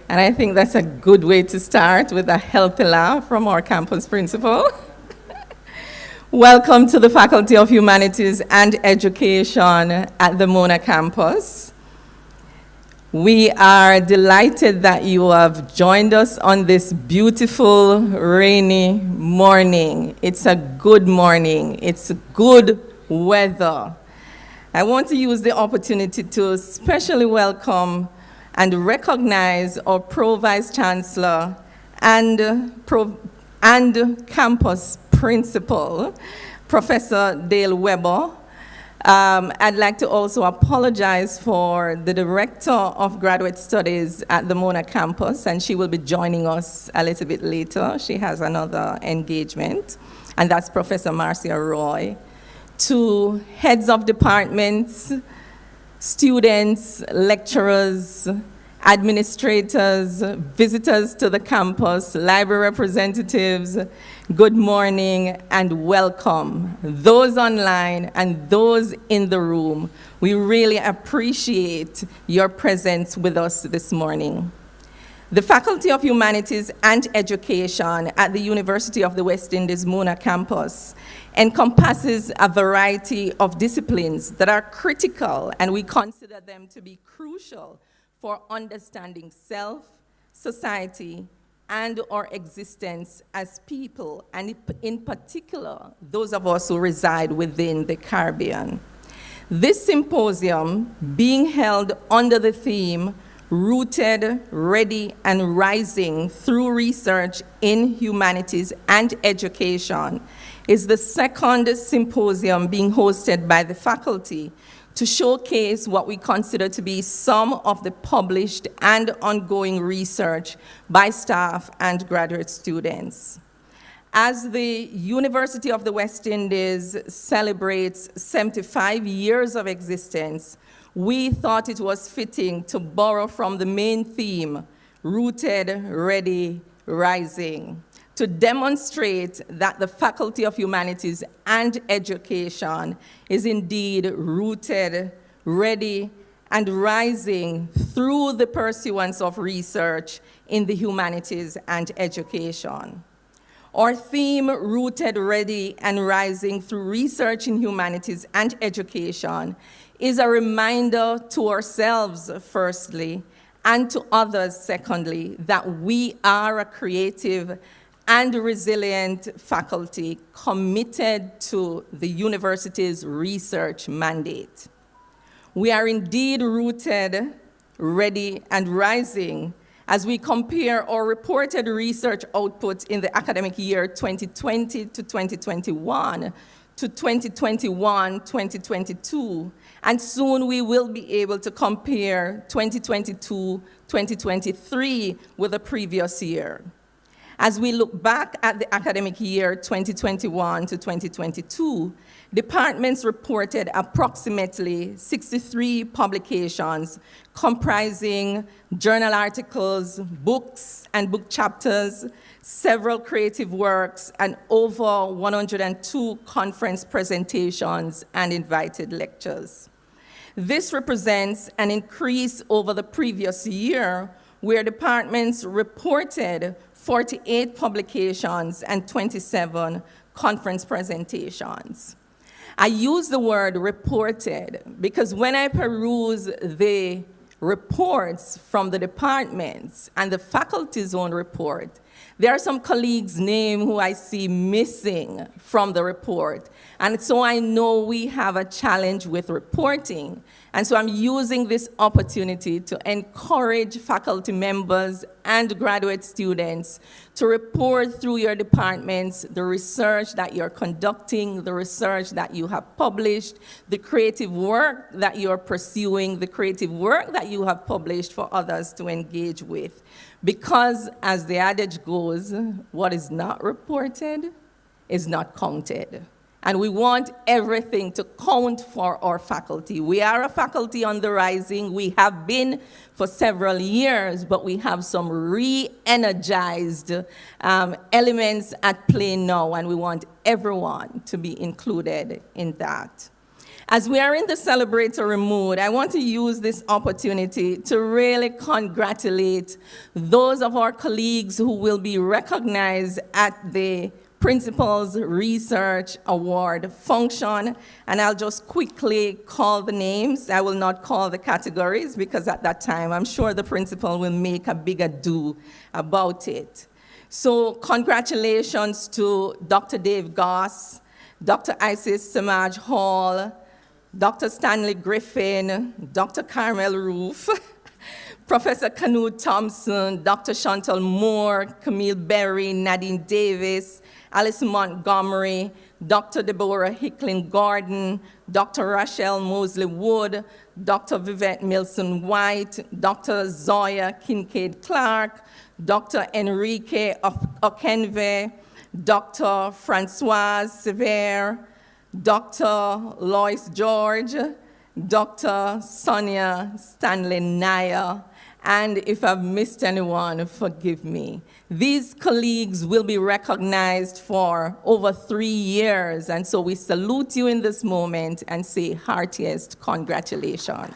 And I think that's a good way to start, with a healthy laugh from our campus principal. Welcome to the Faculty of Humanities and Education at the Mona campus. We are delighted that you have joined us on this beautiful, rainy morning. It's a good morning. It's good weather. I want to use the opportunity to especially welcome and recognize our Pro Vice Chancellor and campus principal, Professor Dale Weber. I'd like to also apologize for the Director of Graduate Studies at the Mona campus, and she will be joining us a little bit later. She has another engagement, and that's Professor Marcia Roy. To heads of departments, students, lecturers, administrators, visitors to the campus, library representatives, good morning and welcome. Those online and those in the room, we really appreciate your presence with us this morning. The Faculty of Humanities and Education at the University of the West Indies Mona campus encompasses a variety of disciplines that are critical, and we consider them to be crucial for understanding self, society, and our existence as people, and in particular, those of us who reside within the Caribbean. This symposium, being held under the theme Rooted, Ready, and Rising Through Research in Humanities and Education, is the second symposium being hosted by the faculty to showcase what we consider to be some of the published and ongoing research by staff and graduate students. As the University of the West Indies celebrates 75 years of existence, we thought it was fitting to borrow from the main theme, Rooted, Ready, Rising, to demonstrate that the Faculty of Humanities and Education is indeed rooted, ready, and rising through the pursuance of research in the humanities and education. Our theme, Rooted, Ready, and Rising Through Research in Humanities and Education, is a reminder to ourselves, firstly, and to others, secondly, that we are a creative and resilient faculty committed to the university's research mandate. We are indeed rooted, ready, and rising as we compare our reported research output in the academic year 2020 to 2021 to 2021-2022, and soon we will be able to compare 2022-2023 with the previous year. As we look back at the academic year 2021 to 2022, departments reported approximately 63 publications comprising journal articles, books and book chapters, several creative works, and over 102 conference presentations and invited lectures. This represents an increase over the previous year, where departments reported 48 publications and 27 conference presentations. I use the word reported because when I peruse the reports from the departments and the faculty's own report, there are some colleagues' names who I see missing from the report. And so I know we have a challenge with reporting. And so I'm using this opportunity to encourage faculty members and graduate students to report through your departments the research that you're conducting, the research that you have published, the creative work that you're pursuing, the creative work that you have published for others to engage with. Because, as the adage goes, what is not reported is not counted. And we want everything to count for our faculty. We are a faculty on the rising. We have been for several years, but we have some re-energized elements at play now, and we want everyone to be included in that. As we are in the celebratory mood, I want to use this opportunity to really congratulate those of our colleagues who will be recognized at the Principal's Research Award function. And I'll just quickly call the names. I will not call the categories because at that time, I'm sure the principal will make a big ado about it. So congratulations to Dr. Dave Goss, Dr. Isis Samaj Hall, Dr. Stanley Griffin, Dr. Carmel Roof, Professor Canute Thompson, Dr. Chantal Moore, Camille Berry, Nadine Davis, Alice Montgomery, Dr. Deborah Hicklin-Gordon, Dr. Rachel Mosley-Wood, Dr. Vivette Milson-White, Dr. Zoya Kincaid-Clark, Dr. Enrique Okenve, Dr. Francoise Sever, Dr. Lois George, Dr. Sonia Stanley Nair, and if I've missed anyone, forgive me. These colleagues will be recognized for over 3 years, and so we salute you in this moment and say heartiest congratulations.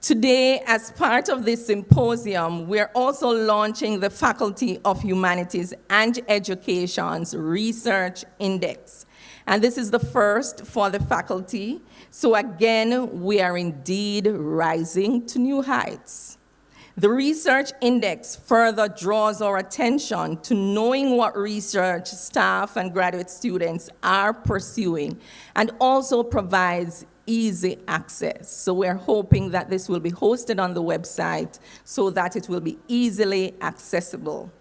Today, as part of this symposium, we're also launching the Faculty of Humanities and Education's Research Index. And this is the first for the faculty. So again, we are indeed rising to new heights. The Research Index further draws our attention to knowing what research staff and graduate students are pursuing, and also provides easy access. So we're hoping that this will be hosted on the website so that it will be easily accessible.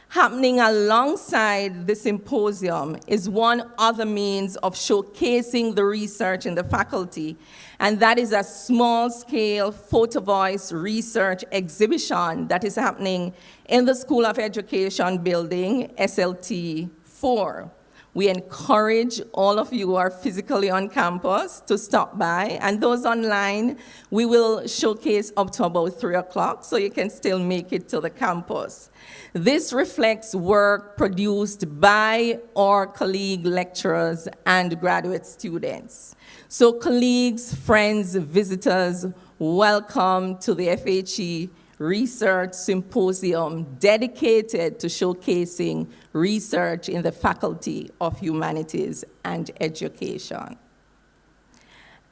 Happening alongside the symposium is one other means of showcasing the research in the faculty, and that is a small-scale photo voice research exhibition that is happening in the School of Education building, SLT 4. We encourage all of you who are physically on campus to stop by, and those online, we will showcase up to about 3 o'clock, so you can still make it to the campus. This reflects work produced by our colleague lecturers and graduate students. So colleagues, friends, visitors, welcome to the FHE Research Symposium dedicated to showcasing research in the Faculty of Humanities and Education.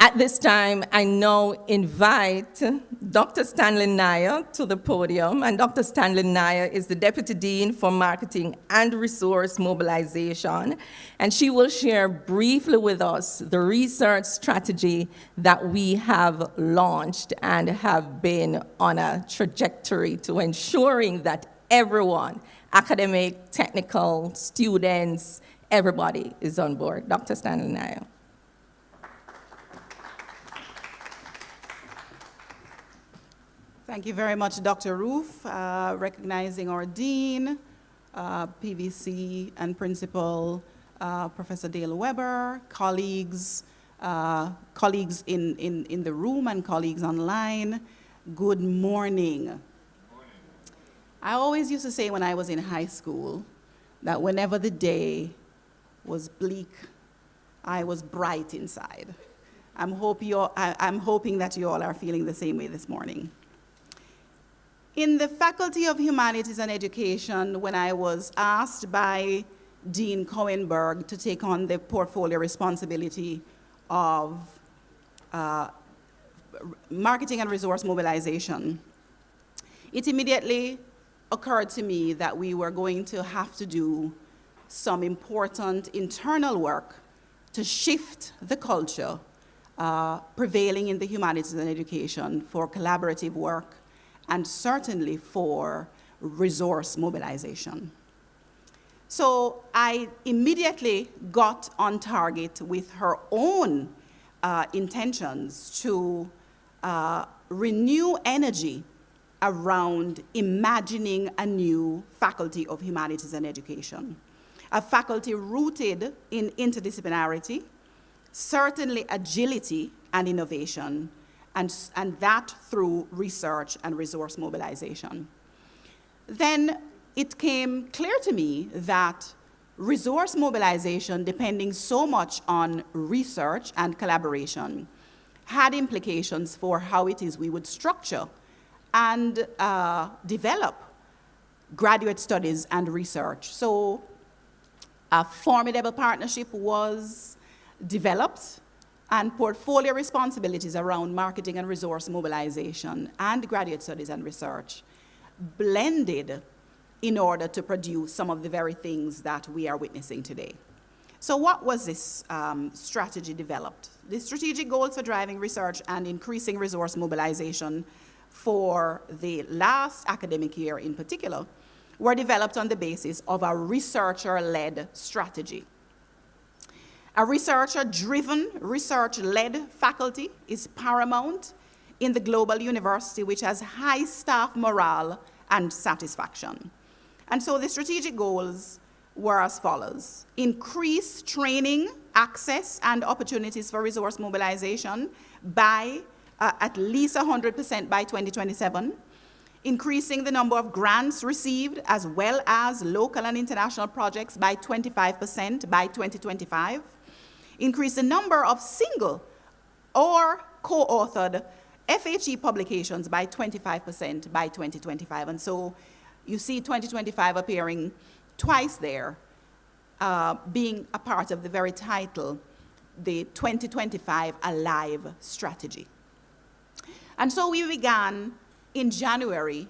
At this time, I now invite Dr. Stanley Nair to the podium, and Dr. Stanley Nair is the Deputy Dean for Marketing and Resource Mobilization, and she will share briefly with us the research strategy that we have launched and have been on a trajectory to ensuring that everyone, academic, technical, students, everybody is on board. Dr. Stanley Nair. Thank you very much, Dr. Roof, recognizing our Dean, PVC and Principal, Professor Dale Weber, colleagues, colleagues in the room and colleagues online. Good morning. Good morning. I always used to say when I was in high school that whenever the day was bleak, I was bright inside. I'm hoping that you all are feeling the same way this morning. In the Faculty of Humanities and Education, when I was asked by Dean Cohenberg to take on the portfolio responsibility of marketing and resource mobilization, it immediately occurred to me that we were going to have to do some important internal work to shift the culture prevailing in the humanities and education for collaborative work and certainly for resource mobilization. So I immediately got on target with her own intentions to renew energy around imagining a new faculty of humanities and education, a faculty rooted in interdisciplinarity, certainly agility and innovation, and that through research and resource mobilization. Then it came clear to me that resource mobilization, depending so much on research and collaboration, had implications for how it is we would structure and develop graduate studies and research. So a formidable partnership was developed, and portfolio responsibilities around marketing and resource mobilization and graduate studies and research blended in order to produce some of the very things that we are witnessing today. So what was this strategy developed? The strategic goals for driving research and increasing resource mobilization for the last academic year in particular were developed on the basis of a researcher-led strategy. A researcher-driven, research-led faculty is paramount in the global university, which has high staff morale and satisfaction. And so the strategic goals were as follows: increase training, access, and opportunities for resource mobilization by at least 100% by 2027, increasing the number of grants received as well as local and international projects by 25% by 2025, increase the number of single or co-authored FHE publications by 25% by 2025. And so you see 2025 appearing twice there, being a part of the very title, the 2025 Alive Strategy. And so we began in January,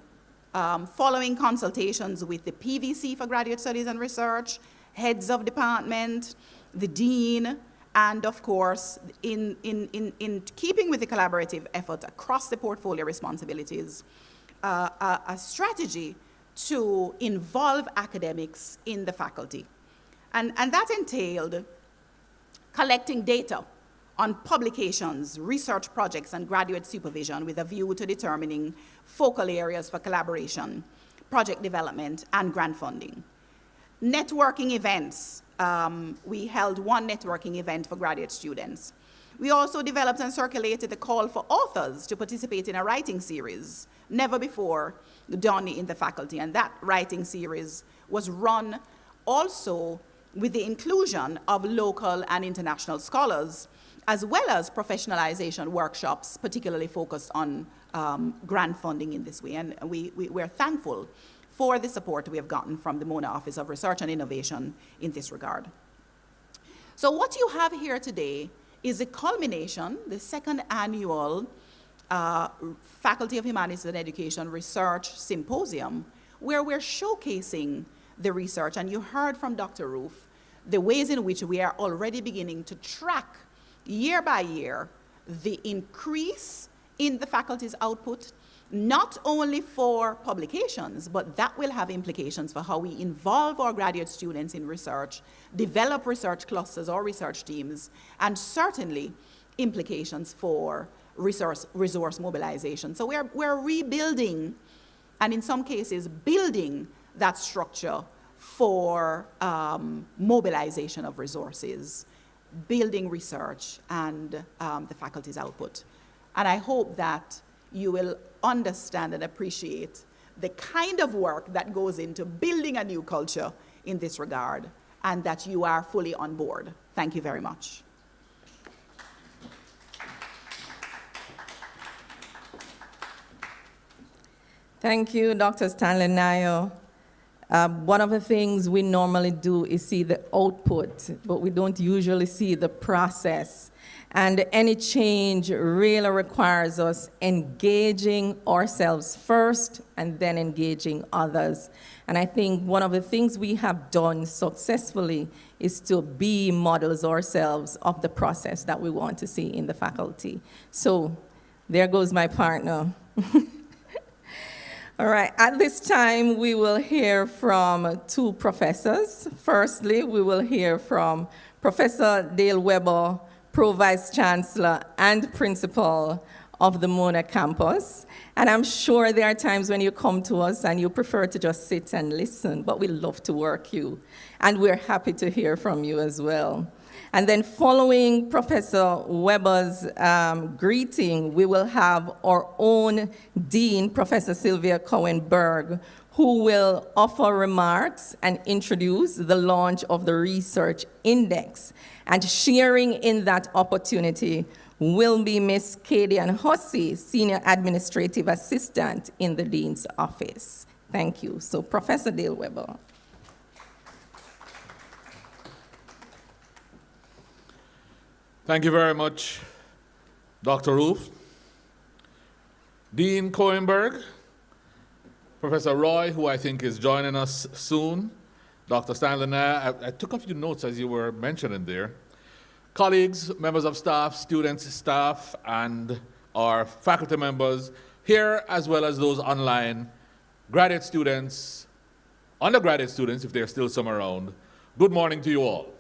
following consultations with the PVC for Graduate Studies and Research, heads of department, the dean, and of course, in keeping with the collaborative effort across the portfolio responsibilities, a strategy to involve academics in the faculty. And that entailed collecting data on publications, research projects, and graduate supervision with a view to determining focal areas for collaboration, project development, and grant funding. Networking events. We held one networking event for graduate students. We also developed and circulated the call for authors to participate in a writing series, never before done in the faculty. And that writing series was run also with the inclusion of local and international scholars, as well as professionalization workshops, particularly focused on grant funding in this way. And we're thankful for the support we have gotten from the Mona Office of Research and Innovation in this regard. So what you have here today is the culmination, the second annual Faculty of Humanities and Education Research Symposium, where we're showcasing the research. And you heard from Dr. Roof the ways in which we are already beginning to track year by year the increase in the faculty's output, not only for publications, but that will have implications for how we involve our graduate students in research, develop research clusters or research teams, and certainly implications for resource mobilization. So we're rebuilding, and in some cases, building that structure for mobilization of resources, building research, and the faculty's output. And I hope that you will understand and appreciate the kind of work that goes into building a new culture in this regard, and that you are fully on board. Thank you very much. Thank you, Dr. Stanley Nayo. One of the things we normally do is see the output, but we don't usually see the process. And any change really requires us engaging ourselves first and then engaging others. And I think one of the things we have done successfully is to be models ourselves of the process that we want to see in the faculty. So there goes my partner. All right, at this time, we will hear from two professors. Firstly, we will hear from Professor Dale Weber, Pro Vice Chancellor and Principal of the Mona campus. And I'm sure there are times when you come to us and you prefer to just sit and listen, but we love to work you. And we're happy to hear from you as well. And then following Professor Weber's greeting, we will have our own Dean, Professor Sylvia Cohen-Berg, who will offer remarks and introduce the launch of the Research Index. And sharing in that opportunity will be Ms. Kadian Hussey, Senior Administrative Assistant in the Dean's Office. Thank you. So, Professor Dale Weber. Thank you very much, Dr. Roof, Dean Cohenberg, Professor Roy, who I think is joining us soon, Dr. Stanley Nair. I took a few notes as you were mentioning there. Colleagues, members of staff, students, staff, and our faculty members here, as well as those online, graduate students, undergraduate students, if there's still some around. Good morning to you all.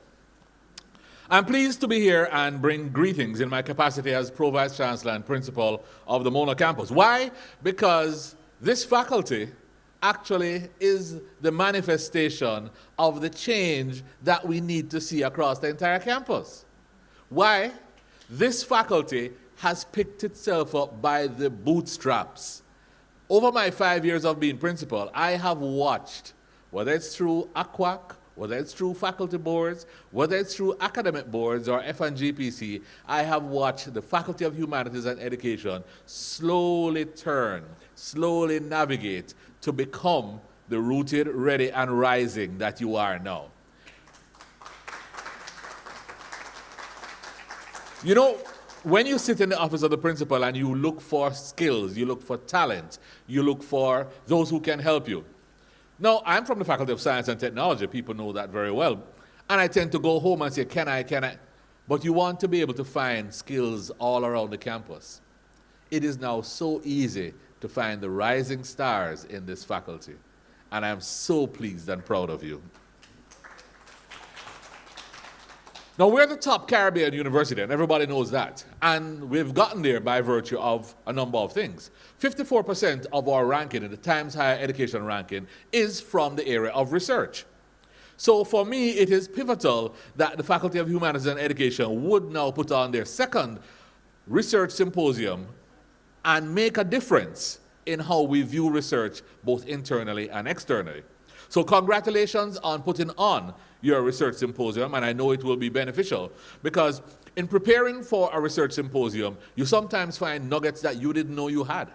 I'm pleased to be here and bring greetings in my capacity as Pro Vice Chancellor and Principal of the Mona campus. Why? Because this faculty actually is the manifestation of the change that we need to see across the entire campus. Why? This faculty has picked itself up by the bootstraps. Over my 5 years of being principal, I have watched, whether it's through ACWAC, whether it's through faculty boards, whether it's through academic boards or FNGPC, I have watched the Faculty of Humanities and Education slowly turn, slowly navigate to become the rooted, ready, and rising that you are now. You know, when you sit in the office of the principal and you look for skills, you look for talent, you look for those who can help you. Now, I'm from the Faculty of Science and Technology. People know that very well. And I tend to go home and say, can I? But you want to be able to find skills all around the campus. It is now so easy to find the rising stars in this faculty. And I'm so pleased and proud of you. Now, we're the top Caribbean university, and everybody knows that. And we've gotten there by virtue of a number of things. 54% of our ranking in the Times Higher Education ranking is from the area of research. So for me, it is pivotal that the Faculty of Humanities and Education would now put on their second research symposium and make a difference in how we view research, both internally and externally. So congratulations on putting on your research symposium, and I know it will be beneficial, because in preparing for a research symposium, you sometimes find nuggets that you didn't know you had.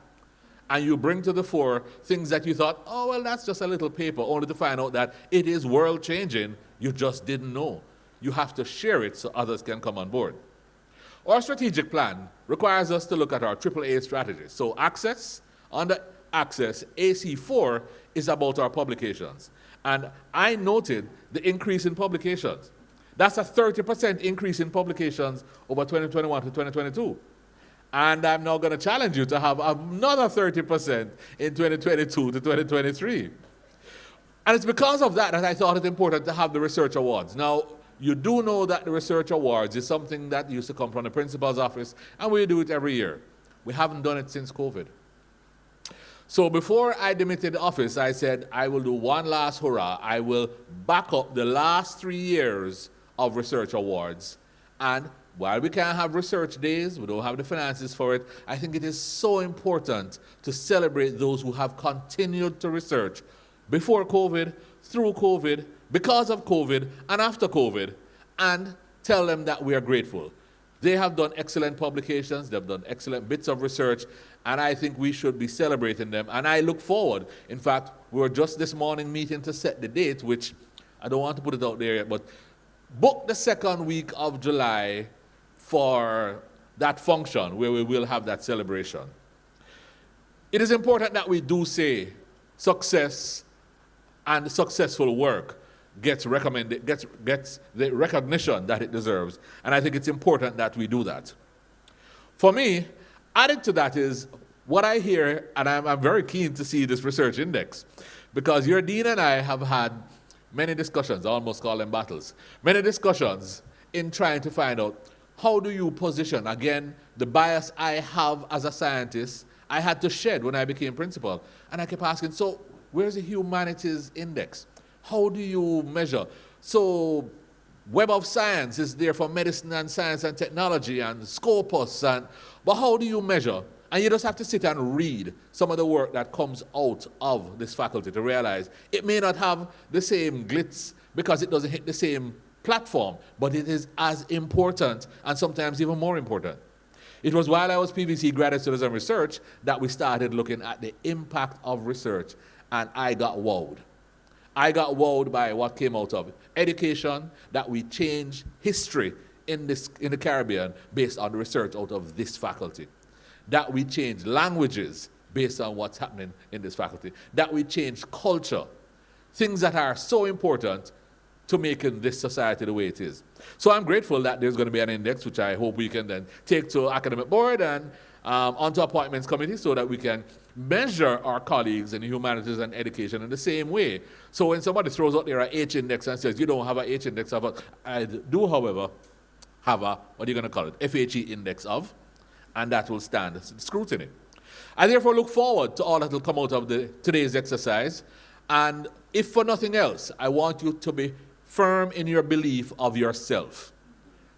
And you bring to the fore things that you thought, oh, well, that's just a little paper, only to find out that it is world-changing. You just didn't know. You have to share it so others can come on board. Our strategic plan requires us to look at our AAA strategy. So access, under access, AC4 is about our publications. And I noted the increase in publications. That's a 30% increase in publications over 2021 to 2022. And I'm now going to challenge you to have another 30% in 2022 to 2023. And it's because of that that I thought it important to have the research awards. Now, you do know that the research awards is something that used to come from the principal's office, and we do it every year. We haven't done it since COVID. So before I demitted the office, I said, I will do one last hurrah. I will back up the last 3 years of research awards. And while we can't have research days, we don't have the finances for it, I think it is so important to celebrate those who have continued to research before COVID, through COVID, because of COVID, and after COVID, and tell them that we are grateful. They have done excellent publications, they've done excellent bits of research, and I think we should be celebrating them. And I look forward. In fact, we were just this morning meeting to set the date, which I don't want to put it out there yet, but book the second week of July for that function where we will have that celebration. It is important that we do say success and successful work gets recommended, gets the recognition that it deserves. And I think it's important that we do that. For me, added to that is what I hear, and I'm very keen to see this research index, because your dean and I have had many discussions, I almost call them battles, many discussions in trying to find out how do you position, again, the bias I have as a scientist, I had to shed when I became principal. And I kept asking, so where's the humanities index? How do you measure? So Web of Science is there for medicine and science and technology and Scopus, but how do you measure? And you just have to sit and read some of the work that comes out of this faculty to realize it may not have the same glitz because it doesn't hit the same platform, but it is as important and sometimes even more important. It was while I was PVC Graduate Studies and Research that we started looking at the impact of research, and I got wowed. I got wowed by what came out of education, that we changed history in the Caribbean based on the research out of this faculty. That we changed languages based on what's happening in this faculty. That we changed culture. Things that are so important to making this society the way it is. So I'm grateful that there's going to be an index, which I hope we can then take to academic board and onto appointments committee so that we can measure our colleagues in humanities and education in the same way. So when somebody throws out there an H index and says, you don't have an H index of, I do, however, have a, what are you going to call it, FHE index of, and that will stand scrutiny. I therefore look forward to all that will come out of today's exercise. And if for nothing else, I want you to be firm in your belief of yourself.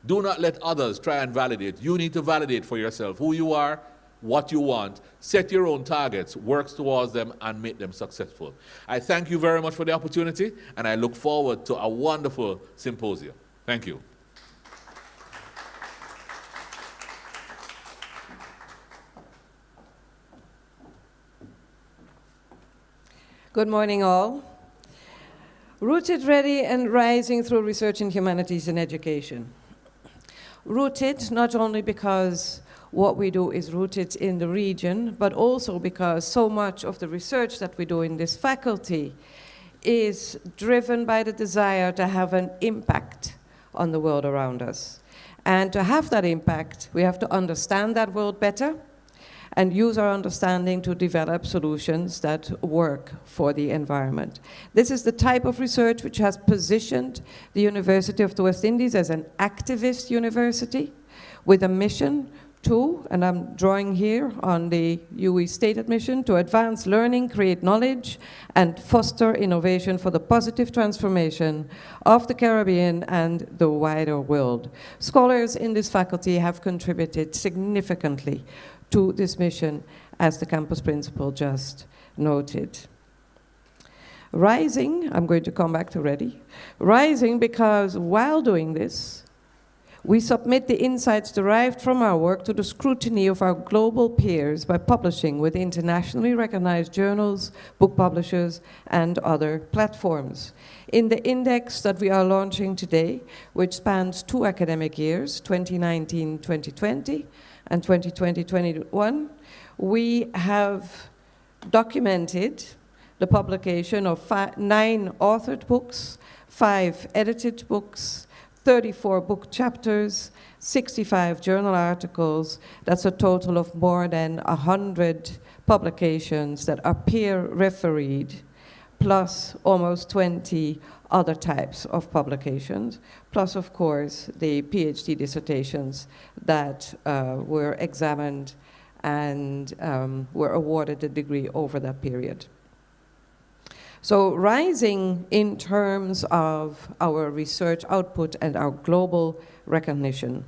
Do not let others try and validate. You need to validate for yourself who you are, what you want, set your own targets, work towards them, and make them successful. I thank you very much for the opportunity, and I look forward to a wonderful symposium. Thank you. Good morning, all. Rooted, ready, and rising through research in humanities and education. Rooted not only because what we do is rooted in the region, but also because so much of the research that we do in this faculty is driven by the desire to have an impact on the world around us. And to have that impact, we have to understand that world better and use our understanding to develop solutions that work for the environment. This is the type of research which has positioned the University of the West Indies as an activist university with a mission to, and I'm drawing here on the UE stated mission, to advance learning, create knowledge, and foster innovation for the positive transformation of the Caribbean and the wider world. Scholars in this faculty have contributed significantly to this mission, as the campus principal just noted. Rising, I'm going to come back to ready. Rising because while doing this, we submit the insights derived from our work to the scrutiny of our global peers by publishing with internationally recognized journals, book publishers, and other platforms. In the index that we are launching today, which spans 2 academic years, 2019-2020, and 2020-21, we have documented the publication of 9 authored books, 5 edited books, 34 book chapters, 65 journal articles. That's a total of more than 100 publications that are peer-refereed, plus almost 20 other types of publications, plus, of course, the PhD dissertations that were examined and were awarded a degree over that period. So rising in terms of our research output and our global recognition.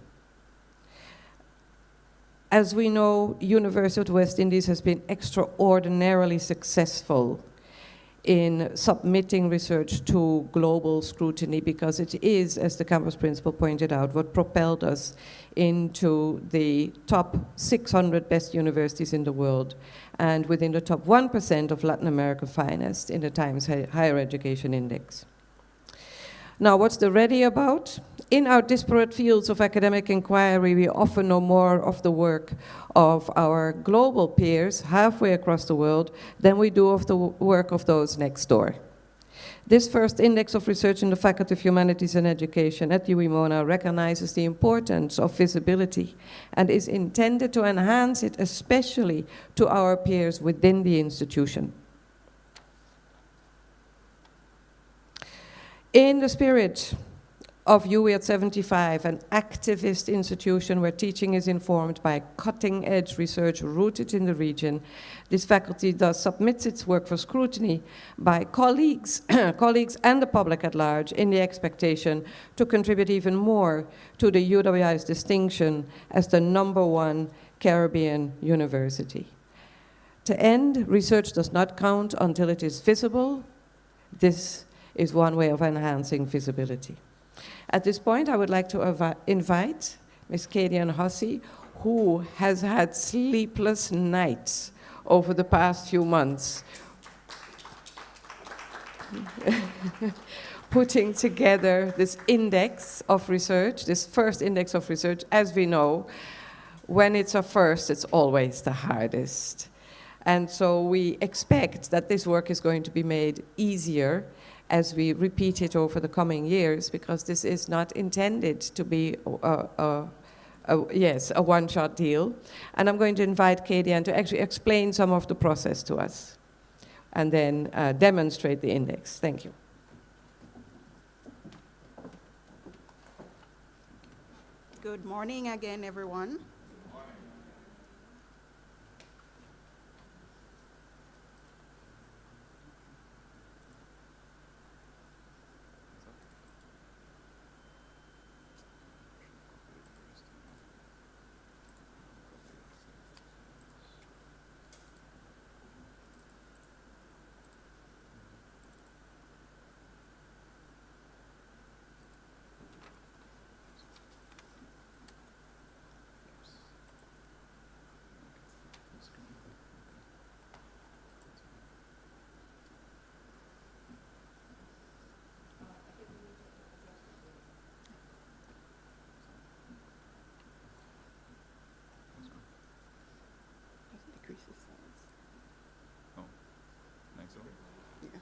As we know, University of the West Indies has been extraordinarily successful in submitting research to global scrutiny, because it is, as the campus principal pointed out, what propelled us into the top 600 best universities in the world and within the top 1% of Latin American finest in the Times Higher Education Index. Now, what's the READY about? In our disparate fields of academic inquiry, we often know more of the work of our global peers halfway across the world than we do of the work of those next door. This first index of research in the Faculty of Humanities and Education at UWI-MONA recognizes the importance of visibility and is intended to enhance it, especially to our peers within the institution. In the spirit of UWI at 75, an activist institution where teaching is informed by cutting-edge research rooted in the region, this faculty thus submits its work for scrutiny by colleagues and the public at large in the expectation to contribute even more to the UWI's distinction as the #1 Caribbean university. To end, research does not count until it is visible. This is one way of enhancing visibility. At this point, I would like to invite Ms. Kadian Hussey, who has had sleepless nights over the past few months, putting together this index of research, this first index of research. As we know, when it's a first, it's always the hardest. And so we expect that this work is going to be made easier as we repeat it over the coming years, because this is not intended to be a one-shot deal. And I'm going to invite Kadian to actually explain some of the process to us and then demonstrate the index. Thank you. Good morning again, everyone.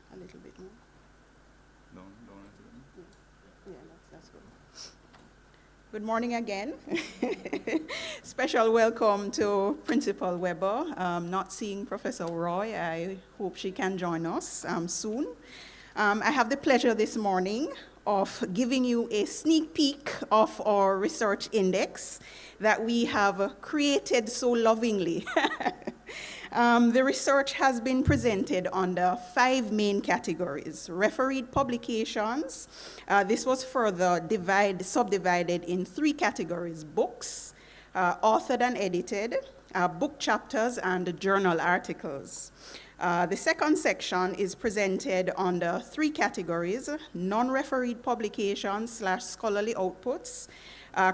A little bit more. Yeah, that's good. Good morning again. Special welcome to Principal Weber. Not seeing Professor Roy. I hope she can join us soon. I have the pleasure this morning of giving you a sneak peek of our research index that we have created so lovingly. The research has been presented under 5 main categories. Refereed publications. This was further subdivided in 3 categories: books, authored and edited, book chapters, and journal articles. The second section is presented under 3 categories: non-refereed publications / scholarly outputs,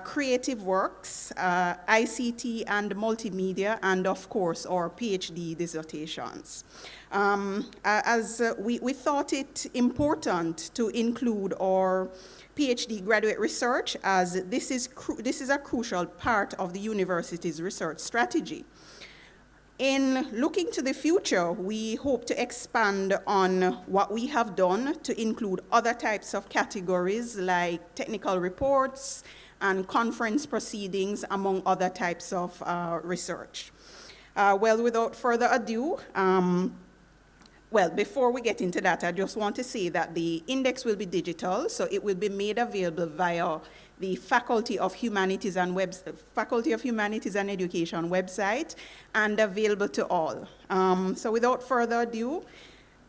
creative works, ICT and multimedia, and of course our PhD dissertations. As we thought it important to include our PhD graduate research, as this is a crucial part of the university's research strategy. In looking to the future, we hope to expand on what we have done to include other types of categories like technical reports and conference proceedings, among other types of research. Well, without further ado, well, before we get into that, I just want to say that the index will be digital, so it will be made available via the Faculty of Humanities and Education website, and available to all. So without further ado,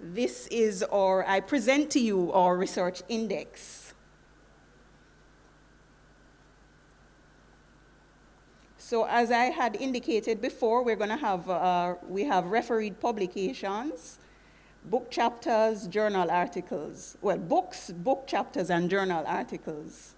I present to you our research index. So as I had indicated before, we're going to have, we have refereed publications, book chapters, journal articles. Well, books, book chapters, and journal articles.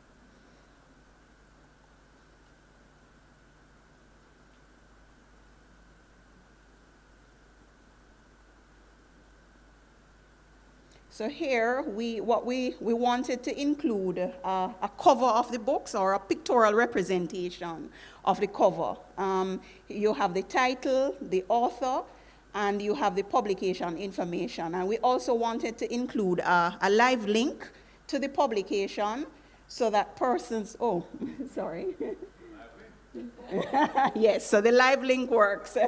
So here, we wanted to include a cover of the books or a pictorial representation of the cover. You have the title, the author, and you have the publication information. And we also wanted to include a live link to the publication so that persons, oh, sorry. Yes, so the live link works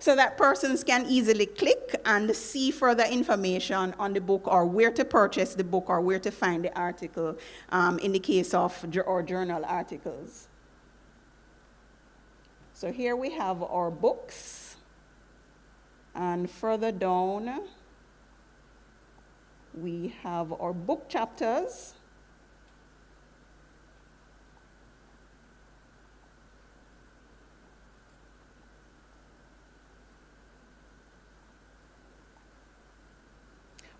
so that persons can easily click and see further information on the book or where to purchase the book or where to find the article in the case of or journal articles. So here we have our books, and further down we have our book chapters.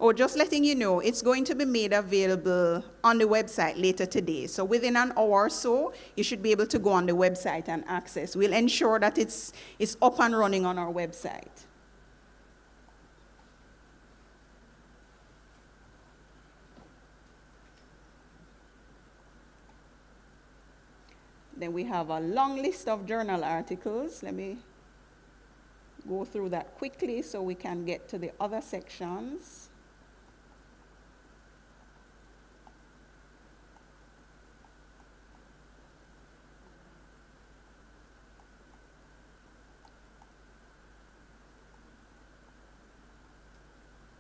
Oh, just letting you know, it's going to be made available on the website later today. So within an hour or so, you should be able to go on the website and access. We'll ensure that it's up and running on our website. Then we have a long list of journal articles. Let me go through that quickly so we can get to the other sections.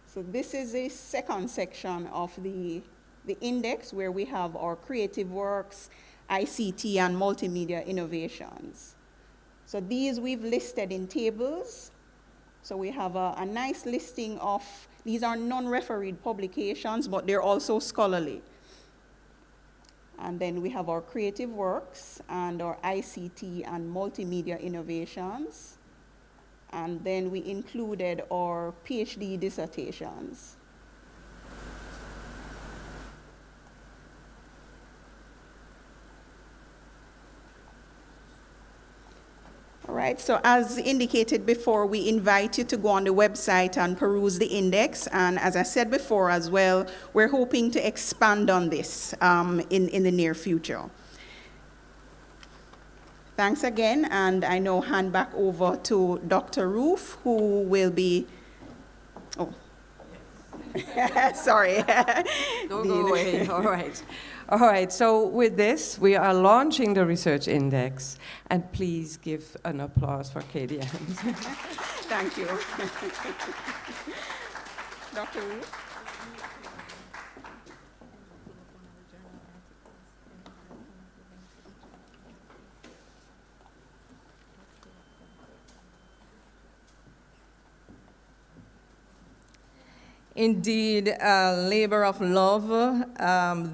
So this is the second section of the index where we have our creative works, ICT, and multimedia innovations. So these we've listed in tables. So we have a nice listing of, these are non-refereed publications, but they're also scholarly. And then we have our creative works and our ICT and multimedia innovations. And then we included our PhD dissertations. All right, so as indicated before, we invite you to go on the website and peruse the index. And as I said before as well, we're hoping to expand on this in the near future. Thanks again, and I now hand back over to Dr. Roof, who will be, oh, sorry. Don't go away, all right. All right, so with this, we are launching the research index, and please give an applause for Katie. Thank you. Dr. Roof. Indeed, a labor of love.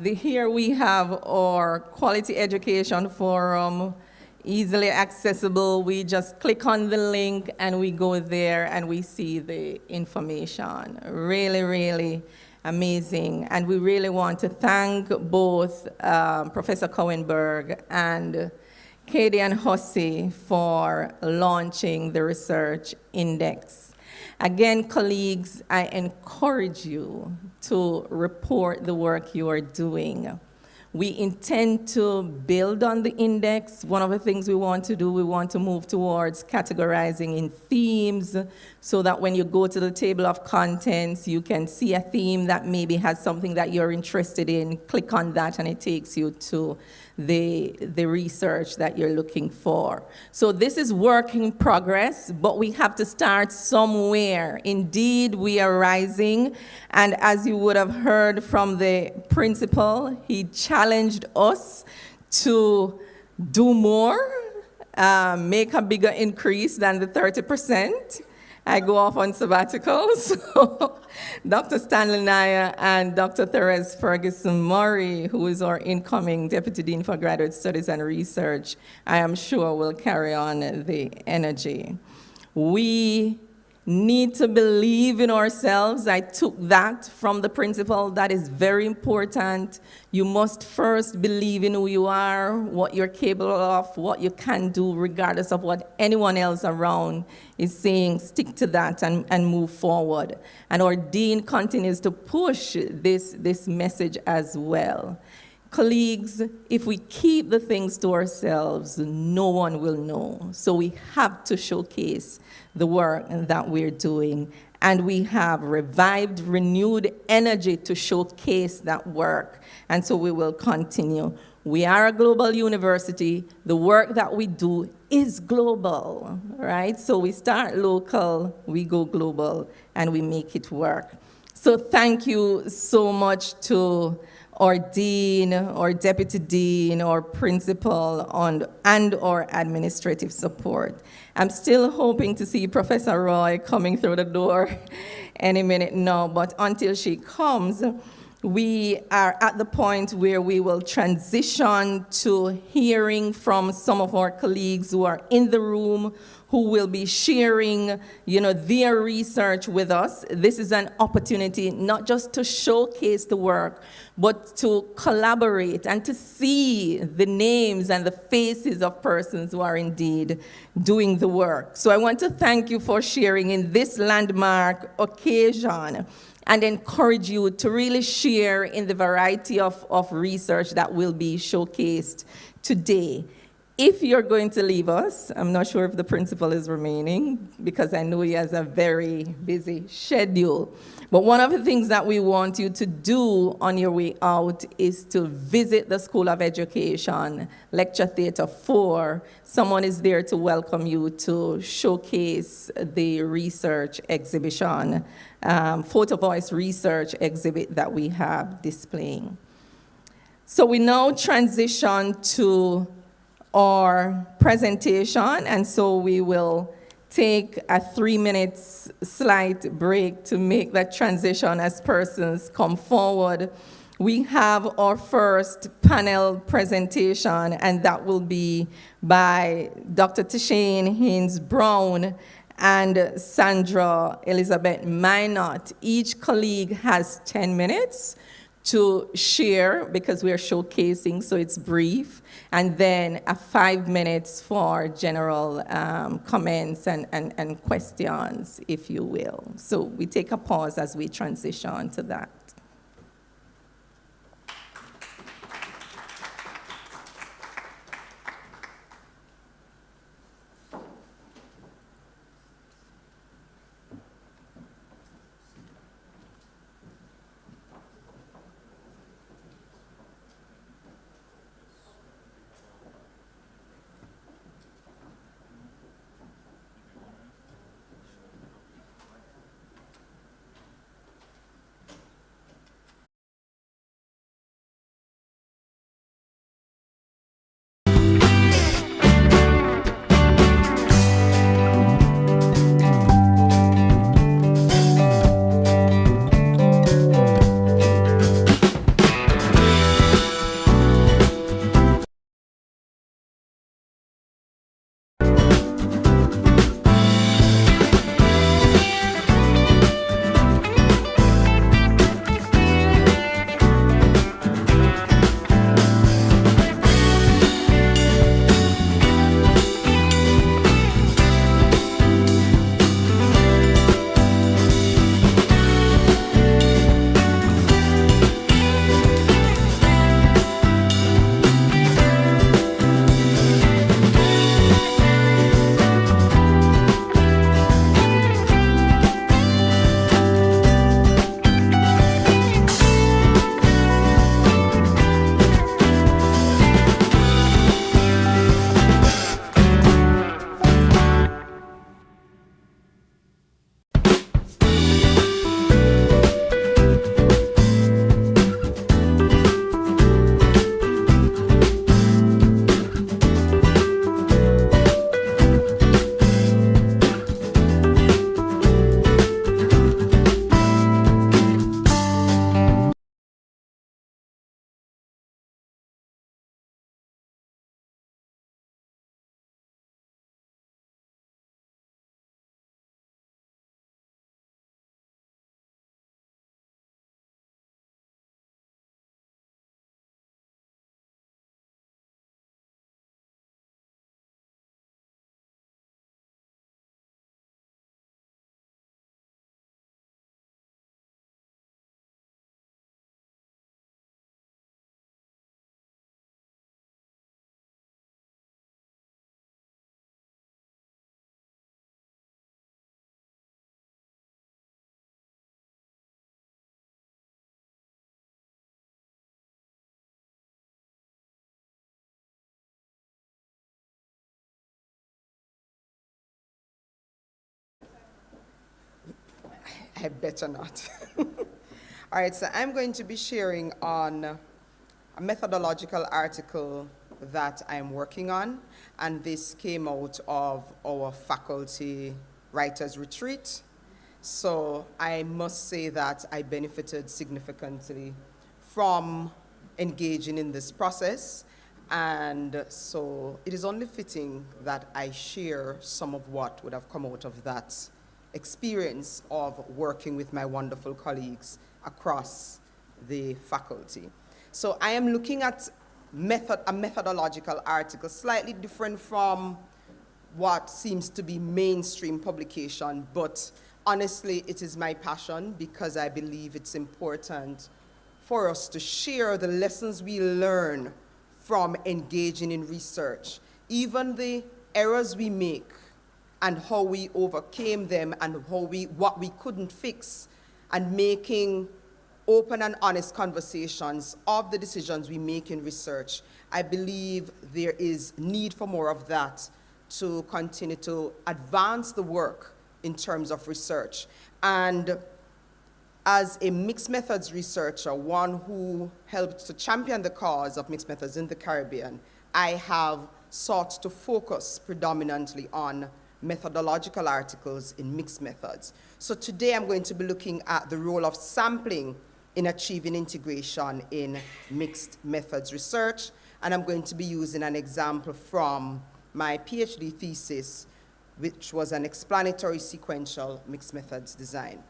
Here we have our Quality Education Forum, easily accessible. We just click on the link and we go there and we see the information. Really, really amazing. And we really want to thank both Professor Cowenberg and Katie and Hussey for launching the research index. Again, colleagues, I encourage you to report the work you are doing. We intend to build on the index. One of the things we want to do, we want to move towards categorizing in themes so that when you go to the table of contents, you can see a theme that maybe has something that you're interested in. Click on that and it takes you to the research that you're looking for. So this is work in progress, but we have to start somewhere. Indeed, we are rising, and as you would have heard from the principal, he challenged us to do more, make a bigger increase than the 30%. I go off on sabbatical, so Dr. Stanley Naya and Dr. Therese Ferguson-Murray, who is our incoming Deputy Dean for Graduate Studies and Research, I am sure will carry on the energy. We need to believe in ourselves. I took that from the principal. That is very important. You must first believe in who you are, what you're capable of, what you can do, regardless of what anyone else around is saying. Stick to that and move forward. And our dean continues to push this message as well. Colleagues, if we keep the things to ourselves, no one will know. So we have to showcase the work that we're doing. And we have revived, renewed energy to showcase that work. And so we will continue. We are a global university. The work that we do is global, right? So we start local, we go global, and we make it work. So thank you so much to our dean, our deputy dean, our principal, and our administrative support. I'm still hoping to see Professor Roy coming through the door any minute now, but until she comes, we are at the point where we will transition to hearing from some of our colleagues who are in the room, who will be sharing, their research with us. This is an opportunity not just to showcase the work, but to collaborate and to see the names and the faces of persons who are indeed doing the work. So I want to thank you for sharing in this landmark occasion and encourage you to really share in the variety of research that will be showcased today. If you're going to leave us, I'm not sure if the principal is remaining, because I know he has a very busy schedule. But one of the things that we want you to do on your way out is to visit the School of Education, Lecture Theatre 4. Someone is there to welcome you to showcase the research exhibition, photo voice research exhibit that we have displaying. So we now transition to our presentation, and so we will take a 3-minute slight break to make that transition as persons come forward. We have our first panel presentation, and that will be by Dr. Tishane Haynes-Brown and Sandra Elizabeth Minot. Each colleague has 10 minutes to share, because we are showcasing, so it's brief, and then 5 minutes for general comments and questions, if you will. So we take a pause as we transition to that. I better not. All right, so I'm going to be sharing on a methodological article that I'm working on, and this came out of our faculty writers retreat. So I must say that I benefited significantly from engaging in this process, and so it is only fitting that I share some of what would have come out of that experience of working with my wonderful colleagues across the faculty. So I am looking at a methodological article, slightly different from what seems to be mainstream publication, but honestly, it is my passion because I believe it's important for us to share the lessons we learn from engaging in research, even the errors we make and how we overcame them and what we couldn't fix, and making open and honest conversations of the decisions we make in research. I believe there is need for more of that to continue to advance the work in terms of research. And as a mixed methods researcher, one who helped to champion the cause of mixed methods in the Caribbean, I have sought to focus predominantly on methodological articles in mixed methods. So today I'm going to be looking at the role of sampling in achieving integration in mixed methods research, and I'm going to be using an example from my PhD thesis, which was an explanatory sequential mixed methods design.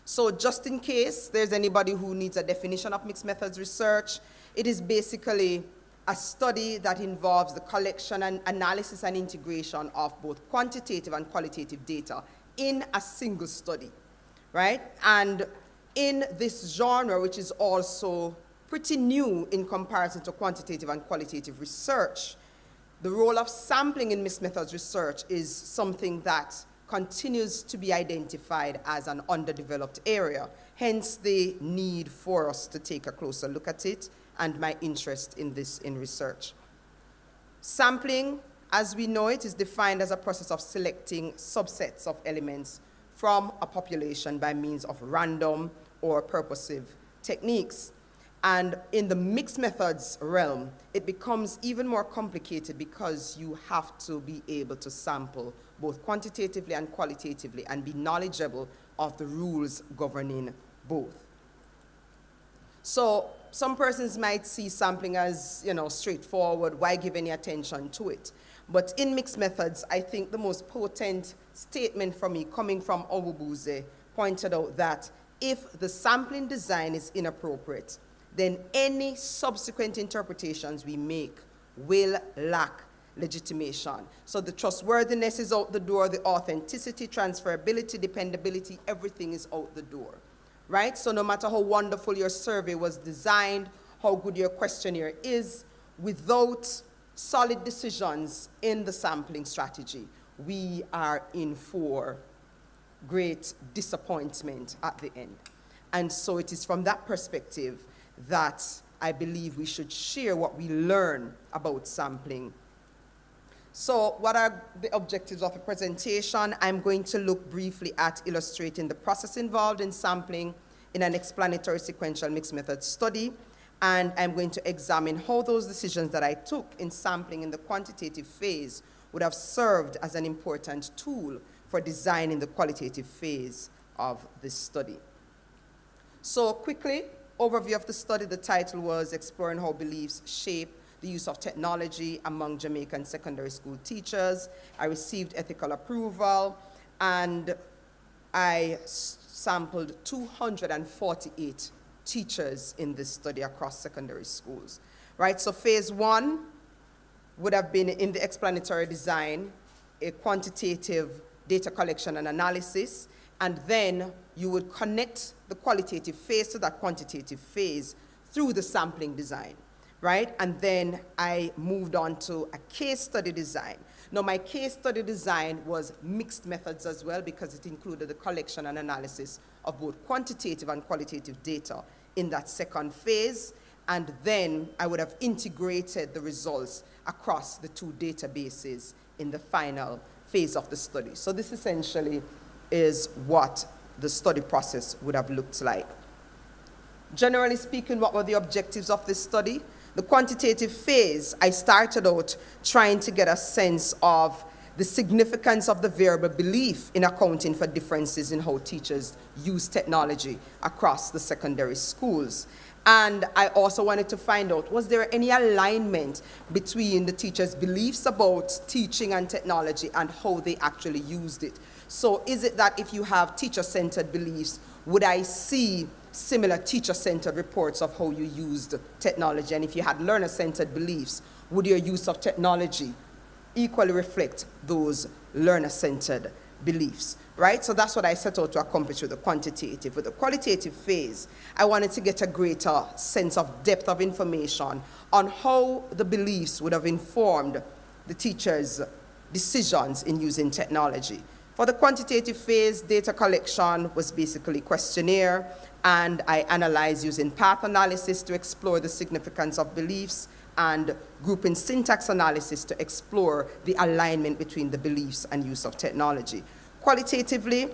So just in case there's anybody who needs a definition of mixed methods research, it is basically a study that involves the collection and analysis and integration of both quantitative and qualitative data in a single study, right? And in this genre, which is also pretty new in comparison to quantitative and qualitative research, the role of sampling in mixed methods research is something that continues to be identified as an underdeveloped area, hence the need for us to take a closer look at it and my interest in this in research. Sampling, as we know it, is defined as a process of selecting subsets of elements from a population by means of random or purposive techniques. And in the mixed methods realm, it becomes even more complicated because you have to be able to sample both quantitatively and qualitatively and be knowledgeable of the rules governing both. So some persons might see sampling as, straightforward, why give any attention to it? But in mixed methods, I think the most potent statement from me coming from Obubuze pointed out that if the sampling design is inappropriate, then any subsequent interpretations we make will lack legitimation. So the trustworthiness is out the door, the authenticity, transferability, dependability, everything is out the door, right? So no matter how wonderful your survey was designed, how good your questionnaire is, without solid decisions in the sampling strategy, we are in for great disappointment at the end. And so it is from that perspective that I believe we should share what we learn about sampling. So what are the objectives of the presentation? I'm going to look briefly at illustrating the process involved in sampling in an explanatory sequential mixed method study, and I'm going to examine how those decisions that I took in sampling in the quantitative phase would have served as an important tool for designing the qualitative phase of this study. So quickly, overview of the study. The title was Exploring How Beliefs Shape the Use of Technology Among Jamaican Secondary School Teachers. I received ethical approval, and I sampled 248 teachers in this study across secondary schools, right? So phase one would have been in the explanatory design, a quantitative data collection and analysis, and then you would connect the qualitative phase to that quantitative phase through the sampling design, right? And then I moved on to a case study design. Now, my case study design was mixed methods as well because it included the collection and analysis of both quantitative and qualitative data in that second phase, and then I would have integrated the results across the two databases in the final phase of the study. So this essentially is what the study process would have looked like. Generally speaking, what were the objectives of this study? The quantitative phase, I started out trying to get a sense of the significance of the variable belief in accounting for differences in how teachers use technology across the secondary schools. And I also wanted to find out, was there any alignment between the teachers' beliefs about teaching and technology and how they actually used it? So is it that if you have teacher-centered beliefs, would I see similar teacher-centered reports of how you used technology? And if you had learner-centered beliefs, would your use of technology equally reflect those learner-centered beliefs, right? So that's what I set out to accomplish with the quantitative. With the qualitative phase, I wanted to get a greater sense of depth of information on how the beliefs would have informed the teachers' decisions in using technology. For the quantitative phase, data collection was basically questionnaire, and I analyzed using path analysis to explore the significance of beliefs and grouping syntax analysis to explore the alignment between the beliefs and use of technology. Qualitatively,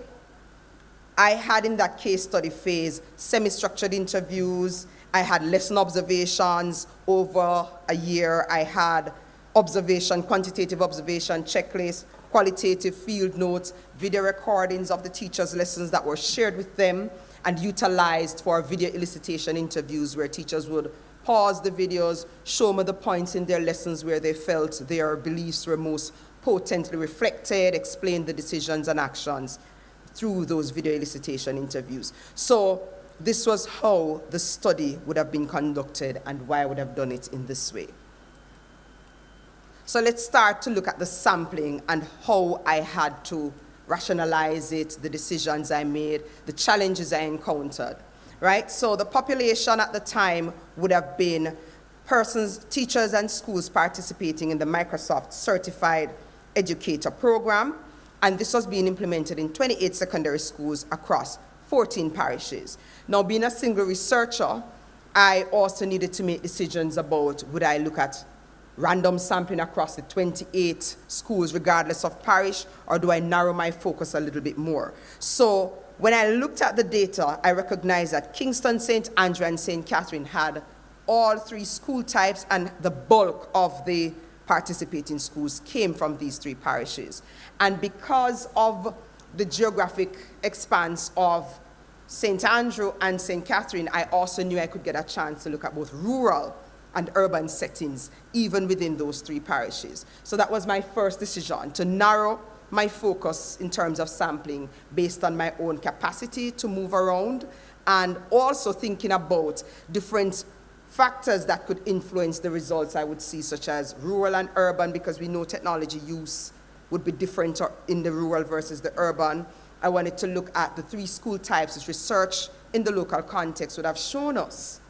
I had in that case study phase semi-structured interviews, I had lesson observations over a year, I had observation, quantitative observation checklist, qualitative field notes, video recordings of the teachers' lessons that were shared with them and utilized for video elicitation interviews where teachers would pause the videos, show me the points in their lessons where they felt their beliefs were most potently reflected, explain the decisions and actions through those video elicitation interviews. So this was how the study would have been conducted and why I would have done it in this way. So let's start to look at the sampling and how I had to rationalize it, the decisions I made, the challenges I encountered, right? So the population at the time would have been persons, teachers and schools participating in the Microsoft Certified Educator Program, and this was being implemented in 28 secondary schools across 14 parishes. Now, being a single researcher, I also needed to make decisions about would I look at random sampling across the 28 schools regardless of parish, or do I narrow my focus a little bit more? So when I looked at the data, I recognized that Kingston, St. Andrew, and St. Catherine had all three school types, and the bulk of the participating schools came from these three parishes. And because of the geographic expanse of St. Andrew and St. Catherine, I also knew I could get a chance to look at both rural and urban settings, even within those three parishes. So that was my first decision, to narrow my focus in terms of sampling based on my own capacity to move around, and also thinking about different factors that could influence the results I would see, such as rural and urban, because we know technology use would be different in the rural versus the urban. I wanted to look at the three school types, which research in the local context would have shown us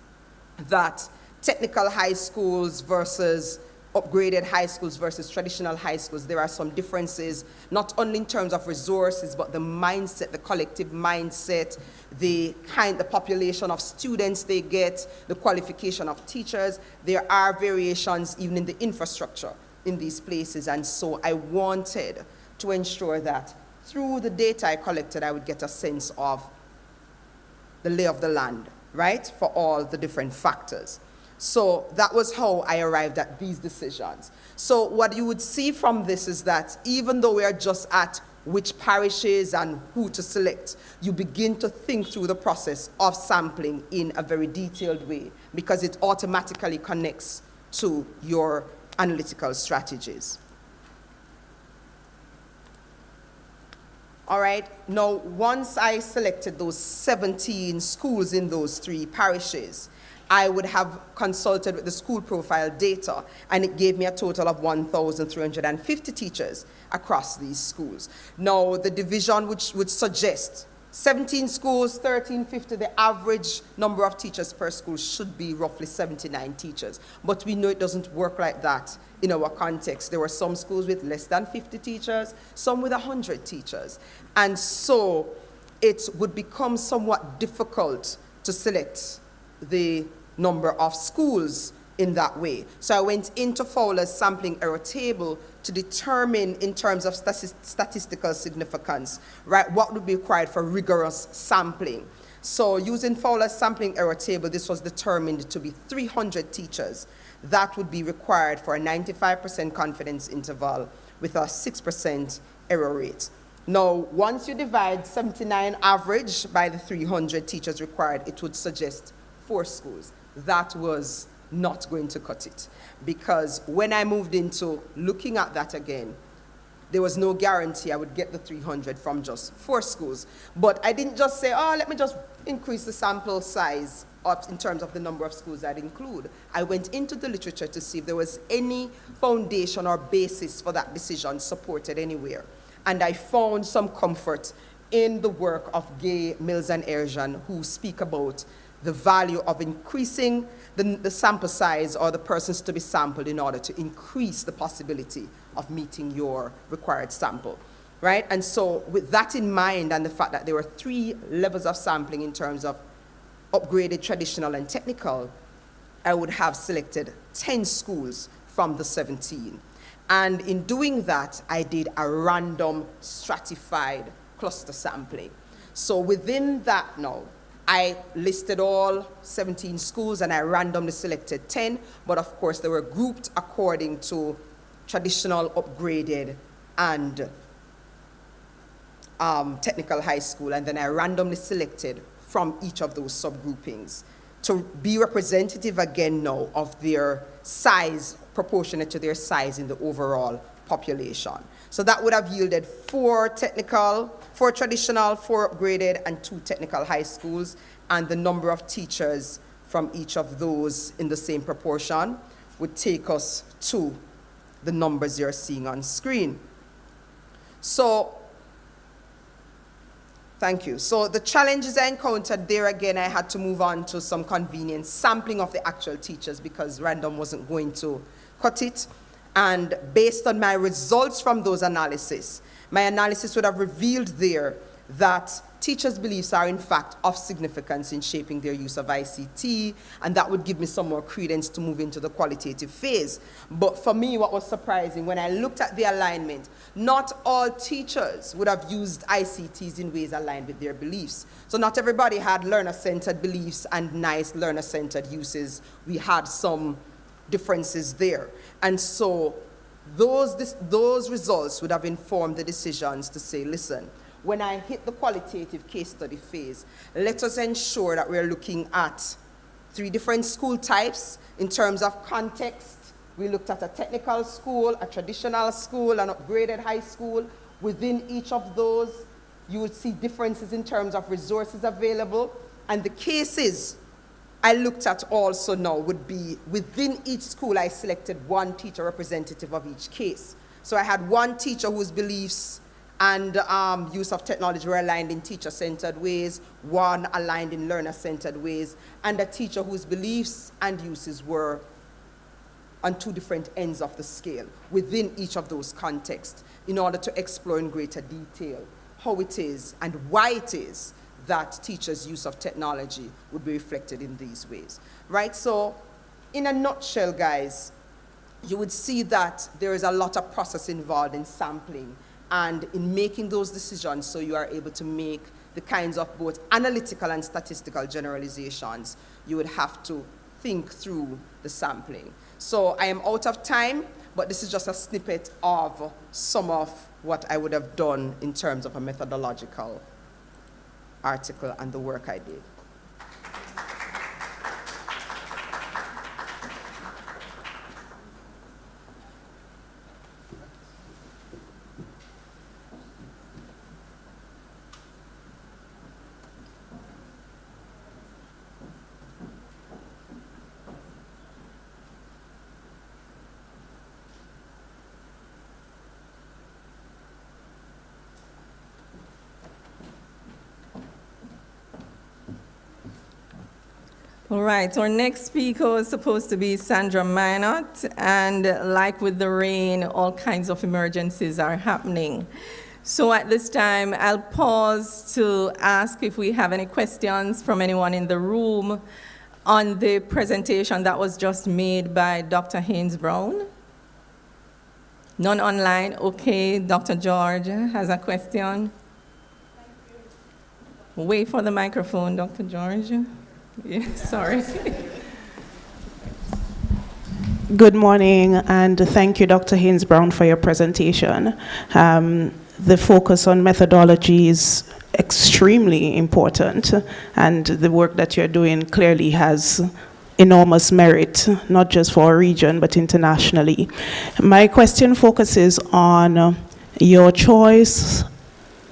that technical high schools versus upgraded high schools versus traditional high schools, there are some differences, not only in terms of resources, but the mindset, the collective mindset, the population of students they get, the qualification of teachers. There are variations even in the infrastructure in these places, and so I wanted to ensure that through the data I collected, I would get a sense of the lay of the land, right, for all the different factors. So that was how I arrived at these decisions. So what you would see from this is that even though we are just at which parishes and who to select, you begin to think through the process of sampling in a very detailed way, because it automatically connects to your analytical strategies. All right, now once I selected those 17 schools in those three parishes, I would have consulted with the school profile data, and it gave me a total of 1,350 teachers across these schools. Now, the division would suggest 17 schools, 1,350, the average number of teachers per school should be roughly 79 teachers. But we know it doesn't work like that in our context. There were some schools with less than 50 teachers, some with 100 teachers. And so it would become somewhat difficult to select the number of schools in that way. So I went into Fowler's sampling error table to determine, in terms of statistical significance, right, what would be required for rigorous sampling. So using Fowler's sampling error table, this was determined to be 300 teachers. That would be required for a 95% confidence interval with a 6% error rate. Now, once you divide 79 average by the 300 teachers required, it would suggest 4 schools. That was not going to cut it, because when I moved into looking at that again, there was no guarantee I would get the 300 from just 4 schools. But I didn't just say, oh, let me just increase the sample size up in terms of the number of schools I'd include. I went into the literature to see if there was any foundation or basis for that decision supported anywhere. And I found some comfort in the work of Gay, Mills, and Erjan, who speak about the value of increasing the sample size or the persons to be sampled in order to increase the possibility of meeting your required sample, right? And so with that in mind, and the fact that there were 3 levels of sampling in terms of upgraded, traditional, and technical, I would have selected 10 schools from the 17. And in doing that, I did a random stratified cluster sampling. So within that now, I listed all 17 schools and I randomly selected 10, but of course they were grouped according to traditional, upgraded, and technical high school, and then I randomly selected from each of those subgroupings to be representative again now of their size, proportionate to their size in the overall population. So that would have yielded 4 technical, 4 traditional, 4 upgraded, and 2 technical high schools, and the number of teachers from each of those in the same proportion would take us to the numbers you're seeing on screen. So, thank you. So the challenges I encountered there, again, I had to move on to some convenient sampling of the actual teachers because random wasn't going to cut it. And based on my results from those analyses, my analysis would have revealed there that teachers' beliefs are in fact of significance in shaping their use of ICT, and that would give me some more credence to move into the qualitative phase. But for me, what was surprising, when I looked at the alignment, not all teachers would have used ICTs in ways aligned with their beliefs. So not everybody had learner-centered beliefs and nice learner-centered uses. We had some differences there. And so those results would have informed the decisions to say, listen, when I hit the qualitative case study phase, let us ensure that we're looking at 3 different school types in terms of context. We looked at a technical school, a traditional school, an upgraded high school. Within each of those, you would see differences in terms of resources available. And the cases I looked at also now would be within each school, I selected 1 teacher representative of each case. So I had 1 teacher whose beliefs and use of technology were aligned in teacher-centered ways, 1 aligned in learner-centered ways, and a teacher whose beliefs and uses were on 2 different ends of the scale within each of those contexts in order to explore in greater detail how it is and why it is that teachers' use of technology would be reflected in these ways, right? So in a nutshell, guys, you would see that there is a lot of process involved in sampling and in making those decisions so you are able to make the kinds of both analytical and statistical generalizations. You would have to think through the sampling. So I am out of time, but this is just a snippet of some of what I would have done in terms of a methodological article and the work I did. All right, our next speaker is supposed to be Sandra Minot, and like with the rain, all kinds of emergencies are happening. So at this time, I'll pause to ask if we have any questions from anyone in the room on the presentation that was just made by Dr. Haynes Brown? None online? Okay, Dr. George has a question. Wait for the microphone, Dr. George. Yeah, sorry. Good morning, and thank you, Dr. Haynes Brown, for your presentation. The focus on methodology is extremely important, and the work that you're doing clearly has enormous merit, not just for our region, but internationally. My question focuses on your choice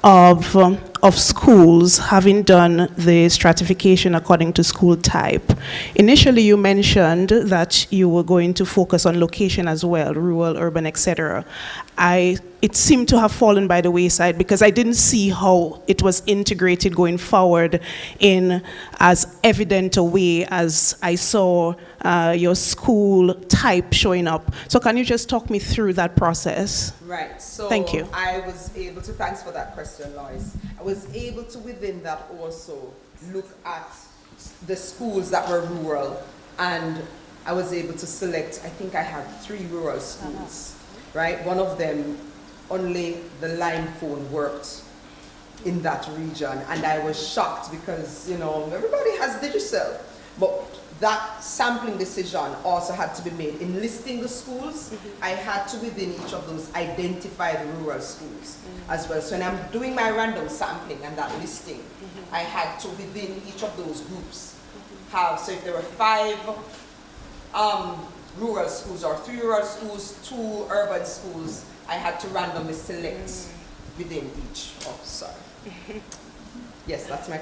of schools having done the stratification according to school type. Initially, you mentioned that you were going to focus on location as well, rural, urban, etc. It seemed to have fallen by the wayside because I didn't see how it was integrated going forward in as evident a way as I saw your school type showing up. So can you just talk me through that process? Right, so Thank you. I was able to, thanks for that question, Lois. I was able to within that also look at the schools that were rural, and I was able to select, I think I had 3 rural schools, right? One of them, only the line phone worked in that region, and I was shocked because, you know, everybody has digital, but that sampling decision also had to be made. In listing the schools, I had to, within each of those, identify the rural schools as well. So when I'm doing my random sampling and that listing, I had to, within each of those groups, have, so if there were 5 rural schools or 3 rural schools, 2 urban schools, I had to randomly select within each. Oh, sorry. Yes, that's the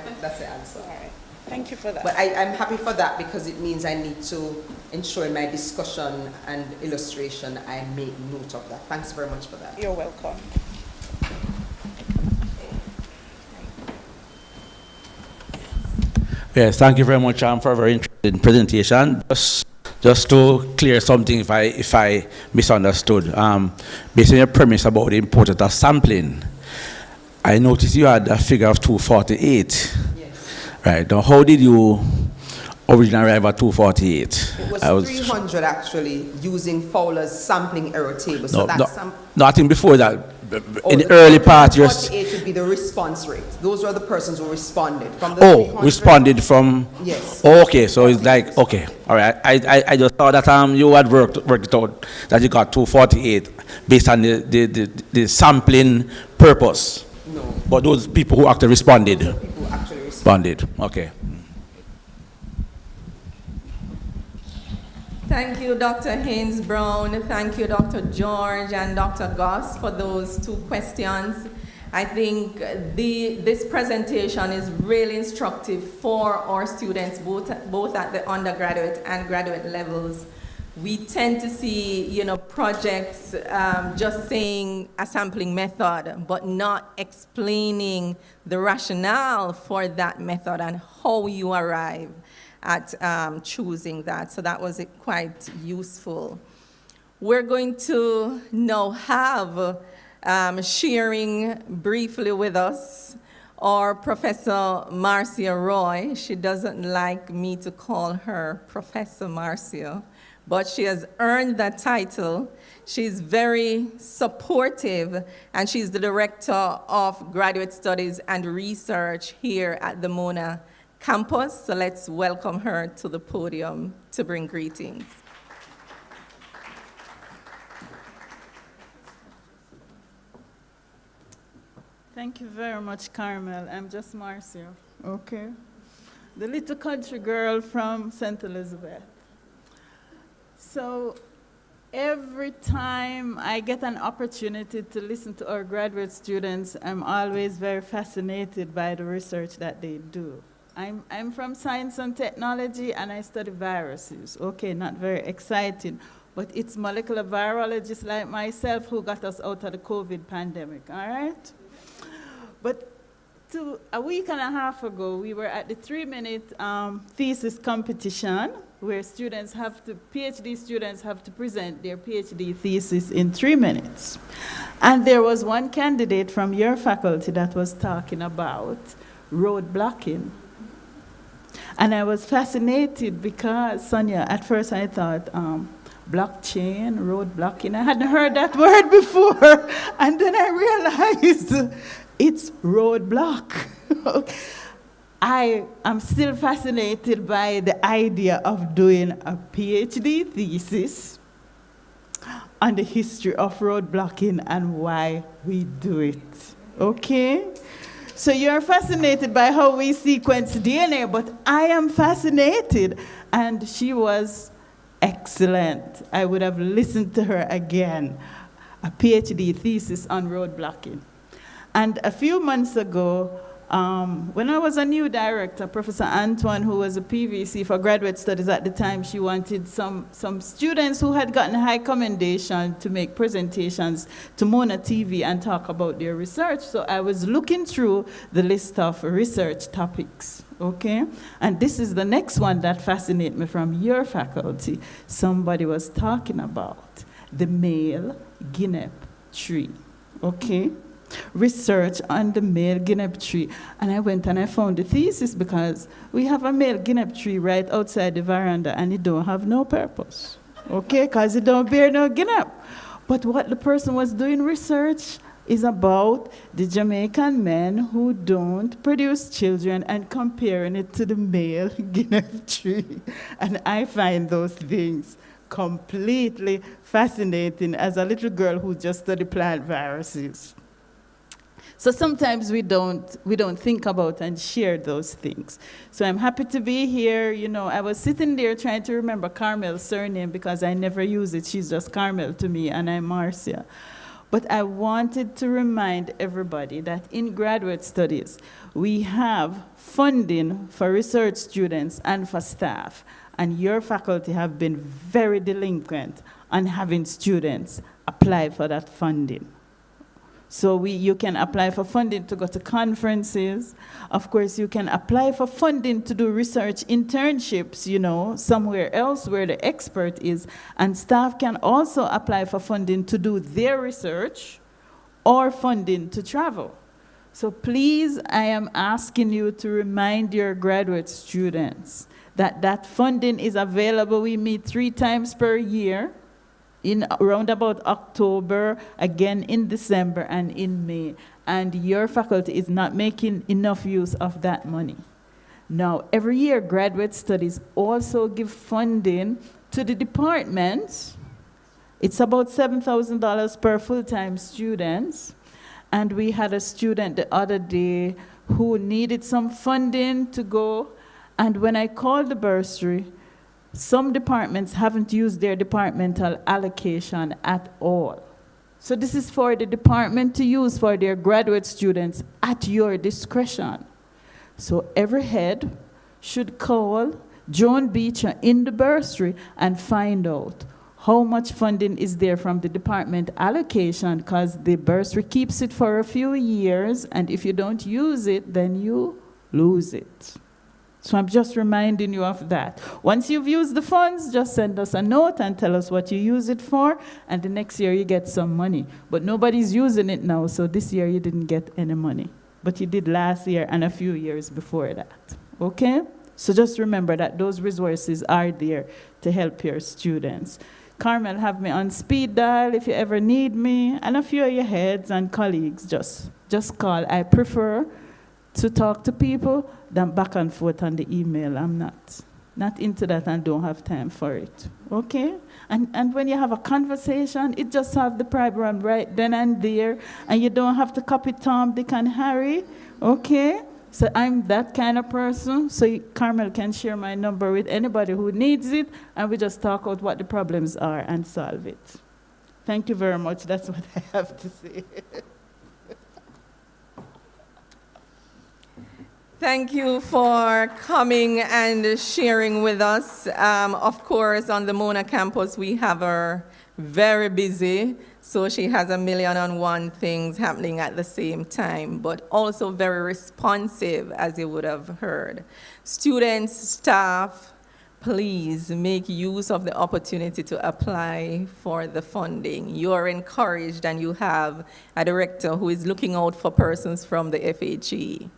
answer. All right. Thank you for that. But I'm happy for that because it means I need to ensure in my discussion and illustration I make note of that. Thanks very much for that. You're welcome. Yes, thank you very much for a very interesting presentation. Just to clear something if I misunderstood. Based on your premise about the importance of sampling, I noticed you had a figure of 248. Right, now how did you originally arrive at 248? It was 300 actually, using Fowler's sampling error table. So no, I think before that, in the early part, 48 would be the response rate. Those were the persons who responded. From the responded from... Yes. Oh, okay, so it's like, okay, all right. I just thought that you had worked it out, that you got 248 based on the sampling purpose. No. But those people who actually responded. People who actually responded. Okay. Thank you, Dr. Haynes Brown. Thank you, Dr. George and Dr. Goss, for those 2 questions. I think this presentation is really instructive for our students, both at the undergraduate and graduate levels. We tend to see, projects just saying a sampling method, but not explaining the rationale for that method and how you arrive at choosing that. So that was quite useful. We're going to now have sharing briefly with us our Professor Marcia Roy. She doesn't like me to call her Professor Marcia, but she has earned that title. She's very supportive, and she's the Director of Graduate Studies and Research here at the Mona campus. So let's welcome her to the podium to bring greetings. Thank you very much, Carmel. I'm just Marcia, okay? The little country girl from St. Elizabeth. So every time I get an opportunity to listen to our graduate students, I'm always very fascinated by the research that they do. I'm from science and technology, and I study viruses. Okay, not very exciting, but it's molecular virologists like myself who got us out of the COVID pandemic, all right? But a week and a half ago, we were at the 3-minute thesis competition where PhD students have to present their PhD thesis in 3 minutes. And there was one candidate from your faculty that was talking about road blocking. And I was fascinated because, Sonia, at first I thought, blockchain, road blocking. I hadn't heard that word before. And then I realized it's roadblock. I am still fascinated by the idea of doing a PhD thesis on the history of road blocking and why we do it. Okay? So you're fascinated by how we sequence DNA, but I am fascinated. And she was excellent. I would have listened to her again. A PhD thesis on road blocking. And a few months ago, when I was a new director, Professor Antoine, who was a PVC for graduate studies at the time, she wanted some students who had gotten high commendation to make presentations to Mona TV and talk about their research. So I was looking through the list of research topics, okay? And this is the next one that fascinates me from your faculty. Somebody was talking about the male guinea tree, okay? Research on the male guinea tree. And I went and I found the thesis because we have a male guinea tree right outside the veranda and it don't have no purpose, okay? Because it don't bear no guinea. But what the person was doing research is about the Jamaican men who don't produce children and comparing it to the male guinea tree. And I find those things completely fascinating as a little girl who just studied plant viruses. So sometimes we don't think about and share those things. So I'm happy to be here. You know, I was sitting there trying to remember Carmel's surname because I never use it. She's just Carmel to me, and I'm Marcia. But I wanted to remind everybody that in graduate studies, we have funding for research students and for staff. And your faculty have been very delinquent on having students apply for that funding. So you can apply for funding to go to conferences. Of course, you can apply for funding to do research internships, you know, somewhere else where the expert is. And staff can also apply for funding to do their research or funding to travel. So please, I am asking you to remind your graduate students that that funding is available. We meet 3 times per year. In around about October, again in December and in May, and your faculty is not making enough use of that money. Now, every year, graduate studies also give funding to the departments. It's about $7,000 per full-time student, and we had a student the other day who needed some funding to go, and when I called the bursary, some departments haven't used their departmental allocation at all. So this is for the department to use for their graduate students at your discretion. So every head should call Joan Beecher in the bursary and find out how much funding is there from the department allocation, because the bursary keeps it for a few years, and if you don't use it, then you lose it. So I'm just reminding you of that. Once you've used the funds, just send us a note and tell us what you use it for, and the next year you get some money. But nobody's using it now, so this year you didn't get any money. But you did last year and a few years before that, okay? So just remember that those resources are there to help your students. Carmel, have me on speed dial if you ever need me, and a few of your heads and colleagues, just call. I prefer to talk to people than back and forth on the email. I'm not into that and don't have time for it, okay? And when you have a conversation, it just have the program right then and there, and you don't have to copy Tom, Dick, and Harry, okay? So I'm that kind of person, so Carmel can share my number with anybody who needs it, and we just talk out what the problems are and solve it. Thank you very much. That's what I have to say. Thank you for coming and sharing with us. Of course, on the Mona campus, we have her very busy, so she has 1,000,001 things happening at the same time, but also very responsive, as you would have heard. Students, staff, please make use of the opportunity to apply for the funding. You are encouraged, and you have a director who is looking out for persons from the FHE.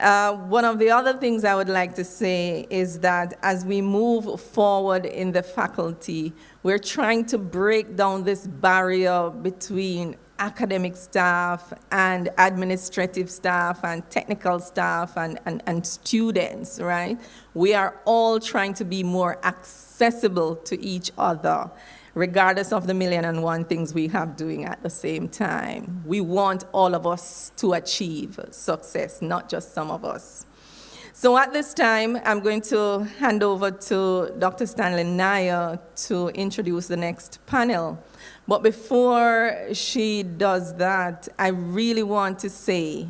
One of the other things I would like to say is that as we move forward in the faculty, we're trying to break down this barrier between academic staff and administrative staff and technical staff and students, right? We are all trying to be more accessible to each other, regardless of the million and one things we have doing at the same time. We want all of us to achieve success, not just some of us. So at this time, I'm going to hand over to Dr. Stanley Nair to introduce the next panel. But before she does that, I really want to say,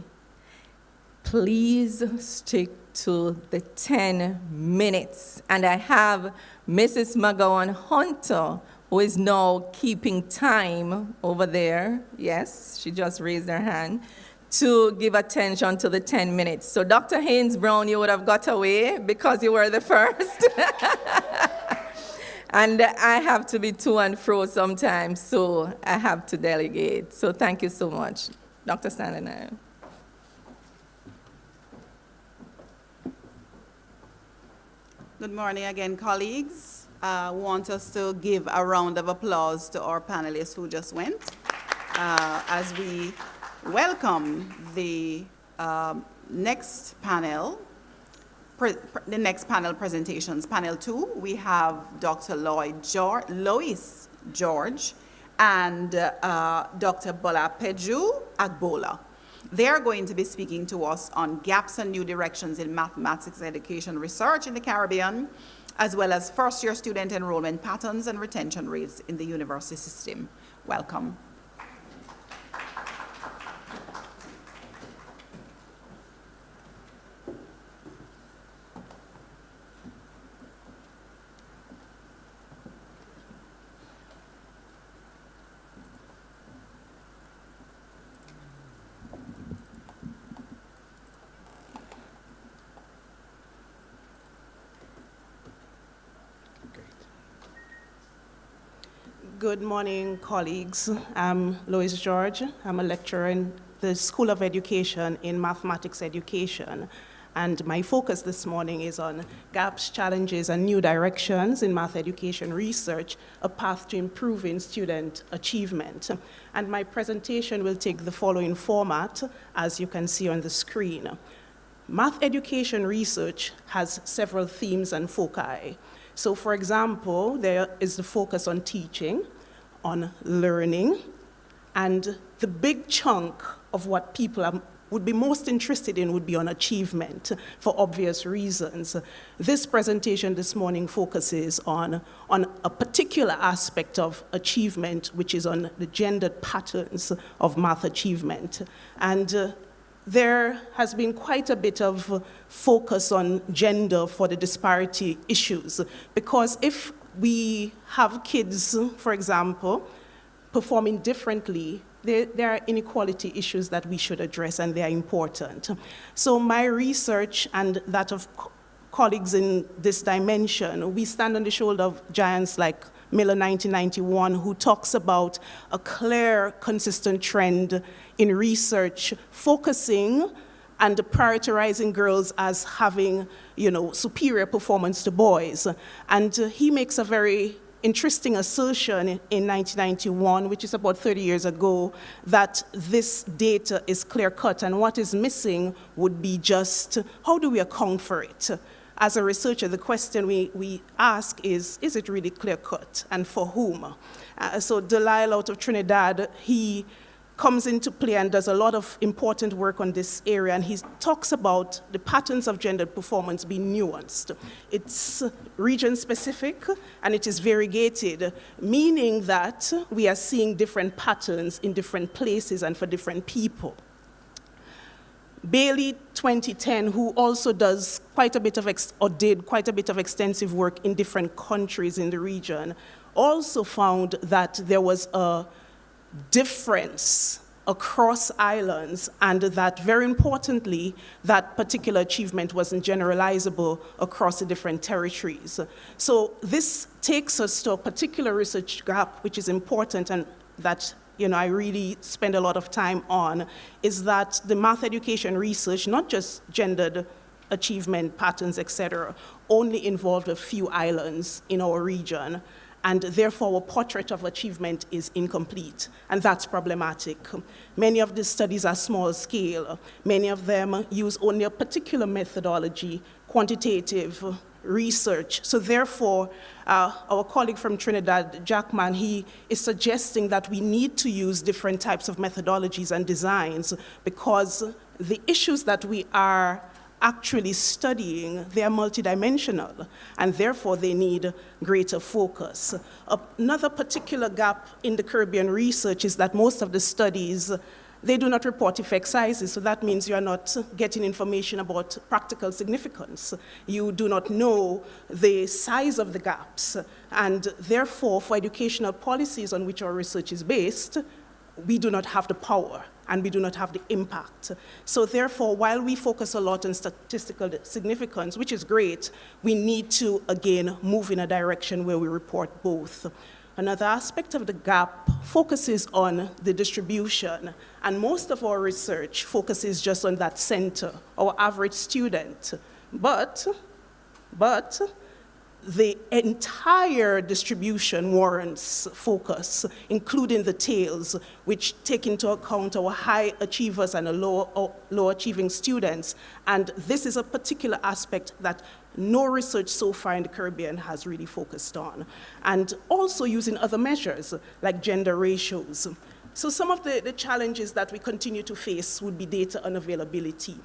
please stick to the 10 minutes. And I have Mrs. McGowan Hunter, who is now keeping time over there. Yes, she just raised her hand, to give attention to the 10 minutes. So Dr. Haynes Brown, you would have got away because you were the first. And I have to be to and fro sometimes, so I have to delegate. So thank you so much. Dr. Stanley Nair. Good morning again, colleagues. I want us to give a round of applause to our panelists who just went as we welcome the next panel. The next panel presentations, panel 2, we have Dr. Lois George and Dr. Bolapeju Agbola. They are going to be speaking to us on gaps and new directions in mathematics education research in the Caribbean, as well as first-year student enrollment patterns and retention rates in the university system. Welcome. Good morning, colleagues. I'm Lois George. I'm a lecturer in the School of Education in Mathematics Education. And my focus this morning is on gaps, challenges, and new directions in math education research, a path to improving student achievement. And my presentation will take the following format, as you can see on the screen. Math education research has several themes and foci. So for example, there is the focus on teaching, on learning, and the big chunk of what people would be most interested in would be on achievement, for obvious reasons. This presentation this morning focuses on a particular aspect of achievement, which is on the gendered patterns of math achievement. And there has been quite a bit of focus on gender for the disparity issues, because if we have kids, for example, performing differently, there are inequality issues that we should address, and they are important. So my research and that of colleagues in this dimension, we stand on the shoulder of giants like Miller 1991, who talks about a clear, consistent trend in research focusing and prioritizing girls as having, superior performance to boys. And he makes a very interesting assertion in 1991, which is about 30 years ago, that this data is clear-cut, and what is missing would be just, how do we account for it? As a researcher, the question we ask is it really clear-cut, and for whom? So Delisle out of Trinidad, he comes into play and does a lot of important work on this area, and he talks about the patterns of gendered performance being nuanced. It's region-specific, and it is variegated, meaning that we are seeing different patterns in different places and for different people. Bailey, 2010, who also does quite a bit of, did quite a bit of extensive work in different countries in the region, also found that there was a difference across islands, and that, very importantly, that particular achievement wasn't generalizable across the different territories. So this takes us to a particular research gap, which is important, and that I really spend a lot of time on, is that the math education research, not just gendered achievement patterns, etc., only involved a few islands in our region, and therefore our portrait of achievement is incomplete, and that's problematic. Many of these studies are small scale. Many of them use only a particular methodology, quantitative research. So therefore, our colleague from Trinidad, Jackman, he is suggesting that we need to use different types of methodologies and designs, because the issues that we are actually studying, they are multidimensional, and therefore they need greater focus. Another particular gap in the Caribbean research is that most of the studies, they do not report effect sizes, so that means you are not getting information about practical significance. You do not know the size of the gaps, and therefore, for educational policies on which our research is based, we do not have the power, and we do not have the impact. So therefore, while we focus a lot on statistical significance, which is great, we need to, again, move in a direction where we report both. Another aspect of the gap focuses on the distribution, and most of our research focuses just on that center, our average student. But the entire distribution warrants focus, including the tails, which take into account our high achievers and low achieving students. And this is a particular aspect that no research so far in the Caribbean has really focused on. And also using other measures like gender ratios. So some of the challenges that we continue to face would be data unavailability.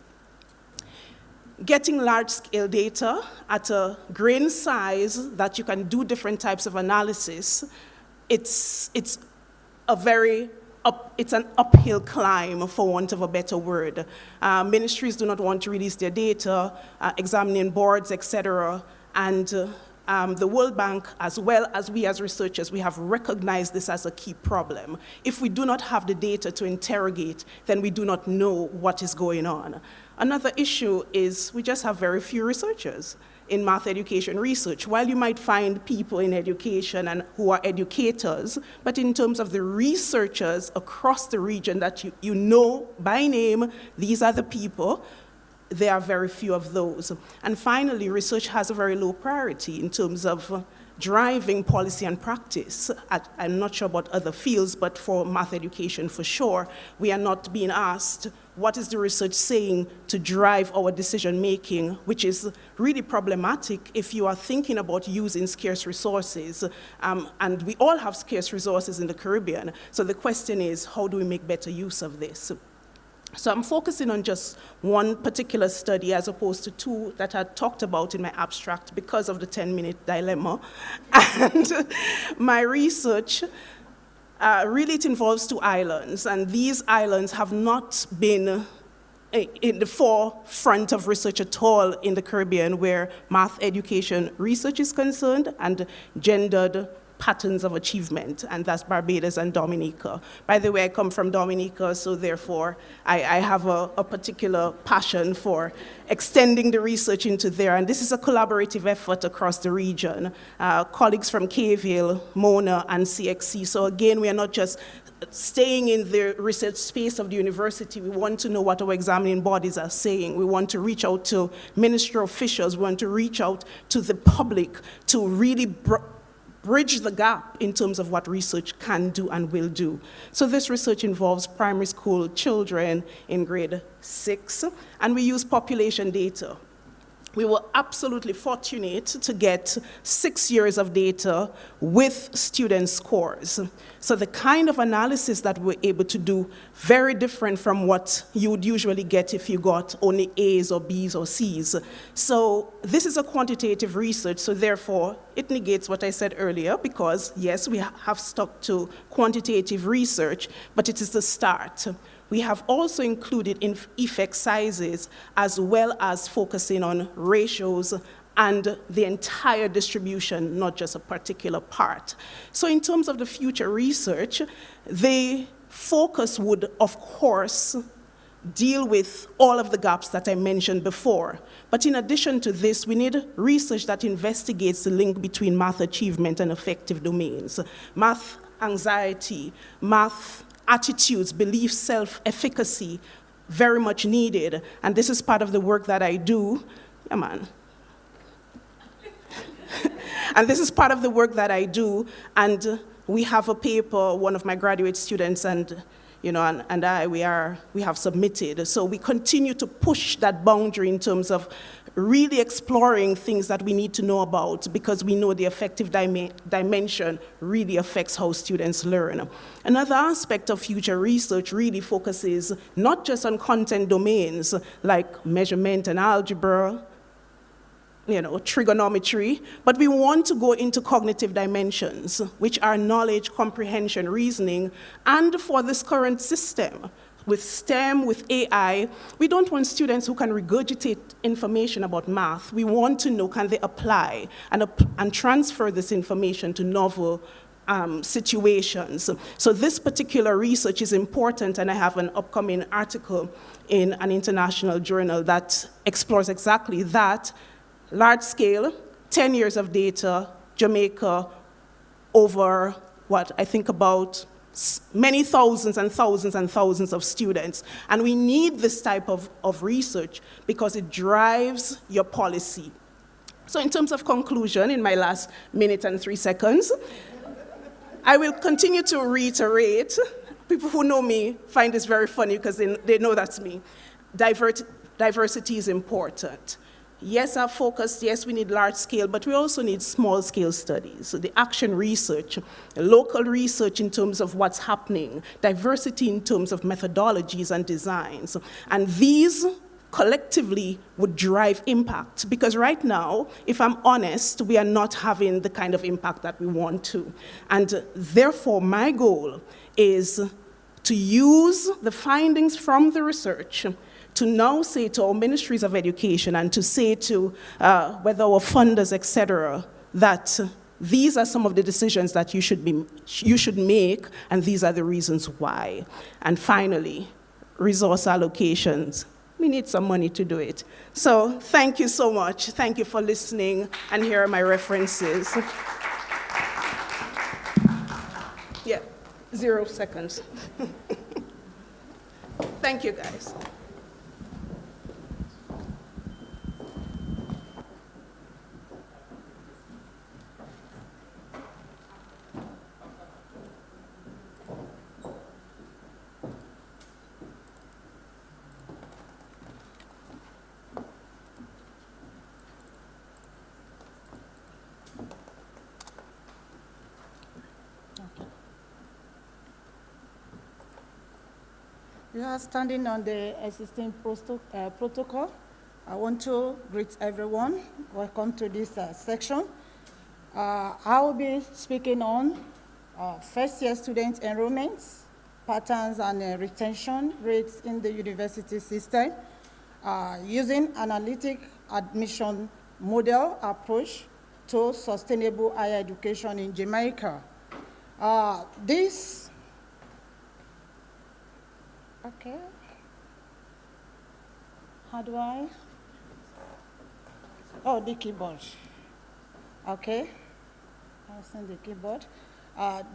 Getting large-scale data at a grain size that you can do different types of analysis, it's an uphill climb, for want of a better word. Ministries do not want to release their data, examining boards, etc. And the World Bank, as well as we as researchers, we have recognized this as a key problem. If we do not have the data to interrogate, then we do not know what is going on. Another issue is we just have very few researchers in math education research. While you might find people in education and who are educators, but in terms of the researchers across the region that you know by name, these are the people, there are very few of those. And finally, research has a very low priority in terms of driving policy and practice. I'm not sure about other fields, but for math education for sure, we are not being asked what is the research saying to drive our decision making, which is really problematic if you are thinking about using scarce resources. And we all have scarce resources in the Caribbean. So the question is, how do we make better use of this? So I'm focusing on just one particular study as opposed to two that I talked about in my abstract because of the 10-minute dilemma. And my research, really it involves two islands, and these islands have not been in the forefront of research at all in the Caribbean where math education research is concerned and gendered patterns of achievement, and that's Barbados and Dominica. By the way, I come from Dominica, so therefore I have a particular passion for extending the research into there, and this is a collaborative effort across the region. Colleagues from KVille, Mona, and CXC. So again, we are not just staying in the research space of the university. We want to know what our examining bodies are saying. We want to reach out to ministry officials. We want to reach out to the public to really bridge the gap in terms of what research can do and will do. So this research involves primary school children in grade 6, and we use population data. We were absolutely fortunate to get 6 years of data with student scores. So the kind of analysis that we're able to do, very different from what you would usually get if you got only A's or B's or C's. So this is a quantitative research, so therefore it negates what I said earlier, because yes, we have stuck to quantitative research, but it is the start. We have also included effect sizes as well as focusing on ratios and the entire distribution, not just a particular part. So in terms of the future research, the focus would, of course, deal with all of the gaps that I mentioned before. But in addition to this, we need research that investigates the link between math achievement and affective domains. Math anxiety, math attitudes, beliefs, self-efficacy, very much needed. And this is part of the work that I do. Yeah, man. And this is part of the work that I do. And we have a paper, one of my graduate students and I, we have submitted. So we continue to push that boundary in terms of really exploring things that we need to know about, because we know the affective dimension really affects how students learn. Another aspect of future research really focuses not just on content domains like measurement and algebra, trigonometry, but we want to go into cognitive dimensions, which are knowledge, comprehension, reasoning, and for this current system, with STEM, with AI, we don't want students who can regurgitate information about math. We want to know, can they apply and transfer this information to novel situations. So this particular research is important, and I have an upcoming article in an international journal that explores exactly that. Large scale, 10 years of data, Jamaica, over I think about many thousands and thousands and thousands of students. And we need this type of research because it drives your policy. So in terms of conclusion, in my last minute and 3 seconds, I will continue to reiterate. People who know me find this very funny because they know that's me. Diversity is important. Yes, our focus, yes, we need large scale, but we also need small scale studies. So the action research, local research in terms of what's happening, diversity in terms of methodologies and designs. And these collectively would drive impact, because right now, if I'm honest, we are not having the kind of impact that we want to. And therefore, my goal is to use the findings from the research to now say to our ministries of education and to say to whether our funders, et cetera, that these are some of the decisions that you should make, and these are the reasons why. And finally, resource allocations. We need some money to do it. So thank you so much. Thank you for listening, and here are my references. Yeah, 0 seconds. Thank you, guys. You are standing on the existing protocol. I want to greet everyone. Welcome to this section. I will be speaking on first-year student enrollments, patterns and retention rates in the university system, using analytic admission model approach to sustainable higher education in Jamaica. Okay. How do I? Oh, the keyboard. Okay. I'll send the keyboard.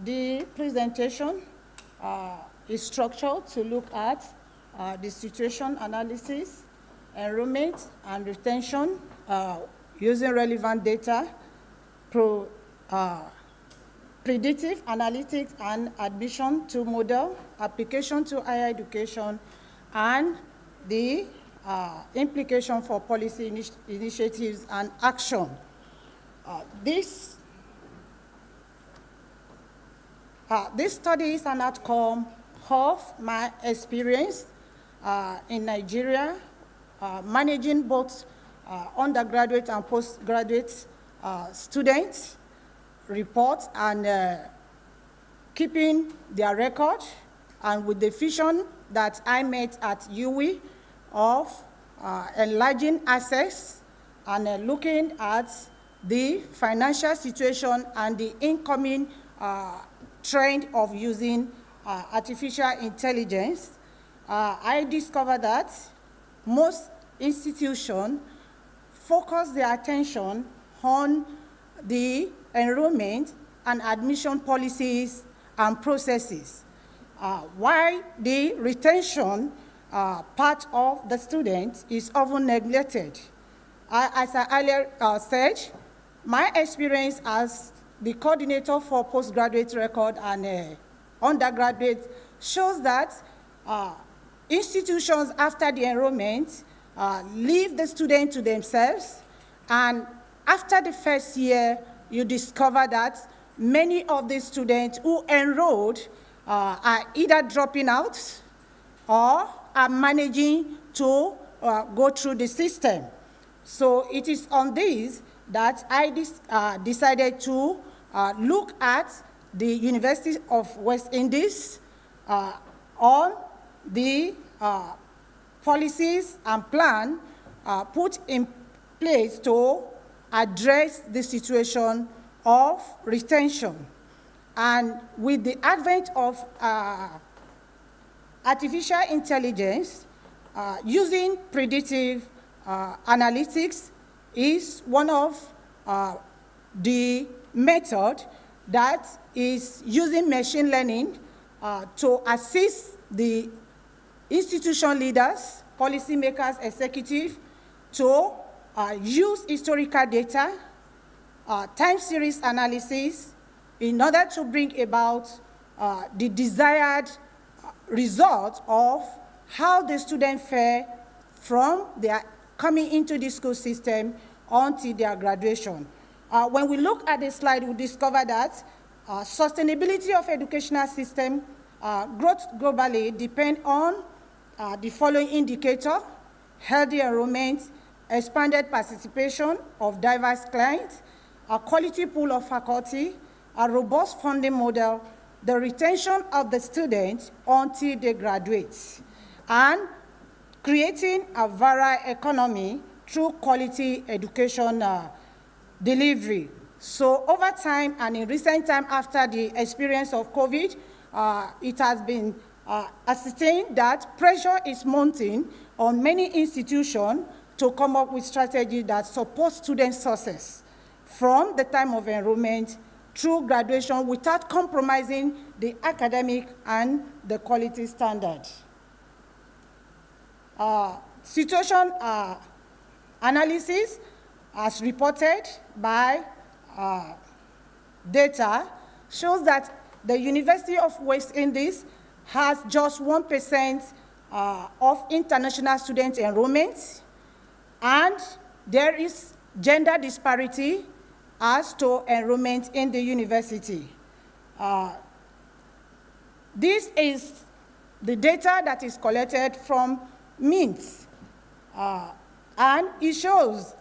The presentation is structured to look at the situation analysis, enrollment, and retention using relevant data, predictive analytics and admission to model, application to higher education, and the implication for policy initiatives and action. This study is an outcome of my experience in Nigeria, managing both undergraduate and postgraduate students, reports, and keeping their record, and with the vision that I met at UWI of enlarging access and looking at the financial situation and the incoming trend of using artificial intelligence, I discovered that most institutions focus their attention on the enrollment and admission policies and processes. Why the retention part of the student is often neglected. As I earlier said, my experience as the coordinator for postgraduate record and undergraduate shows that institutions after the enrollment leave the student to themselves, and after the first year, you discover that many of the students who enrolled are either dropping out or are managing to go through the system. So it is on this that I decided to look at the University of West Indies on the policies and plan put in place to address the situation of retention. And with the advent of artificial intelligence, using predictive analytics is one of the methods that is using machine learning to assist the institution leaders, policymakers, executives to use historical data, time series analysis in order to bring about the desired result of how the student fare from their coming into the school system until their graduation. When we look at the slide, we discover that sustainability of educational system growth globally depend on the following indicator: healthy enrollment, expanded participation of diverse clients, a quality pool of faculty, a robust funding model, the retention of the students until they graduate, and creating a viral economy through quality education delivery. So over time, and in recent time after the experience of COVID, it has been ascertained that pressure is mounting on many institutions to come up with strategies that support student success from the time of enrollment through graduation without compromising the academic and the quality standard. Situation analysis, as reported by data, shows that the University of West Indies has just 1% of international student enrollment, and there is gender disparity as to enrollment in the university. This is the data that is collected from MINT, and it shows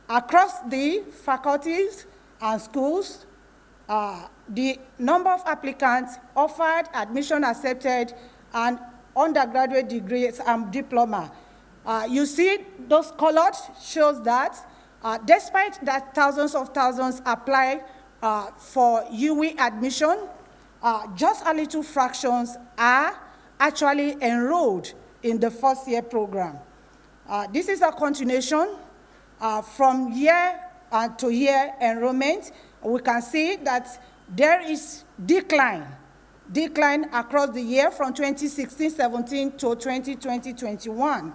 across the faculties and schools the number of applicants offered, admission accepted, and undergraduate degrees and diploma. You see those colored shows that despite that thousands apply for UE admission, just a little fractions are actually enrolled in the first year program. This is a continuation from year to year enrollment. We can see that there is decline across the year from 2016-17 to 2020-21.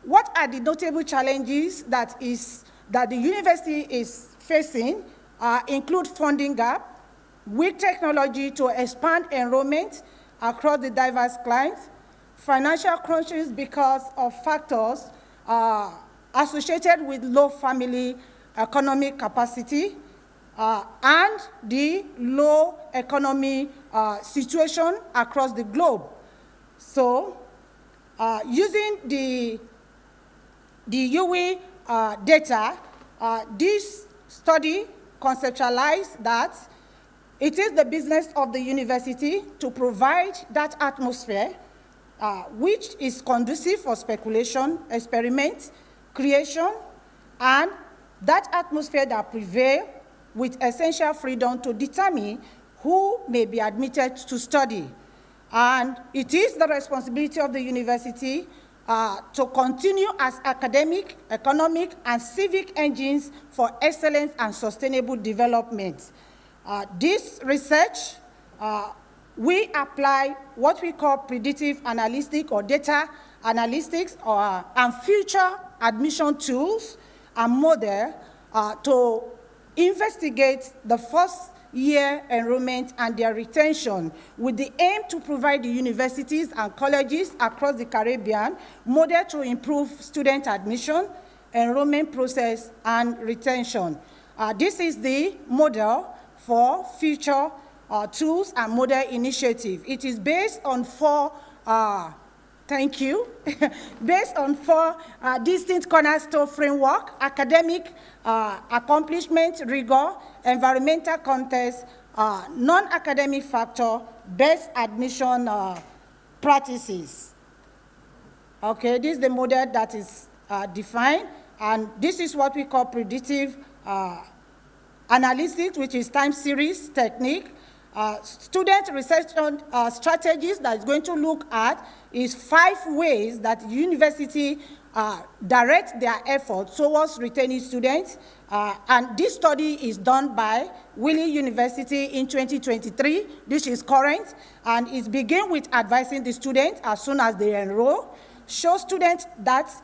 What are the notable challenges that the university is facing? Include funding gap, weak technology to expand enrollment across the diverse clients, financial crunches because of factors associated with low family economic capacity, and the low economy situation across the globe. So, using the UE data, this study conceptualized that it is the business of the university to provide that atmosphere which is conducive for speculation, experiment, creation, and that atmosphere that prevails with essential freedom to determine who may be admitted to study. And it is the responsibility of the university to continue as academic, economic, and civic engines for excellence and sustainable development. This research we apply what we call predictive analytics or data analytics and future admission tools and model to investigate the first year enrollment and their retention with the aim to provide the universities and colleges across the Caribbean model to improve student admission, enrollment process, and retention. This is the model for future tools and model initiative. It is based on four based on four distinct cornerstone framework: academic accomplishment, rigor, environmental context, non-academic factor, best admission practices. Okay, this is the model that is defined, and this is what we call predictive analytics, which is time series technique. Student research strategies that is going to look at is 5 ways that university direct their efforts towards retaining students. And this study is done by Wiley University in 2023. This is current, and it begins with advising the students as soon as they enroll. Show students that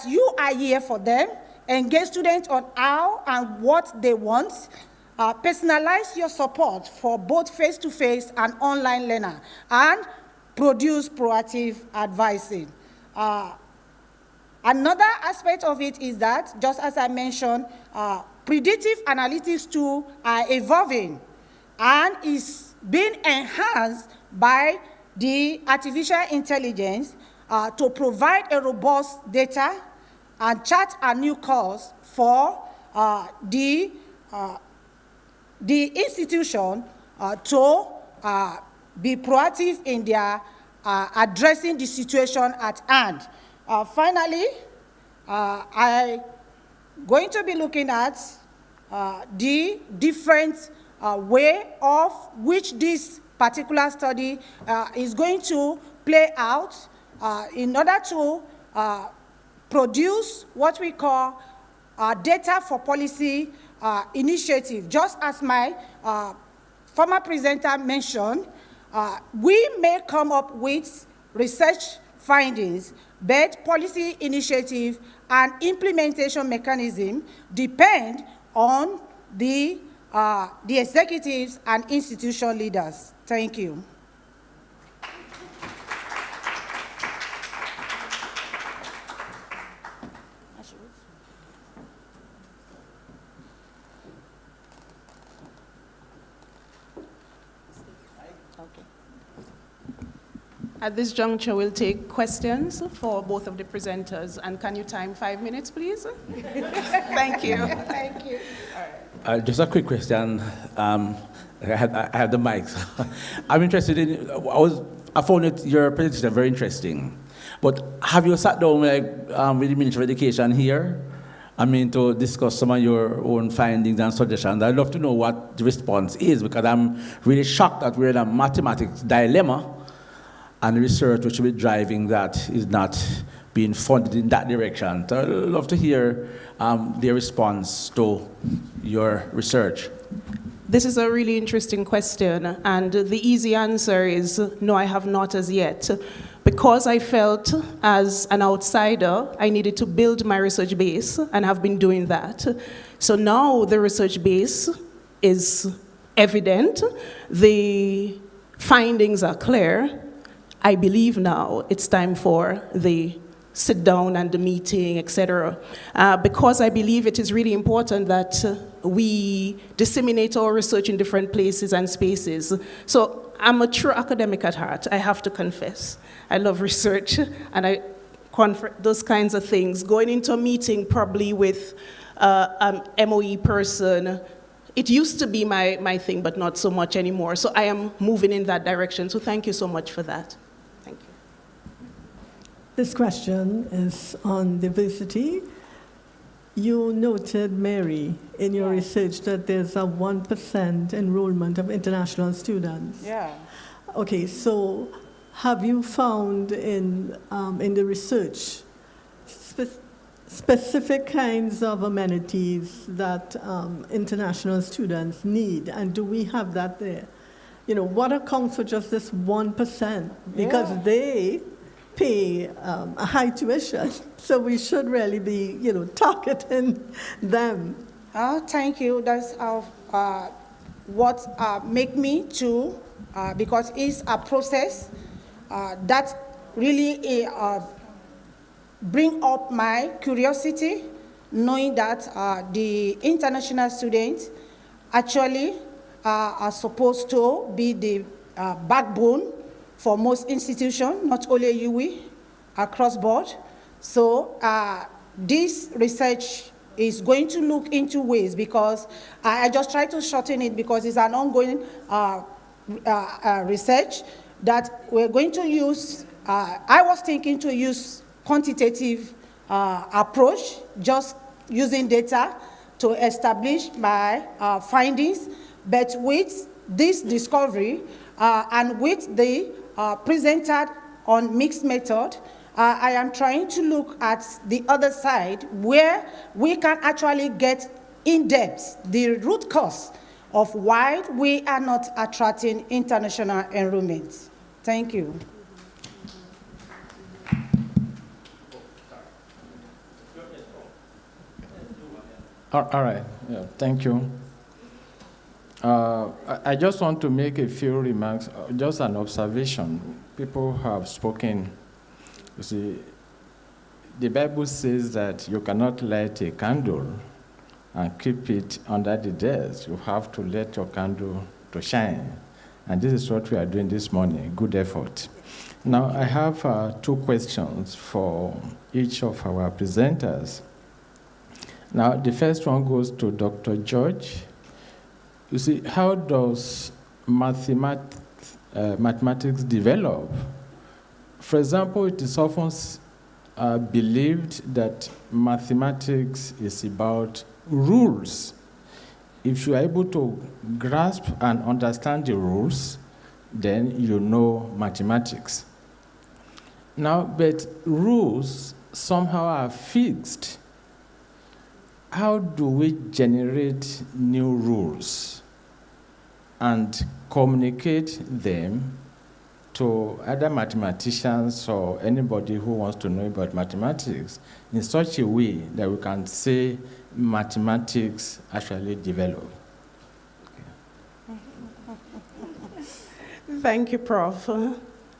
you are here for them. Engage students on how and what they want. Personalize your support for both face-to-face and online learner, and produce proactive advising. Another aspect of it is that, just as I mentioned, predictive analytics tools are evolving and is being enhanced by the artificial intelligence to provide a robust data and chart a new course for the institution to be proactive in their addressing the situation at hand. Finally, I'm going to be looking at the different way of which this particular study is going to play out in order to produce what we call data for policy initiative. Just as my former presenter mentioned, we may come up with research findings, but policy initiative and implementation mechanism depend on the executives and institution leaders. Thank you. At this juncture, we'll take questions for both of the presenters. And can you time 5 minutes, please? Thank you. Thank you. Just a quick question. I have the mic. I'm interested in, I found your presentation very interesting. But have you sat down with the Ministry of Education here? I mean, to discuss some of your own findings and suggestions. I'd love to know what the response is, because I'm really shocked that we're in a mathematics dilemma, and the research which will be driving that is not being funded in that direction. So I'd love to hear their response to your research. This is a really interesting question, and the easy answer is no, I have not as yet. Because I felt as an outsider, I needed to build my research base, and have been doing that. So now the research base is evident, the findings are clear. I believe now it's time for the sit down and the meeting, etc. Because I believe it is really important that we disseminate our research in different places and spaces. So I'm a true academic at heart, I have to confess. I love research, and those kinds of things. Going into a meeting probably with an MOE person, it used to be my thing, but not so much anymore. So I am moving in that direction. So thank you so much for that. Thank you. This question is on diversity. You noted, Mary, in your research that there's a 1% enrollment of international students. Yeah. Okay, so have you found in the research specific kinds of amenities that international students need, and do we have that there? what accounts for just this 1%? Because they pay a high tuition, so we should really be, targeting them. Thank you. That's what make me to, because it's a process that really bring up my curiosity, knowing that the international students actually are supposed to be the backbone for most institutions, not only UE, across board. So this research is going to look into ways, because I just try to shorten it because it's an ongoing research that we're going to use. I was thinking to use quantitative approach, just using data to establish my findings, but with this discovery and with the presented on mixed method, I am trying to look at the other side where we can actually get in depth the root cause of why we are not attracting international enrollment. Thank you. All right, yeah, thank you. I just want to make a few remarks, just an observation. People have spoken. You see, the Bible says that you cannot light a candle and keep it under the desk. You have to let your candle to shine. And this is what we are doing this morning. Good effort. Now, I have 2 questions for each of our presenters. Now, the first one goes to Dr. George. You see, how does mathematics develop? For example, it is often believed that mathematics is about rules. If you are able to grasp and understand the rules, then you know mathematics. Now, but rules somehow are fixed. How do we generate new rules and communicate them to other mathematicians or anybody who wants to know about mathematics in such a way that we can say mathematics actually develop? Thank you, Prof.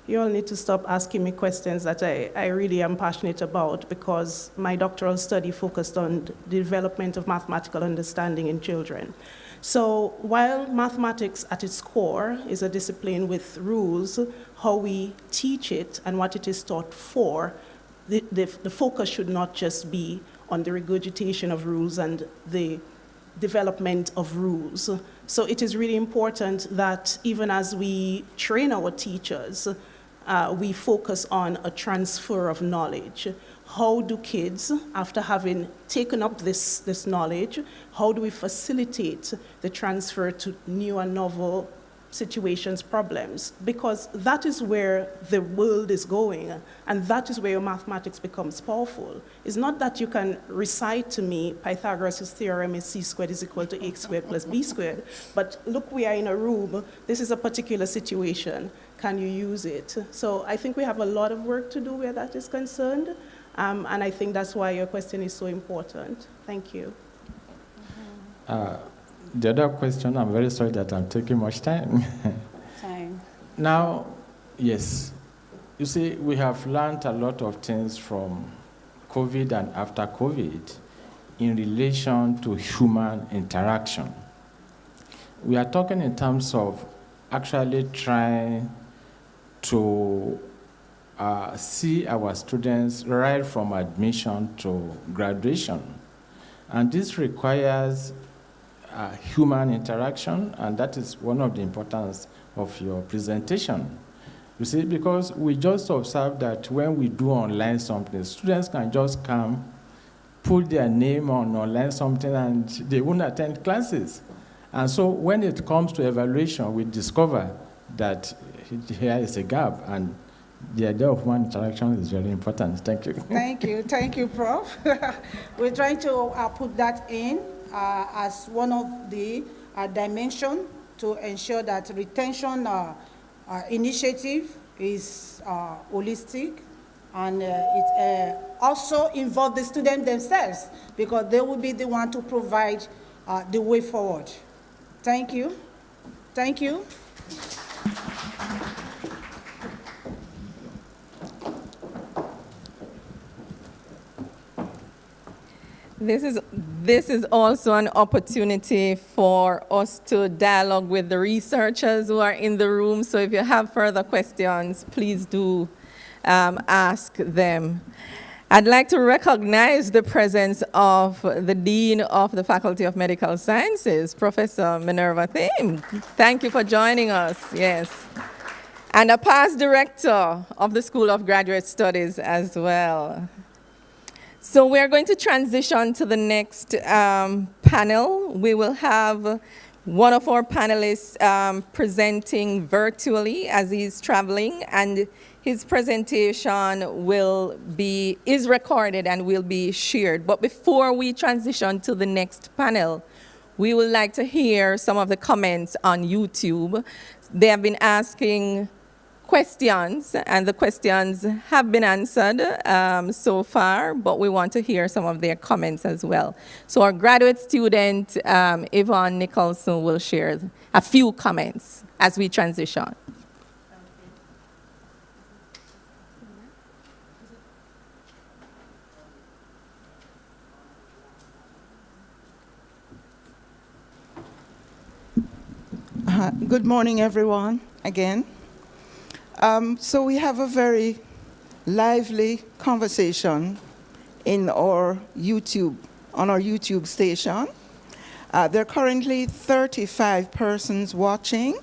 You all need to stop asking me questions that I really am passionate about, because my doctoral study focused on the development of mathematical understanding in children. So while mathematics at its core is a discipline with rules, how we teach it and what it is taught for, the focus should not just be on the regurgitation of rules and the development of rules. So it is really important that even as we train our teachers, we focus on a transfer of knowledge. How do kids, after having taken up this knowledge, how do we facilitate the transfer to new and novel situations, problems? Because that is where the world is going, and that is where your mathematics becomes powerful. It's not that you can recite to me Pythagoras' theorem is c squared is equal to a squared plus b squared, but look, we are in a room, this is a particular situation, can you use it? So I think we have a lot of work to do where that is concerned, and I think that's why your question is so important. Thank you. The other question, I'm very sorry that I'm taking much time. Now, yes, you see, we have learned a lot of things from COVID and after COVID in relation to human interaction. We are talking in terms of actually trying to see our students right from admission to graduation. And this requires human interaction, and that is one of the importance of your presentation. You see, because we just observe that when we do online something, students can just come, put their name on online something, and they won't attend classes. And so when it comes to evaluation, we discover that here is a gap, and the idea of human interaction is very important. Thank you. Thank you, Prof. We're trying to put that in as one of the dimensions to ensure that retention initiative is holistic, and it also involves the students themselves, because they will be the one to provide the way forward. Thank you. Thank you. This is also an opportunity for us to dialogue with the researchers who are in the room. So if you have further questions, please do ask them. I'd like to recognize the presence of the Dean of the Faculty of Medical Sciences, Professor Minerva Thiem. Thank you for joining us, yes. And a past director of the School of Graduate Studies as well. So we're going to transition to the next panel. We will have one of our panelists presenting virtually as he's traveling, and his presentation is recorded and will be shared. But before we transition to the next panel, we would like to hear some of the comments on YouTube. They have been asking questions, and the questions have been answered so far, but we want to hear some of their comments as well. So our graduate student, Yvonne Nicholson, will share a few comments as we transition. Good morning, everyone, again. So we have a very lively conversation on our YouTube station. There are currently 35 persons watching.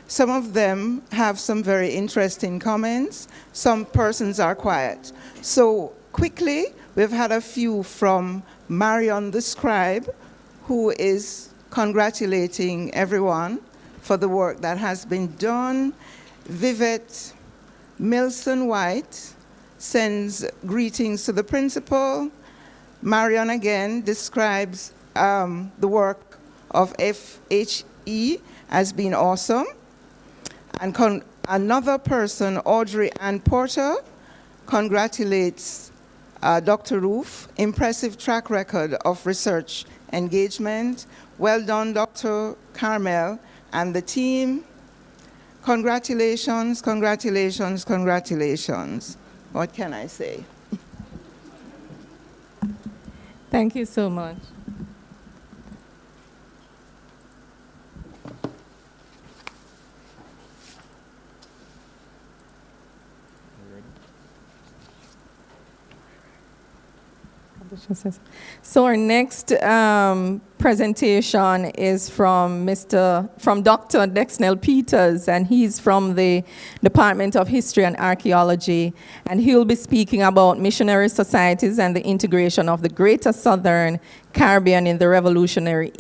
Some of them have some very interesting comments. Some persons are quiet. So quickly, we've had a few from Marion the Scribe, who is congratulating everyone for the work that has been done. Vivette Milson White sends greetings to the principal. Marion again describes the work of FHE as being awesome. And another person, Audrey Ann Porter, congratulates Dr. Roof. Impressive track record of research engagement. Well done, Dr. Carmel and the team. Congratulations, congratulations, congratulations. What can I say? Thank you so much. So our next presentation is from Dr. Dexnell Peters, and he's from the Department of History and Archaeology, and he'll be speaking about missionary societies and the integration of the Greater Southern Caribbean in the Revolutionary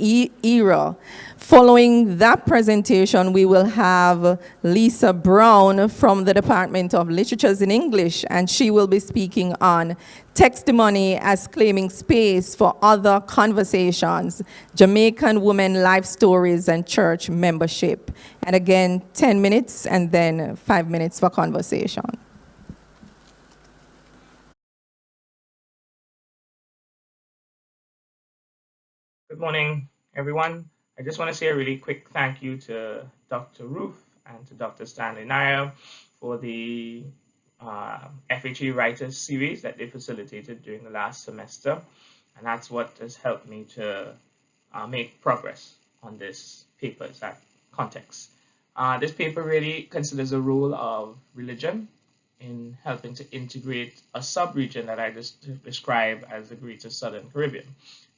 era. Following that presentation, we will have Lisa Brown from the Department of Literatures in English, and she will be speaking on testimony as claiming space for other conversations, Jamaican women life stories, and church membership. And again, 10 minutes and then 5 minutes for conversation. Good morning, everyone. I just want to say a really quick thank you to Dr. Roof and to Dr. Stanley Nair for the FHE Writers Series that they facilitated during the last semester. And that's what has helped me to make progress on this paper's context. This paper really considers the role of religion in helping to integrate a sub-region that I just described as the Greater Southern Caribbean.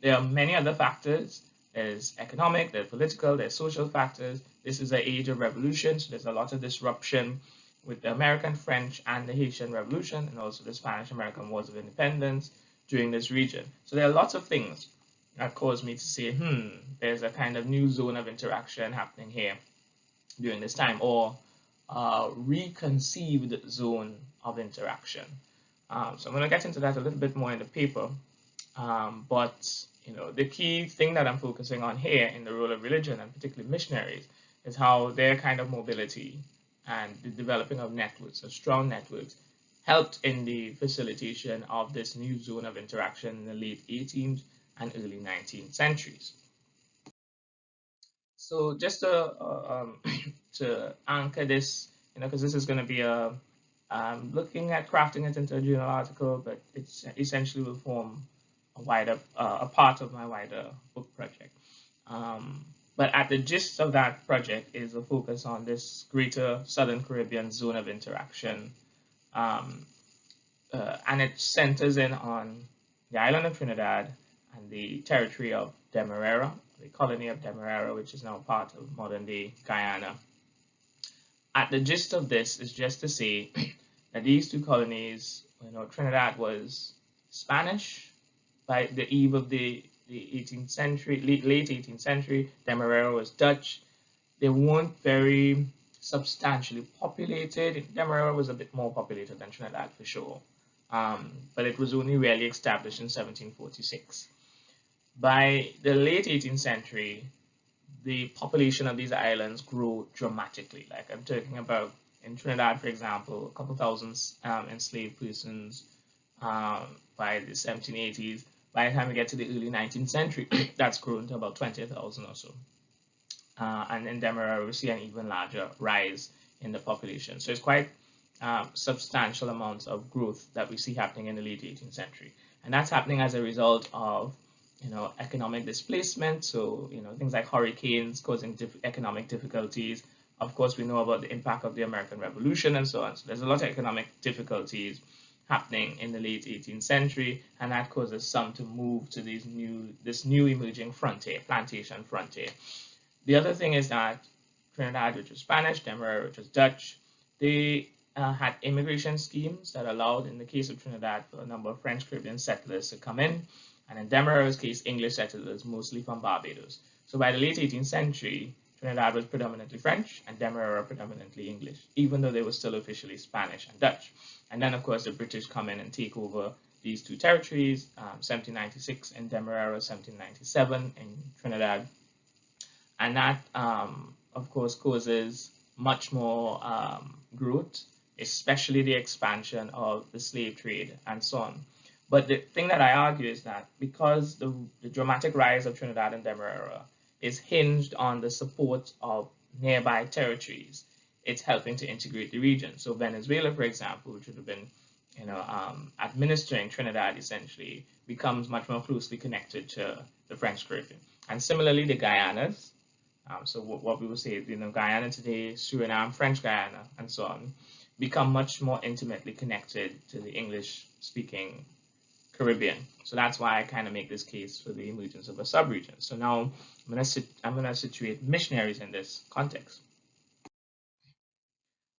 There are many other factors. There's economic, there's political, there's social factors. This is an age of revolution, so there's a lot of disruption with the American, French, and the Haitian Revolution, and also the Spanish-American Wars of Independence during this region. So there are lots of things that caused me to say, there's a kind of new zone of interaction happening here during this time, or reconceived zone of interaction. So I'm going to get into that a little bit more in the paper, but the key thing that I'm focusing on here in the role of religion, and particularly missionaries, is how their kind of mobility and the developing of networks, of strong networks, helped in the facilitation of this new zone of interaction in the late 18th and early 19th centuries. So just to anchor this, because this is going to be looking at crafting it into a journal article, but it's essentially will form a wider, a part of my wider book project. But at the gist of that project is a focus on this greater Southern Caribbean zone of interaction. And it centers in on the island of Trinidad and the territory of Demerara, the colony of Demerara, which is now part of modern-day Guyana. At the gist of this is just to say that these two colonies, Trinidad was Spanish by the eve of the 18th century, late 18th century. Demerara was Dutch. They weren't very substantially populated. Demerara was a bit more populated than Trinidad for sure, but it was only really established in 1746. By the late 18th century, the population of these islands grew dramatically. Like I'm talking about in Trinidad, for example, a couple thousand enslaved persons by the 1780s. By the time we get to the early 19th century, that's grown to about 20,000 or so. And in Demerara, we see an even larger rise in the population. So it's quite substantial amounts of growth that we see happening in the late 18th century. And that's happening as a result of economic displacement, so things like hurricanes causing economic difficulties. Of course, we know about the impact of the American Revolution and so on. So there's a lot of economic difficulties happening in the late 18th century, and that causes some to move to this new emerging frontier, plantation frontier. The other thing is that Trinidad, which was Spanish, Demerara, which was Dutch, they had immigration schemes that allowed, in the case of Trinidad, for a number of French Caribbean settlers to come in. And in Demerara's case, English settlers, mostly from Barbados. So by the late 18th century, Trinidad was predominantly French and Demerara predominantly English, even though they were still officially Spanish and Dutch. And then, of course, the British come in and take over these two territories, 1796 in Demerara, 1797 in Trinidad. And that, of course, causes much more growth, especially the expansion of the slave trade and so on. But the thing that I argue is that because the dramatic rise of Trinidad and Demerara is hinged on the support of nearby territories, it's helping to integrate the region. So Venezuela, for example, which would have been administering Trinidad essentially, becomes much more closely connected to the French Caribbean. And similarly, the Guyanas, so what we would say, Guyana today, Suriname, French Guyana, and so on, become much more intimately connected to the English-speaking Caribbean. So that's why I kind of make this case for the emergence of a sub-region. So now I'm gonna situate missionaries in this context.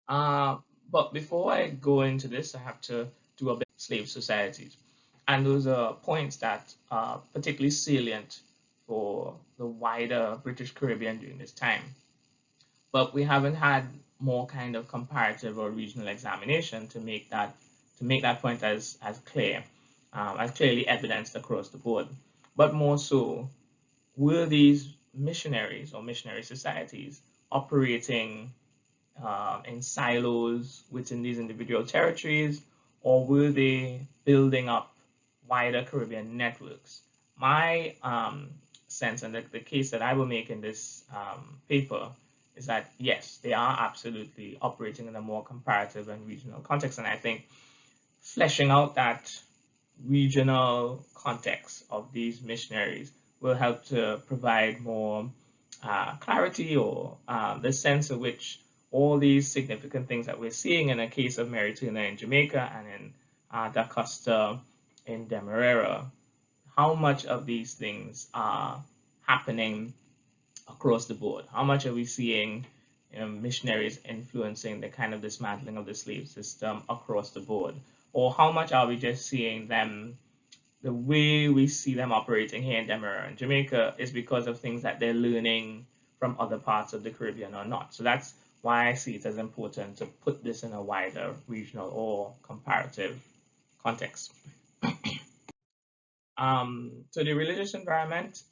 But before I go into this, I have to do a bit of slave societies. And those are points that are particularly salient for the wider British Caribbean during this time. But we haven't had more kind of comparative or regional examination to make that point as clearly evidenced across the board. But more so, were these missionaries or missionary societies operating in silos within these individual territories, or were they building up wider Caribbean networks? My sense, and the case that I will make in this paper, is that yes, they are absolutely operating in a more comparative and regional context. And I think fleshing out that regional context of these missionaries will help to provide more clarity or the sense of which all these significant things that we're seeing in the case of Mary Turner in Jamaica and in Da Costa in Demerara, how much of these things are happening across the board? How much are we seeing missionaries influencing the kind of dismantling of the slave system across the board? Or how much are we just seeing them, the way we see them operating here in Demerara and Jamaica is because of things that they're learning from other parts of the Caribbean or not? So that's why I see it as important to put this in a wider regional or comparative context. So the religious environment,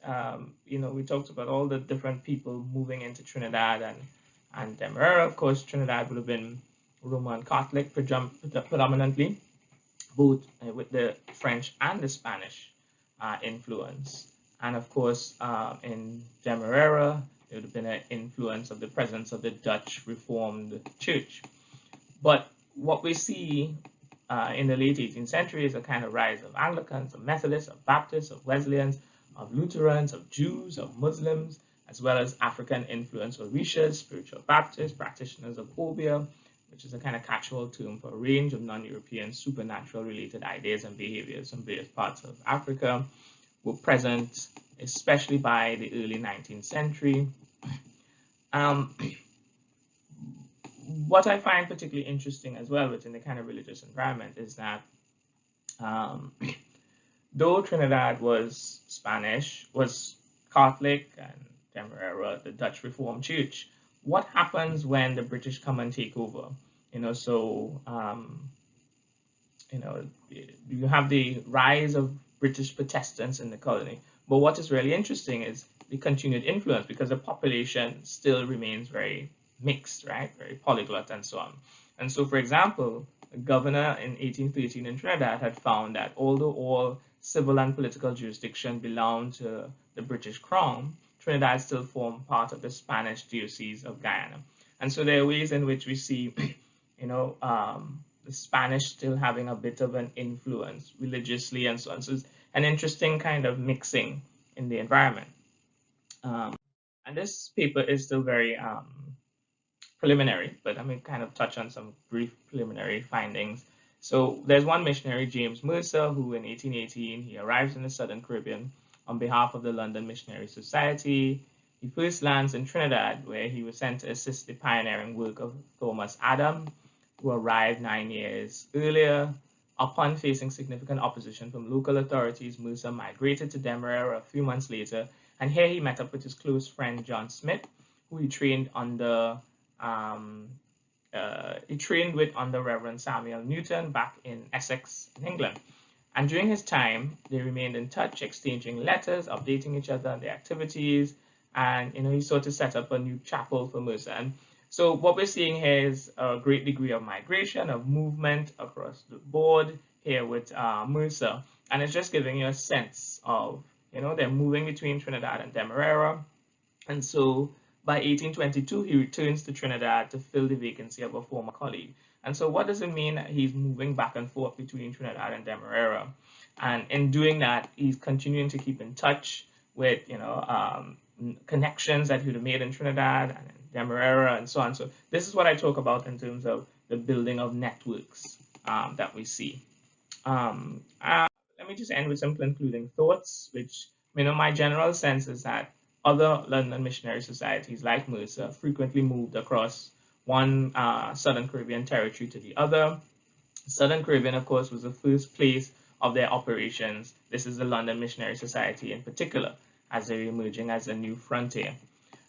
we talked about all the different people moving into Trinidad and Demerara. Of course, Trinidad would have been Roman Catholic predominantly, both with the French and the Spanish influence. And of course, in Demerara, there would have been an influence of the presence of the Dutch Reformed Church. But what we see in the late 18th century is a kind of rise of Anglicans, of Methodists, of Baptists, of Wesleyans, of Lutherans, of Jews, of Muslims, as well as African influence Orishas, spiritual Baptists, practitioners of Obia, which is a kind of catch-all term for a range of non-European supernatural related ideas and behaviors from various parts of Africa, were present, especially by the early 19th century. What I find particularly interesting as well within the kind of religious environment is that though Trinidad was Spanish, was Catholic, and Demerara, the Dutch Reformed Church, what happens when the British come and take over? You have the rise of British Protestants in the colony. But what is really interesting is the continued influence, because the population still remains very mixed, right? Very polyglot and so on. And so, for example, the governor in 1813 in Trinidad had found that although all civil and political jurisdiction belonged to the British Crown, Trinidad still formed part of the Spanish Diocese of Guyana. And so there are ways in which we see, the Spanish still having a bit of an influence religiously and so on. So it's an interesting kind of mixing in the environment. And this paper is still very preliminary, but I'm going to kind of touch on some brief preliminary findings. So there's one missionary, James Mercer, who in 1818, he arrives in the Southern Caribbean on behalf of the London Missionary Society. He first lands in Trinidad, where he was sent to assist the pioneering work of Thomas Adam, who arrived 9 years earlier. Upon facing significant opposition from local authorities, Mercer migrated to Demerara a few months later, and here he met up with his close friend John Smith, who he trained under Reverend Samuel Newton back in Essex, in England. And during his time, they remained in touch, exchanging letters, updating each other on their activities, and he sought to set up a new chapel for Mercer. And so what we're seeing here is a great degree of migration, of movement across the board here with Mercer. And it's just giving you a sense of, they're moving between Trinidad and Demerara. And so by 1822, he returns to Trinidad to fill the vacancy of a former colleague. And so what does it mean that he's moving back and forth between Trinidad and Demerara? And in doing that, he's continuing to keep in touch with, connections that he would have made in Trinidad and in Demerara and so on. So this is what I talk about in terms of the building of networks that we see. Let me just end with some concluding thoughts, which, my general sense is that other London missionary societies like Mercer frequently moved across one Southern Caribbean territory to the other. Southern Caribbean, of course, was the first place of their operations. This is the London Missionary Society in particular, as they're emerging as a new frontier.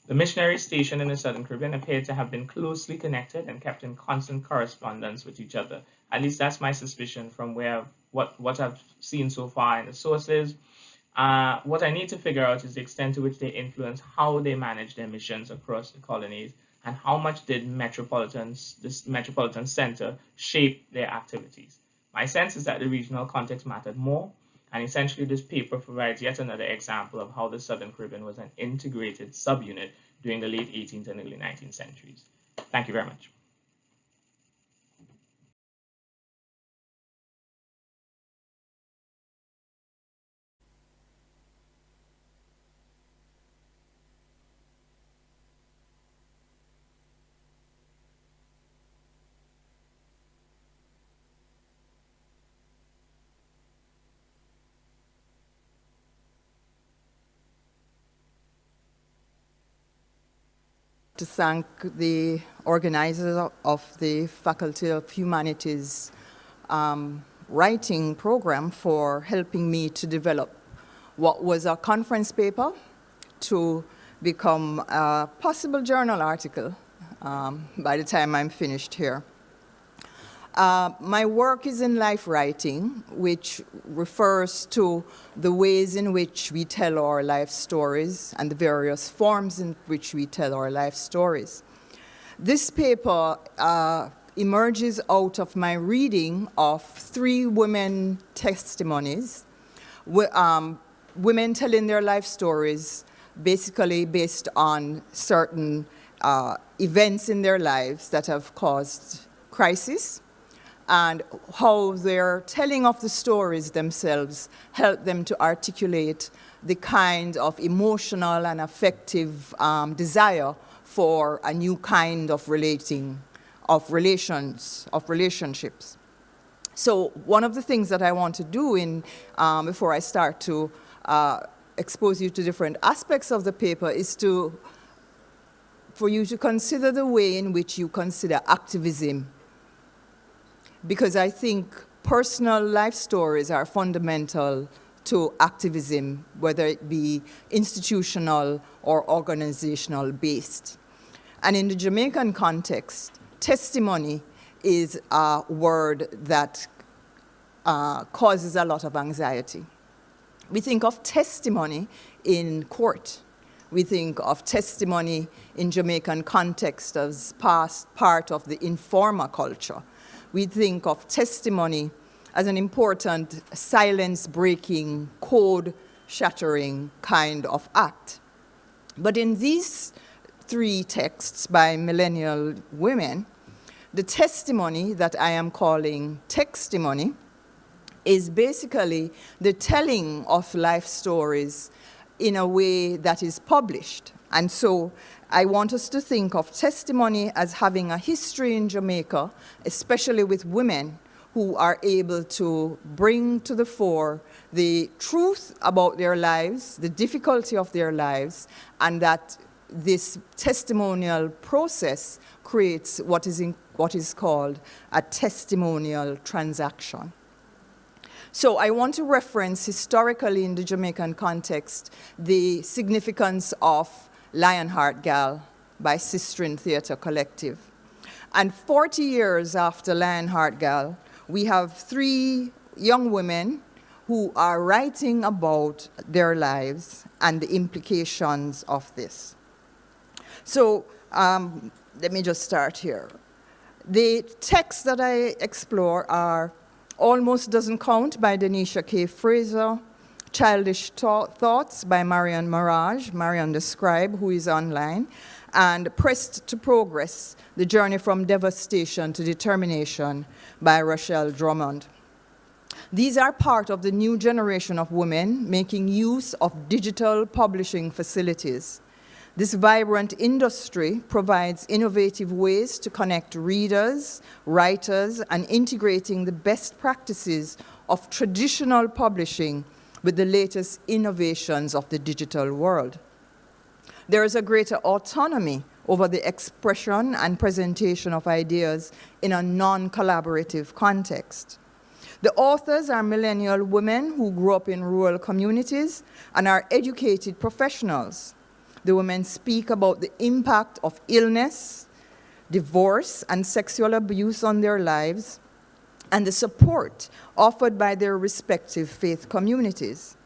The missionaries stationed in the Southern Caribbean appeared to have been closely connected and kept in constant correspondence with each other. At least that's my suspicion from what I've seen so far in the sources. What I need to figure out is the extent to which they influence how they manage their missions across the colonies, and how much did this metropolitan center shape their activities. My sense is that the regional context mattered more, and essentially this paper provides yet another example of how the Southern Caribbean was an integrated subunit during the late 18th and early 19th centuries. Thank you very much. To thank the organizers of the Faculty of Humanities writing program for helping me to develop what was a conference paper to become a possible journal article by the time I'm finished here. My work is in life writing, which refers to the ways in which we tell our life stories and the various forms in which we tell our life stories. This paper emerges out of my reading of 3 women testimonies, women telling their life stories basically based on certain events in their lives that have caused crisis, and how their telling of the stories themselves help them to articulate the kind of emotional and affective desire for a new kind of relationships. So one of the things that I want to do before I start to expose you to different aspects of the paper is for you to consider the way in which you consider activism. Because I think personal life stories are fundamental to activism, whether it be institutional or organizational based. And in the Jamaican context, testimony is a word that causes a lot of anxiety. We think of testimony in court. We think of testimony in Jamaican context as part of the informal culture. We think of testimony as an important silence-breaking, code-shattering kind of act. But in these 3 texts by millennial women, the testimony that I am calling textimony is basically the telling of life stories in a way that is published. And so I want us to think of testimony as having a history in Jamaica, especially with women who are able to bring to the fore the truth about their lives, the difficulty of their lives, and that this testimonial process creates what is called a testimonial transaction. So I want to reference historically in the Jamaican context the significance of Lionheart Gal by Sistering Theatre Collective. And 40 years after Lionheart Gal, we have 3 young women who are writing about their lives and the implications of this. So let me just start here. The texts that I explore are Almost Doesn't Count by Denisha K. Fraser, Childish Thoughts by Marian Mirage, Marian the Scribe, who is online, and Pressed to Progress, The Journey from Devastation to Determination by Rochelle Drummond. These are part of the new generation of women making use of digital publishing facilities. This vibrant industry provides innovative ways to connect readers, writers, and integrating the best practices of traditional publishing with the latest innovations of the digital world. There is a greater autonomy over the expression and presentation of ideas in a non-collaborative context. The authors are millennial women who grew up in rural communities and are educated professionals. The women speak about the impact of illness, divorce, and sexual abuse on their lives, and the support offered by their respective faith communities.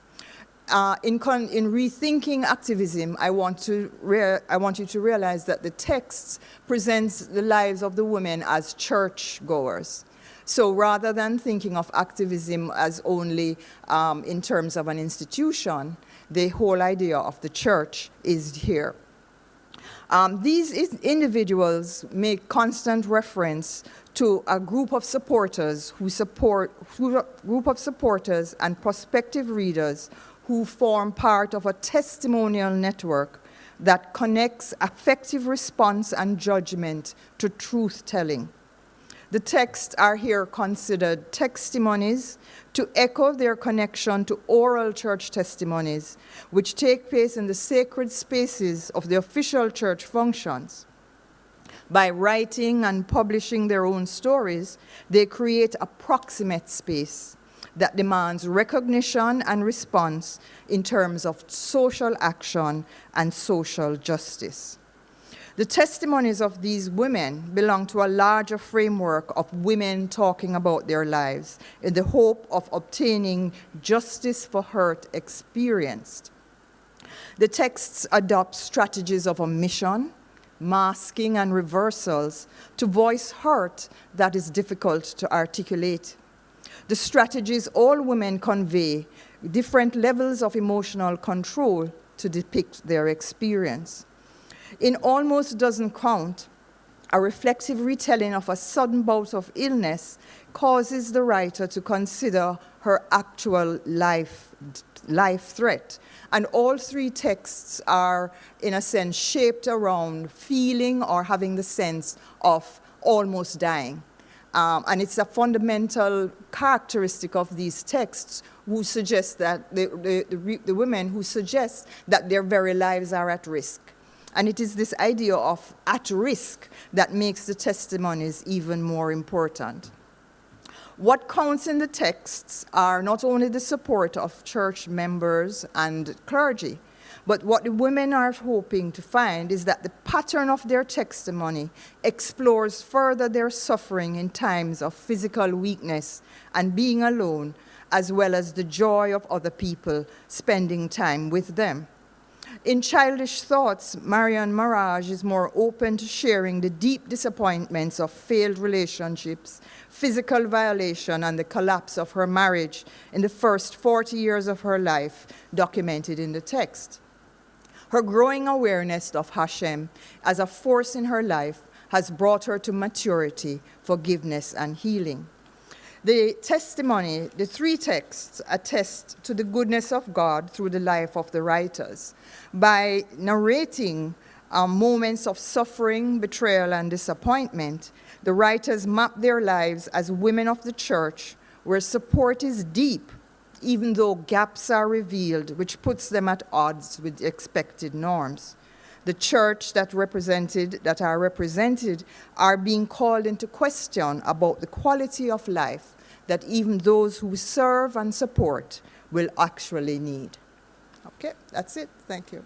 In rethinking activism, I want you to realize that the text presents the lives of the women as churchgoers. So rather than thinking of activism as only in terms of an institution, the whole idea of the church is here. These individuals make constant reference to a group of supporters and prospective readers who form part of a testimonial network that connects affective response and judgment to truth-telling. The texts are here considered testimonies to echo their connection to oral church testimonies, which take place in the sacred spaces of the official church functions. By writing and publishing their own stories, they create a proximate space that demands recognition and response in terms of social action and social justice. The testimonies of these women belong to a larger framework of women talking about their lives in the hope of obtaining justice for hurt experienced. The texts adopt strategies of omission, masking, and reversals to voice hurt that is difficult to articulate. The strategies all women convey different levels of emotional control to depict their experience. In Almost Doesn't Count, a reflective retelling of a sudden bout of illness causes the writer to consider her actual life threat. And all three texts are, in a sense, shaped around feeling or having the sense of almost dying. And it's a fundamental characteristic of these texts who suggest that the women who suggest that their very lives are at risk. And it is this idea of at risk that makes the testimonies even more important. What counts in the texts are not only the support of church members and clergy, but what the women are hoping to find is that the pattern of their testimony explores further their suffering in times of physical weakness and being alone, as well as the joy of other people spending time with them. In Childish Thoughts, Marianne Marage is more open to sharing the deep disappointments of failed relationships, physical violation, and the collapse of her marriage in the first 40 years of her life, documented in the text. Her growing awareness of Hashem as a force in her life has brought her to maturity, forgiveness, and healing. The testimony, the three texts, attest to the goodness of God through the life of the writers. By narrating moments of suffering, betrayal, and disappointment, the writers map their lives as women of the church, where support is deep, even though gaps are revealed, which puts them at odds with expected norms. The church that are represented are being called into question about the quality of life that even those who serve and support will actually need. Okay, that's it. Thank you.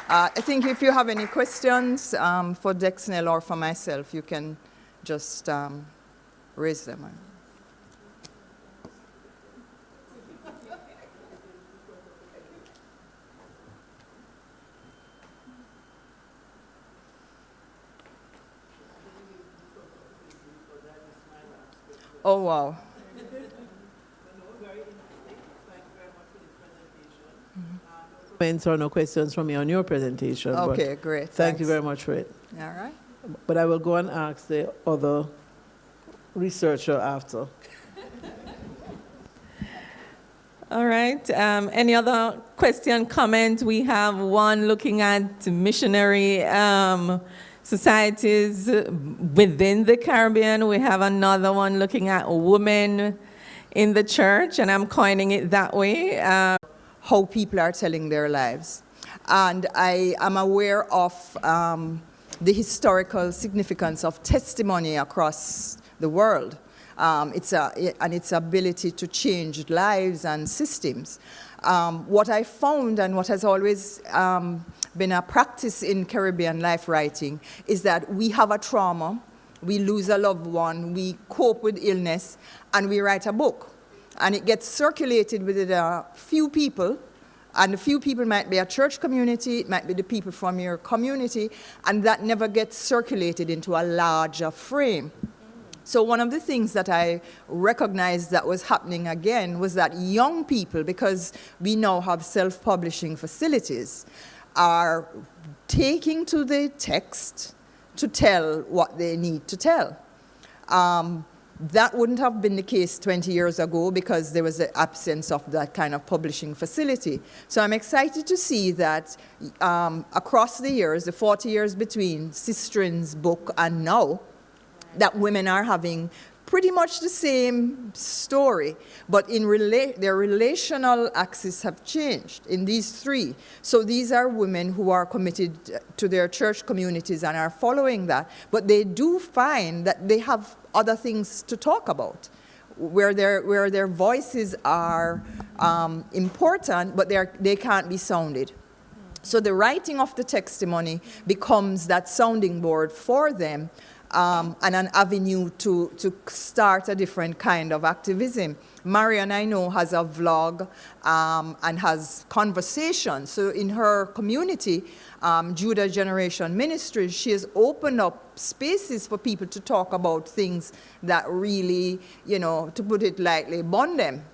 I think if you have any questions for Dexnell or for myself, you can just raise them. Oh, wow. Comments or no questions from me on your presentation. Okay, great. Thank you very much for it. All right. But I will go and ask the other researcher after. All right. Any other question, comment? We have one looking at missionary societies within the Caribbean. We have another one looking at women in the church, and I'm coining it that way. How people are telling their lives. And I am aware of the historical significance of testimony across the world. And its ability to change lives and systems. What I found and what has always been a practice in Caribbean life writing is that we have a trauma, we lose a loved one, we cope with illness, and we write a book. And it gets circulated within a few people, and the few people might be a church community, it might be the people from your community, and that never gets circulated into a larger frame. So one of the things that I recognized that was happening again was that young people, because we now have self-publishing facilities, are taking to the text to tell what they need to tell. That wouldn't have been the case 20 years ago because there was the absence of that kind of publishing facility. So I'm excited to see that across the years, the 40 years between Sistrin's book and now, that women are having pretty much the same story, but in their relational axes have changed in these three. So these are women who are committed to their church communities and are following that, but they do find that they have other things to talk about, where their voices are important, but they can't be sounded. So the writing of the testimony becomes that sounding board for them, and an avenue to start a different kind of activism. Marian, I know, has a vlog and has conversations. So in her community, Judah Generation Ministries, she has opened up spaces for people to talk about things that really, you know, to put it lightly, bond them.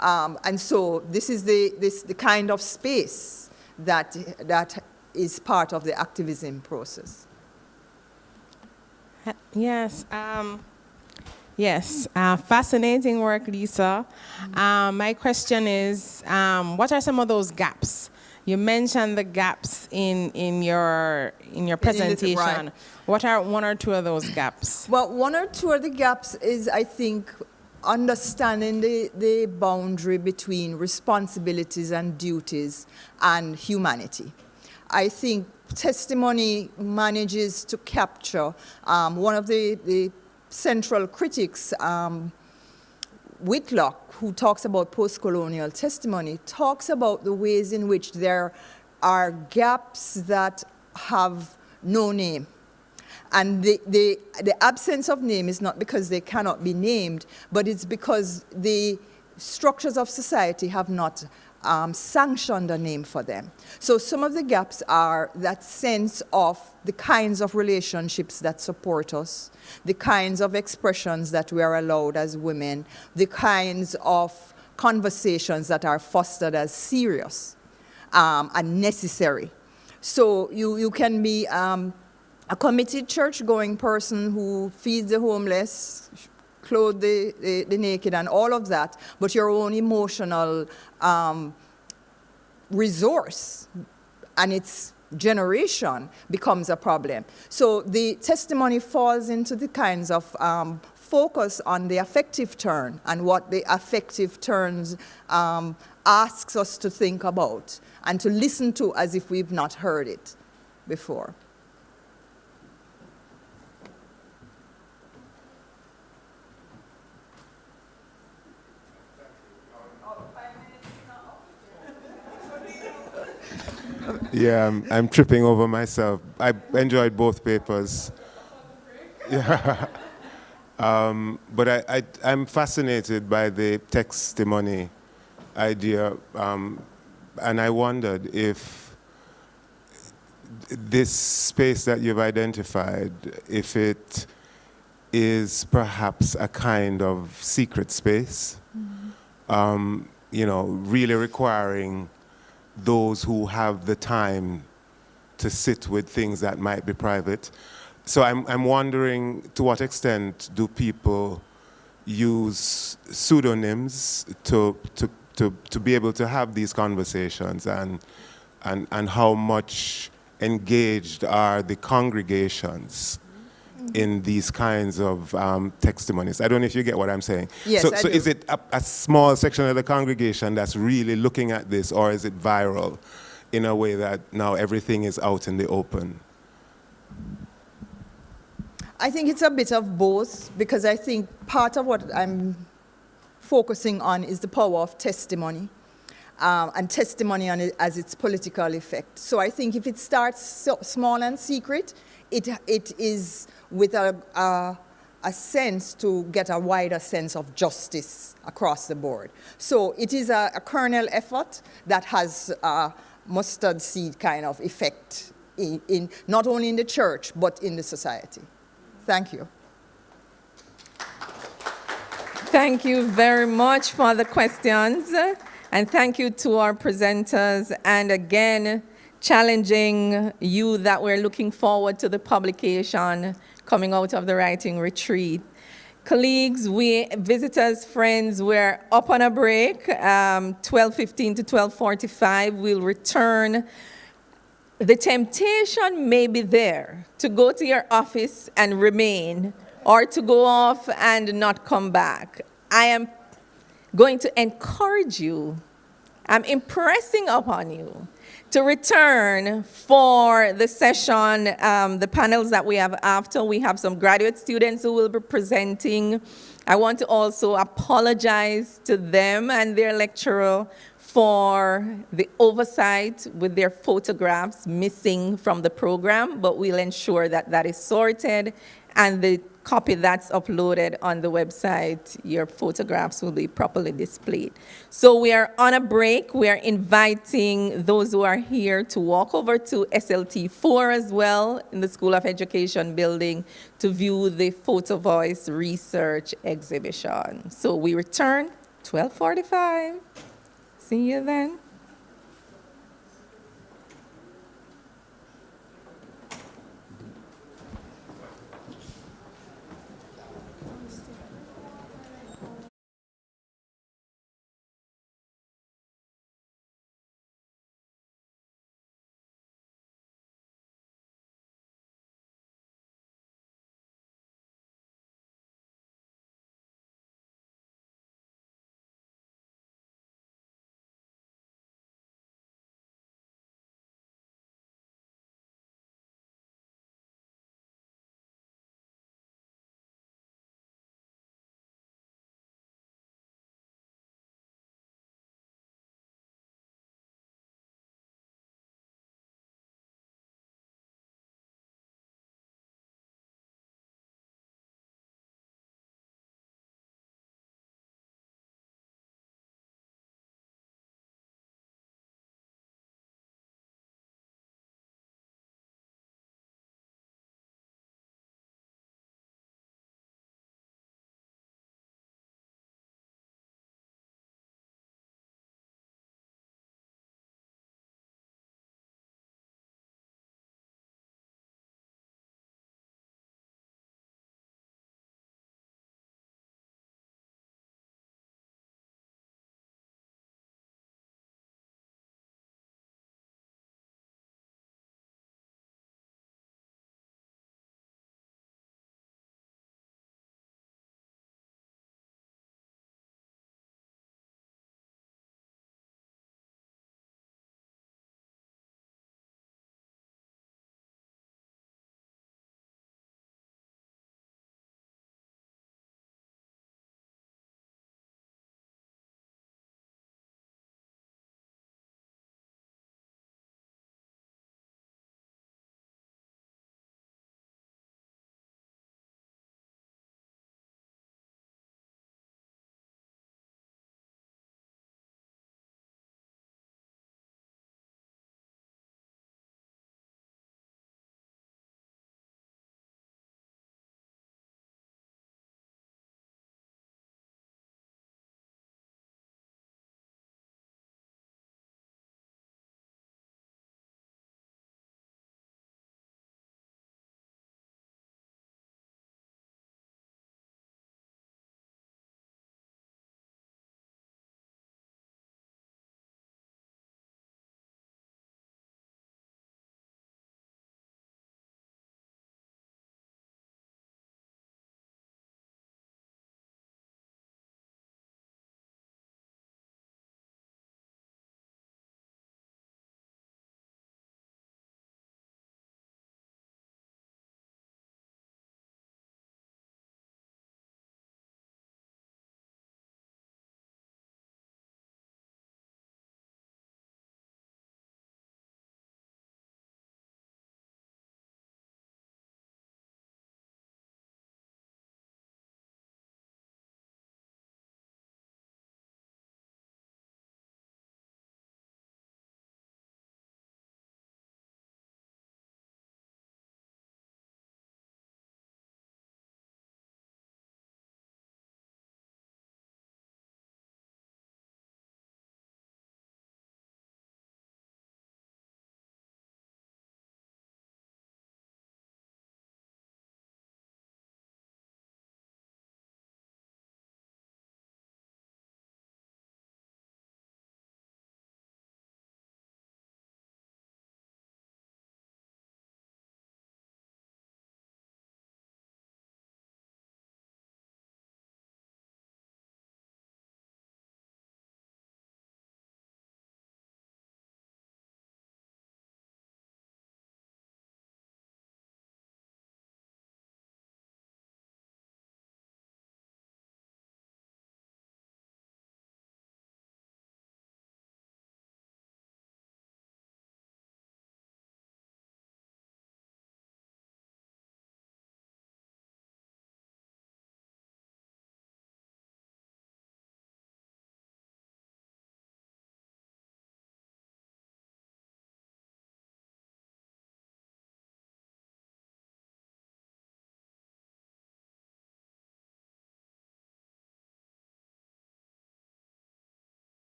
And so this is the kind of space that is part of the activism process. Yes. Yes, fascinating work, Lisa. My question is, what are some of those gaps? You mentioned the gaps in your presentation. Right. What are one or two of those gaps? Well, one or two of the gaps is, I think, understanding the boundary between responsibilities and duties and humanity. I think testimony manages to capture one of the central critics, Whitlock, who talks about post-colonial testimony, talks about the ways in which there are gaps that have no name. And the absence of name is not because they cannot be named, but it's because the structures of society have not sanctioned a name for them. So some of the gaps are that sense of the kinds of relationships that support us, the kinds of expressions that we are allowed as women, the kinds of conversations that are fostered as serious and necessary. So you can be a committed church-going person who feeds the homeless, clothe the naked and all of that, but your own emotional resource and its generation becomes a problem. So the testimony falls into the kinds of focus on the affective turn and what the affective turns asks us to think about and to listen to as if we've not heard it before. Yeah, I'm tripping over myself. I enjoyed both papers. Yeah. But I'm fascinated by the testimony idea, and I wondered if this space that you've identified, if it is perhaps a kind of secret space, you know, really requiring those who have the time to sit with things that might be private. So I'm wondering, to what extent do people use pseudonyms to be able to have these conversations, and how much engaged are the congregations in these kinds of testimonies? I don't know if you get what I'm saying. Yes, so is it a small section of the congregation that's really looking at this, or is it viral in a way that now everything is out in the open? I think it's a bit of both, because I think part of what I'm focusing on is the power of testimony, and testimony on it as its political effect. So I think if it starts small and secret, it is with a sense to get a wider sense of justice across the board. So it is a kernel effort that has a mustard seed kind of effect in not only in the church, but in the society. Thank you. Thank you very much for the questions, and thank you to our presenters, and again, challenging you that we're looking forward to the publication coming out of the writing retreat. Colleagues, visitors, friends, we're up on a break, 12:15 to 12:45. We'll return. The temptation may be there to go to your office and remain, or to go off and not come back. I am going to encourage you, I'm impressing upon you to return for the session, the panels that we have after. We have some graduate students who will be presenting. I want to also apologize to them and their lecturer for the oversight with their photographs missing from the program, but we'll ensure that that is sorted, and the copy that's uploaded on the website, your photographs will be properly displayed. So we are on a break. We are inviting those who are here to walk over to SLT4 as well in the School of Education building to view the Photo Voice Research exhibition. So we return 12:45. See you then.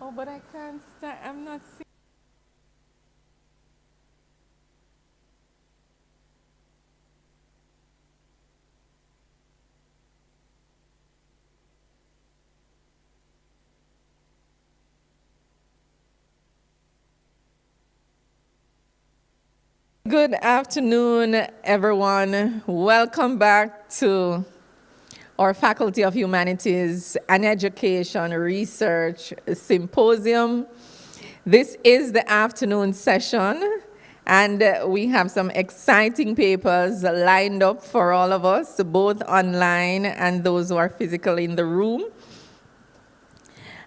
Oh, but I can't start. I'm not seeing. Good afternoon, everyone. Welcome back to our Faculty of Humanities and Education Research Symposium. This is the afternoon session, and we have some exciting papers lined up for all of us, both online and those who are physically in the room.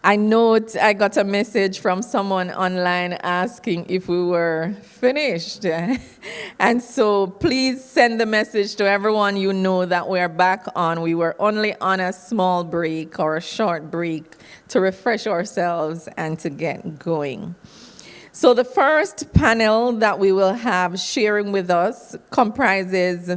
I note I got a message from someone online asking if we were finished. And so please send the message to everyone you know that we're back on. We were only on a small break or a short break to refresh ourselves and to get going. So the first panel that we will have sharing with us comprises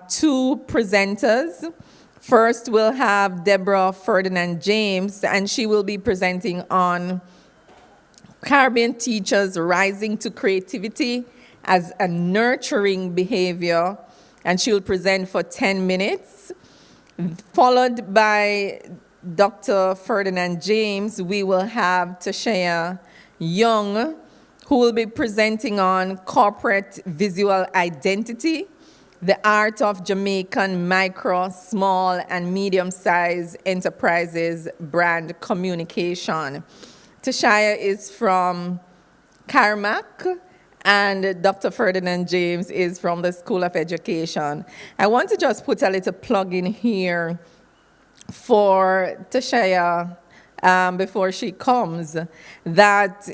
two presenters. First, we'll have Deborah Ferdinand James, and she will be presenting on Caribbean teachers rising to creativity as a nurturing behavior, and she will present for 10 minutes. Followed by Dr. Ferdinand James, we will have Tashaya Young, who will be presenting on corporate visual identity, the art of Jamaican micro, small, and medium-sized enterprises brand communication. Tashaya is from CARMAC, and Dr. Ferdinand James is from the School of Education. I want to just put a little plug in here for Tashaya before she comes, that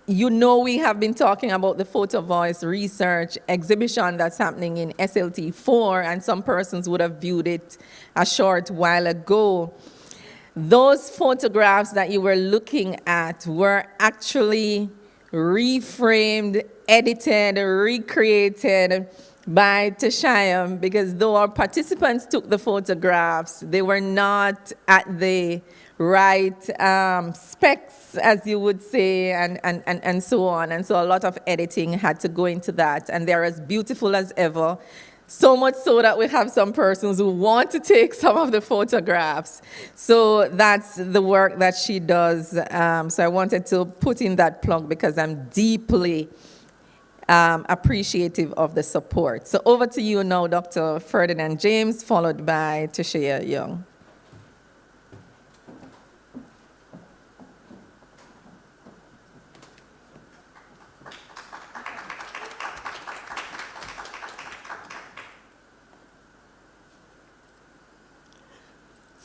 you know we have been talking about the Photo Voice research exhibition that's happening in SLT 4, and some persons would have viewed it a short while ago. Those photographs that you were looking at were actually reframed, edited, recreated by Tashaya, because though our participants took the photographs, they were not at the right specs, as you would say, and so on. And so a lot of editing had to go into that. And they're as beautiful as ever. So much so that we have some persons who want to take some of the photographs. So that's the work that she does. So I wanted to put in that plug because I'm deeply appreciative of the support. So over to you now, Dr. Ferdinand James, followed by Tashaya Young.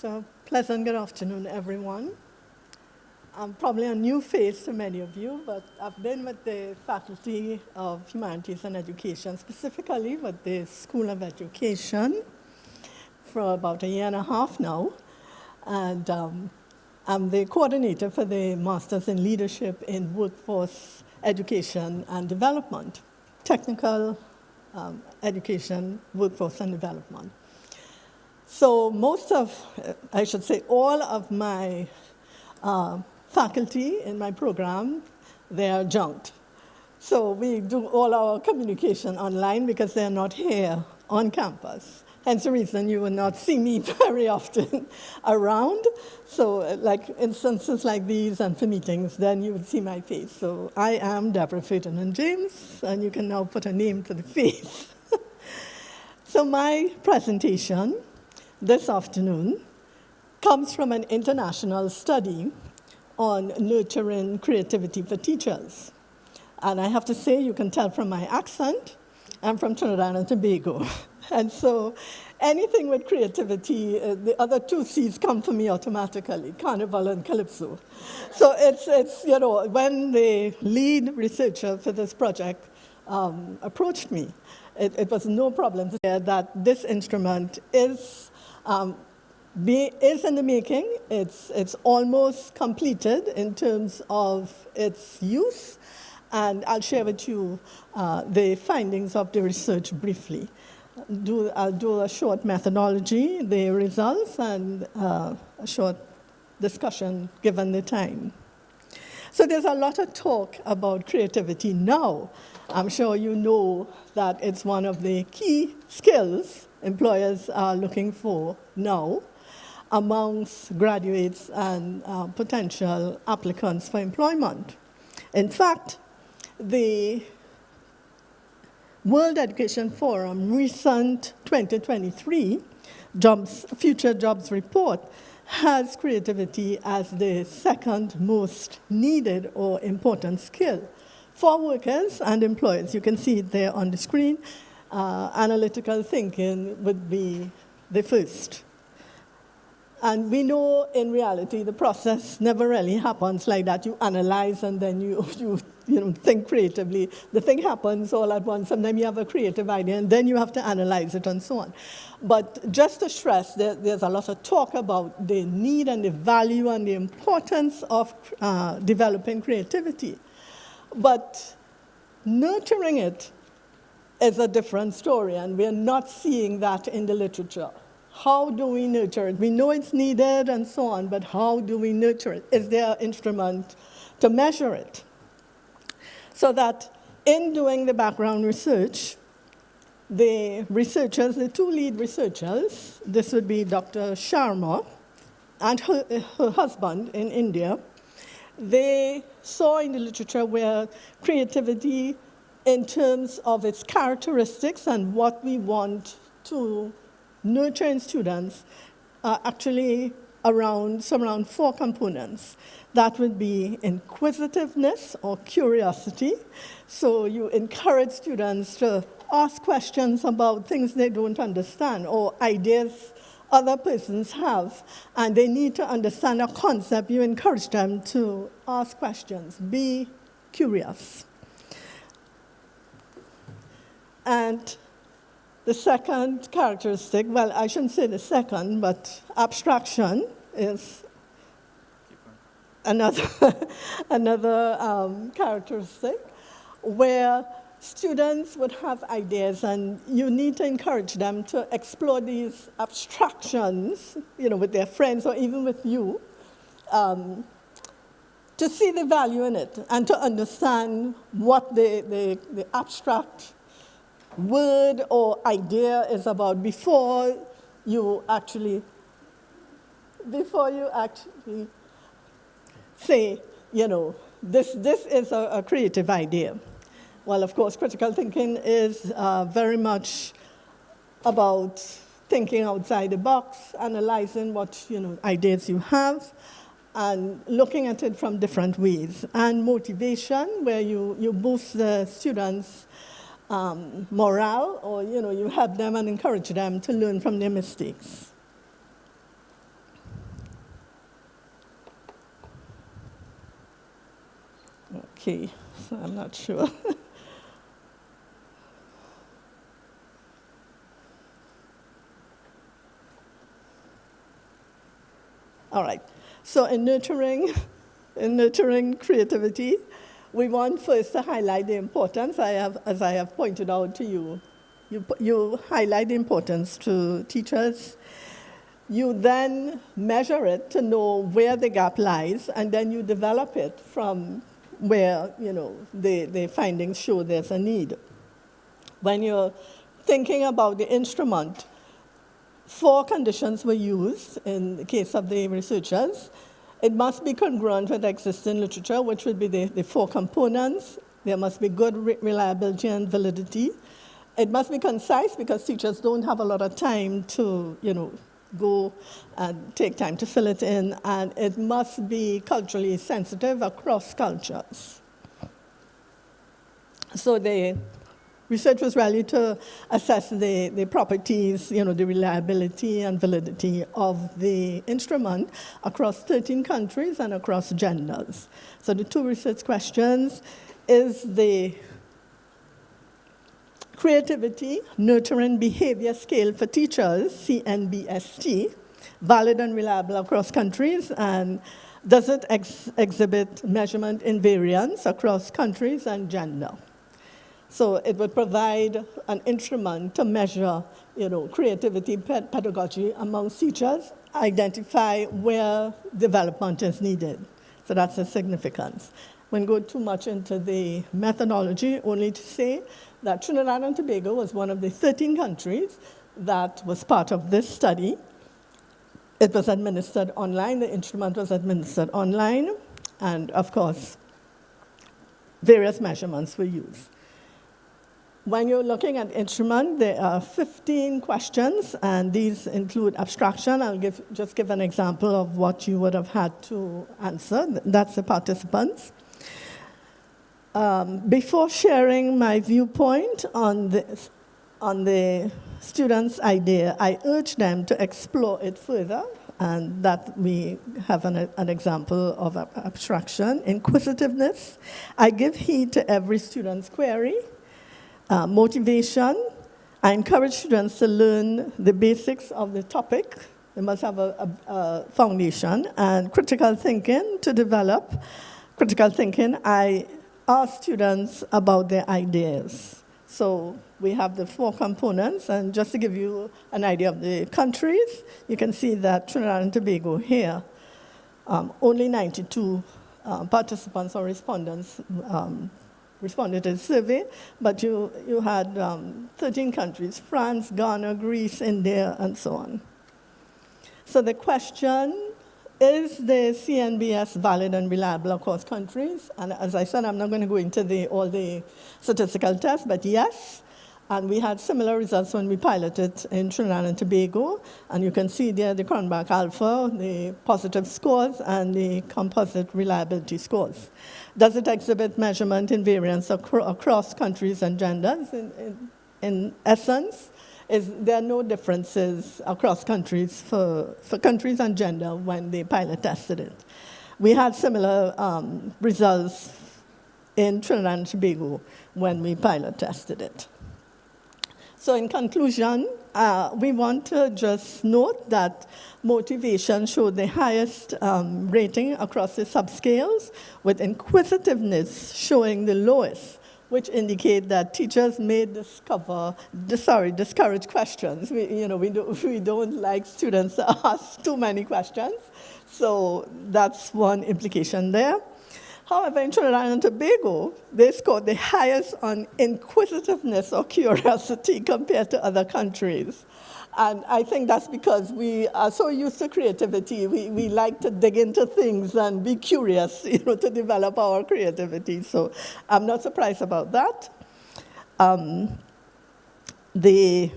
So, pleasant good afternoon, everyone. I'm probably a new face to many of you, but I've been with the Faculty of Humanities and Education, specifically with the School of Education, for about 1.5 years now. And I'm the coordinator for the Masters in Leadership in Workforce Education and Development, Technical Education, Workforce and Development. So most of, I should say, all of my faculty in my program, they are adjunct. So we do all our communication online because they're not here on campus. Hence the reason you will not see me very often around. So like instances like these and for meetings, then you would see my face. So I am Deborah Ferdinand James, and you can now put a name to the face. So my presentation this afternoon comes from an international study on nurturing creativity for teachers. And I have to say, you can tell from my accent, I'm from Trinidad and Tobago. And so anything with creativity, the other two C's come for me automatically, Carnival and Calypso. So it's you know, when the lead researcher for this project approached me, it was no problem to say that this instrument is in the making. It's almost completed in terms of its use, and I'll share with you the findings of the research briefly. I'll do a short methodology, the results, and a short discussion given the time. So there's a lot of talk about creativity now. I'm sure you know that it's one of the key skills employers are looking for now amongst graduates and potential applicants for employment. In fact, the World Education Forum recent 2023 Future Jobs Report has creativity as the second most needed or important skill for workers and employers. You can see it there on the screen. Analytical thinking would be the first. And we know in reality the process never really happens like that. You analyze and then you think creatively. The thing happens all at once. Sometimes you have a creative idea and then you have to analyze it and so on. But just to stress, there's a lot of talk about the need and the value and the importance of developing creativity. But nurturing it is a different story, and we're not seeing that in the literature. How do we nurture it? We know it's needed and so on, but how do we nurture it? Is there an instrument to measure it? So that in doing the background research, the researchers, the two lead researchers, this would be Dr. Sharma and her husband in India, they saw in the literature where creativity in terms of its characteristics and what we want to nurture in students are actually around 4 components. That would be inquisitiveness or curiosity. So you encourage students to ask questions about things they don't understand or ideas other persons have, and they need to understand a concept. You encourage them to ask questions, be curious. And the second characteristic, well, I shouldn't say the second, but abstraction is another characteristic where students would have ideas, and you need to encourage them to explore these abstractions, with their friends or even with you, to see the value in it and to understand what the abstract word or idea is about before you actually say, this is a creative idea. Well, of course, critical thinking is very much about thinking outside the box, analyzing what ideas you have, and looking at it from different ways. And motivation, where you boost the students' morale, or you help them and encourage them to learn from their mistakes. Okay, so I'm not sure. All right, so in nurturing creativity, we want first to highlight the importance. As I have pointed out to you, you highlight the importance to teachers. You then measure it to know where the gap lies, and then you develop it from where the findings show there's a need. When you're thinking about the instrument, 4 conditions were used in the case of the researchers. It must be congruent with existing literature, which would be the 4 components. There must be good reliability and validity. It must be concise, because teachers don't have a lot of time to, go and take time to fill it in. And it must be culturally sensitive across cultures. So the research was really to assess the properties, the reliability and validity of the instrument across 13 countries and across genders. So the 2 research questions is the creativity, nurturing behavior scale for teachers, CNBST, valid and reliable across countries, and does it exhibit measurement invariance across countries and gender? So it would provide an instrument to measure, creativity, pedagogy among teachers, identify where development is needed. So that's the significance. When go too much into the methodology, only to say that Trinidad and Tobago was one of the 13 countries that was part of this study. It was administered online, the instrument was administered online, and of course, various measurements were used. When you're looking at instrument, there are 15 questions, and these include abstraction. I'll just give an example of what you would have had to answer. That's the participants. Before sharing my viewpoint on the students' idea, I urge them to explore it further, and that we have an example of abstraction. Inquisitiveness. I give heed to every student's query. Motivation. I encourage students to learn the basics of the topic. They must have a foundation. And critical thinking, to develop critical thinking, I ask students about their ideas. So we have the 4 components, and just to give you an idea of the countries, you can see that Trinidad and Tobago here, only 92 participants or respondents responded to the survey, but you had 13 countries, France, Ghana, Greece, India, and so on. So the question, is the CNBS valid and reliable across countries? And as I said, I'm not going to go into all the statistical tests, but yes. And we had similar results when we piloted in Trinidad and Tobago. And you can see there the Cronbach Alpha, the positive scores, and the composite reliability scores. Does it exhibit measurement in variance across countries and genders? In essence, there are no differences across countries for countries and gender when they pilot tested it. We had similar results in Trinidad and Tobago when we pilot tested it. So in conclusion, we want to just note that motivation showed the highest rating across the subscales, with inquisitiveness showing the lowest, which indicate that teachers may discourage questions. We don't like students to ask too many questions, so that's one implication there. However, in Trinidad and Tobago, they scored the highest on inquisitiveness or curiosity compared to other countries. And I think that's because we are so used to creativity. We like to dig into things and be curious, to develop our creativity. So I'm not surprised about that. The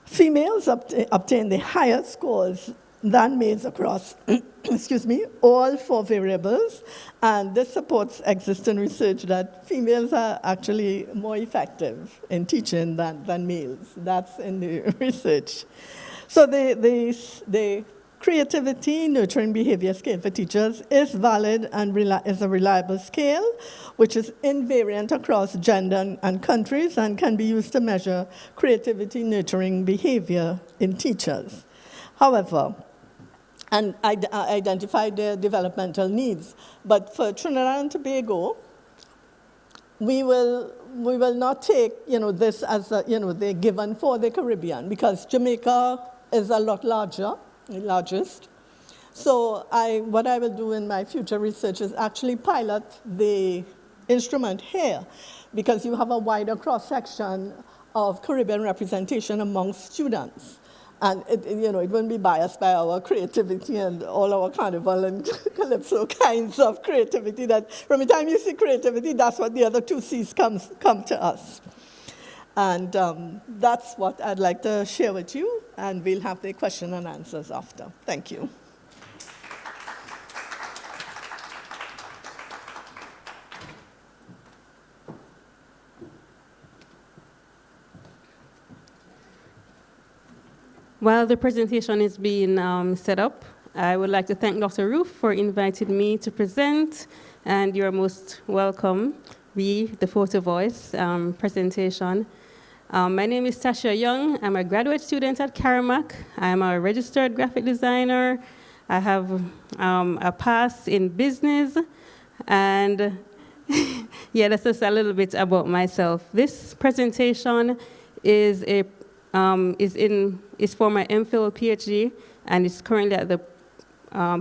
females obtained the highest scores than males across, all 4 variables. And this supports existing research that females are actually more effective in teaching than males. That's in the research. So the creativity nurturing behavior scale for teachers is valid and is a reliable scale, which is invariant across gender and countries and can be used to measure creativity nurturing behavior in teachers. However, and identify their developmental needs. But for Trinidad and Tobago, we will not take this as the given for the Caribbean, because Jamaica is a lot larger, the largest. So what I will do in my future research is actually pilot the instrument here, because you have a wider cross-section of Caribbean representation among students. And it wouldn't be biased by our creativity and all our carnival and calypso kinds of creativity, that from the time you see creativity, that's what the other 2 C's come to us. And that's what I'd like to share with you, and we'll have the question and answers after. Thank you. While the presentation is being set up, I would like to thank Dr. Roof for inviting me to present, and you're most welcome. The Photo Voice presentation. My name is Tasha Young. I'm a graduate student at Caramac. I'm a registered graphic designer. I have a past in business, and yeah, that's just a little bit about myself. This presentation is for my MPhil PhD, and it's currently at the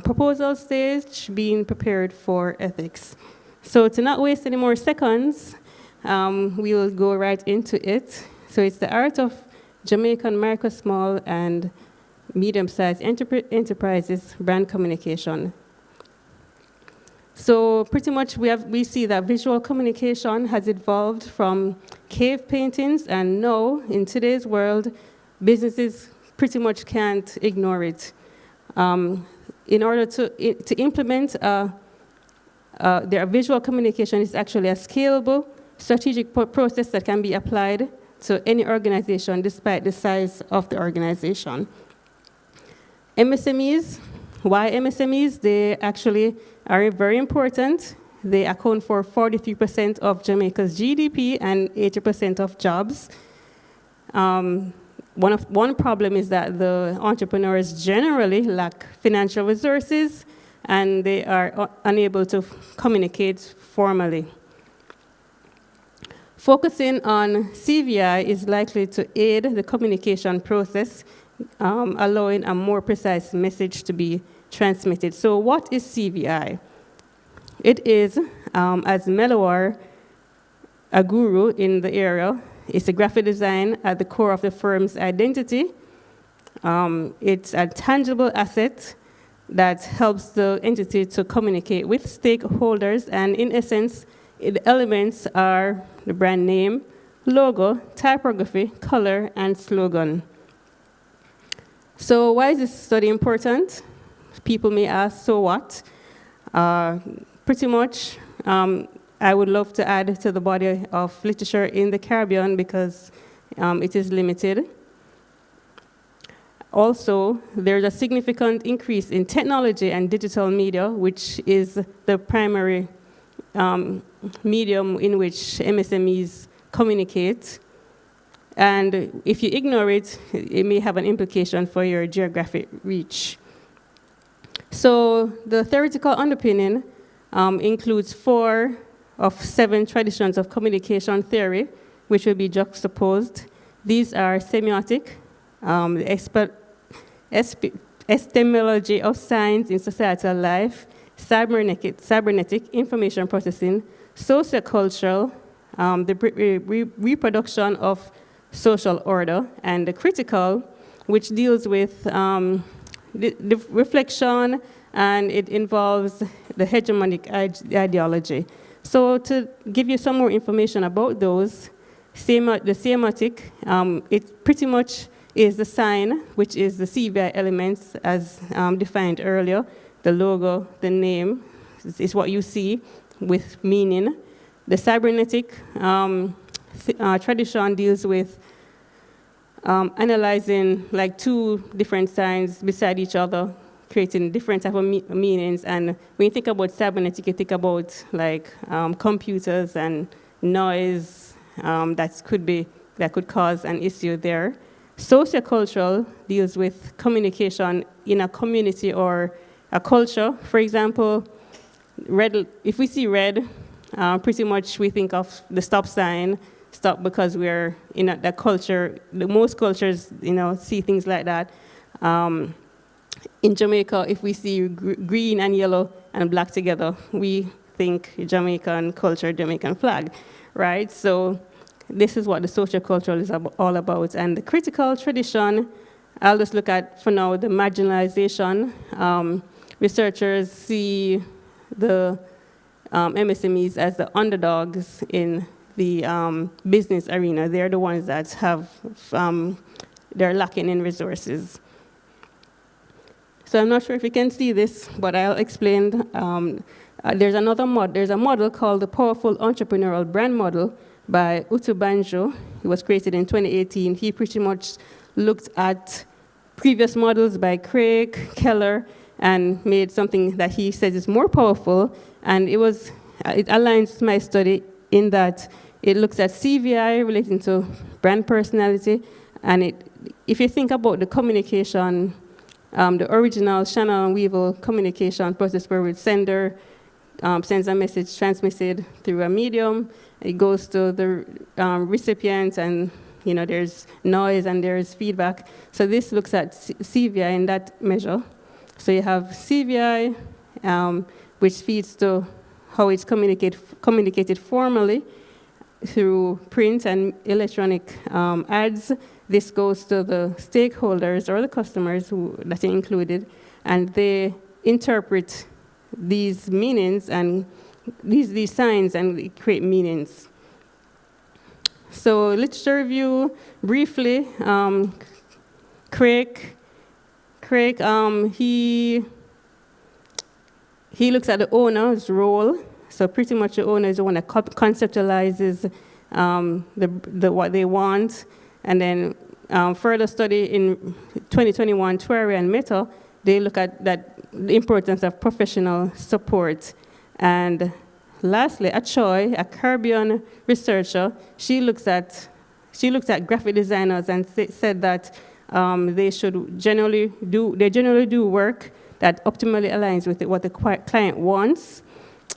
proposal stage, being prepared for ethics. So to not waste any more seconds, we will go right into it. So it's the art of Jamaican micro, small, and medium-sized enterprises brand communication. So pretty much we see that visual communication has evolved from cave paintings, and now in today's world, businesses pretty much can't ignore it. In order to implement their visual communication is actually a scalable strategic process that can be applied to any organization despite the size of the organization. MSMEs, why MSMEs? They actually are very important. They account for 43% of Jamaica's GDP and 80% of jobs. One problem is that the entrepreneurs generally lack financial resources and they are unable to communicate formally. Focusing on CVI is likely to aid the communication process, allowing a more precise message to be transmitted. So what is CVI? It is, as Melawar, a guru in the area, it's a graphic design at the core of the firm's identity. It's a tangible asset that helps the entity to communicate with stakeholders, and in essence, the elements are the brand name, logo, typography, color, and slogan. So why is this study important? People may ask, so what? Pretty much, I would love to add to the body of literature in the Caribbean because it is limited. Also, there's a significant increase in technology and digital media, which is the primary medium in which MSMEs communicate. And if you ignore it, it may have an implication for your geographic reach. So the theoretical underpinning includes 4 of 7 traditions of communication theory, which will be juxtaposed. These are semiotic, the epistemology of science in societal life, cybernetic information processing, sociocultural, the reproduction of social order, and the critical, which deals with the reflection, and it involves the hegemonic ideology. So to give you some more information about those, the semiotic, it pretty much is the sign, which is the CVI elements as defined earlier. The logo, the name, is what you see with meaning. The cybernetic tradition deals with analyzing like 2 different signs beside each other, creating different type of meanings. And when you think about cybernetic, you think about like computers and noise that could cause an issue there. Sociocultural deals with communication in a community or a culture. For example, red. If we see red, pretty much we think of the stop sign. Stop because we're in that culture. Most cultures, see things like that. In Jamaica, if we see green and yellow and black together, we think Jamaican culture, Jamaican flag, right? So this is what the sociocultural is all about. And the critical tradition, I'll just look at, for now, the marginalization. Researchers see the MSMEs as the underdogs in the business arena. They're the ones that have, they're lacking in resources. So I'm not sure if you can see this, but I'll explain. There's a model called the Powerful Entrepreneurial Brand Model by Utu Banjo. It was created in 2018. He pretty much looked at previous models by Craig, Keller, and made something that he says is more powerful. And it aligns my study in that it looks at CVI relating to brand personality. And if you think about the communication, the original Shannon and Weevil communication process where the sender sends a message transmitted through a medium, it goes to the recipient, and there's noise and there's feedback. So this looks at CVI in that measure. So you have CVI, which feeds to how it's communicated formally through print and electronic ads. This goes to the stakeholders or the customers that are included, and they interpret these meanings and these signs and create meanings. So literature review, briefly, Craig, he looks at the owner's role. So pretty much the owner is the one that conceptualizes what they want. And then further study in 2021, Tuare and Meta, they look at the importance of professional support. And lastly, Choi, a Caribbean researcher, she looked at graphic designers and said that they generally do work that optimally aligns with what the client wants.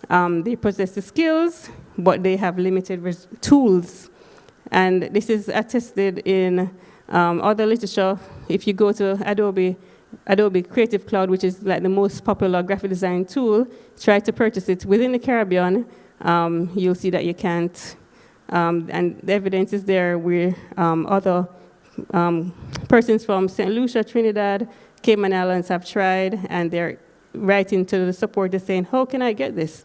They possess the skills, but they have limited tools. And this is attested in other literature. If you go to Adobe Creative Cloud, which is like the most popular graphic design tool, try to purchase it within the Caribbean, you'll see that you can't. And the evidence is there where other persons from St. Lucia, Trinidad, Cayman Islands have tried, and they're writing to the supporter saying, how can I get this?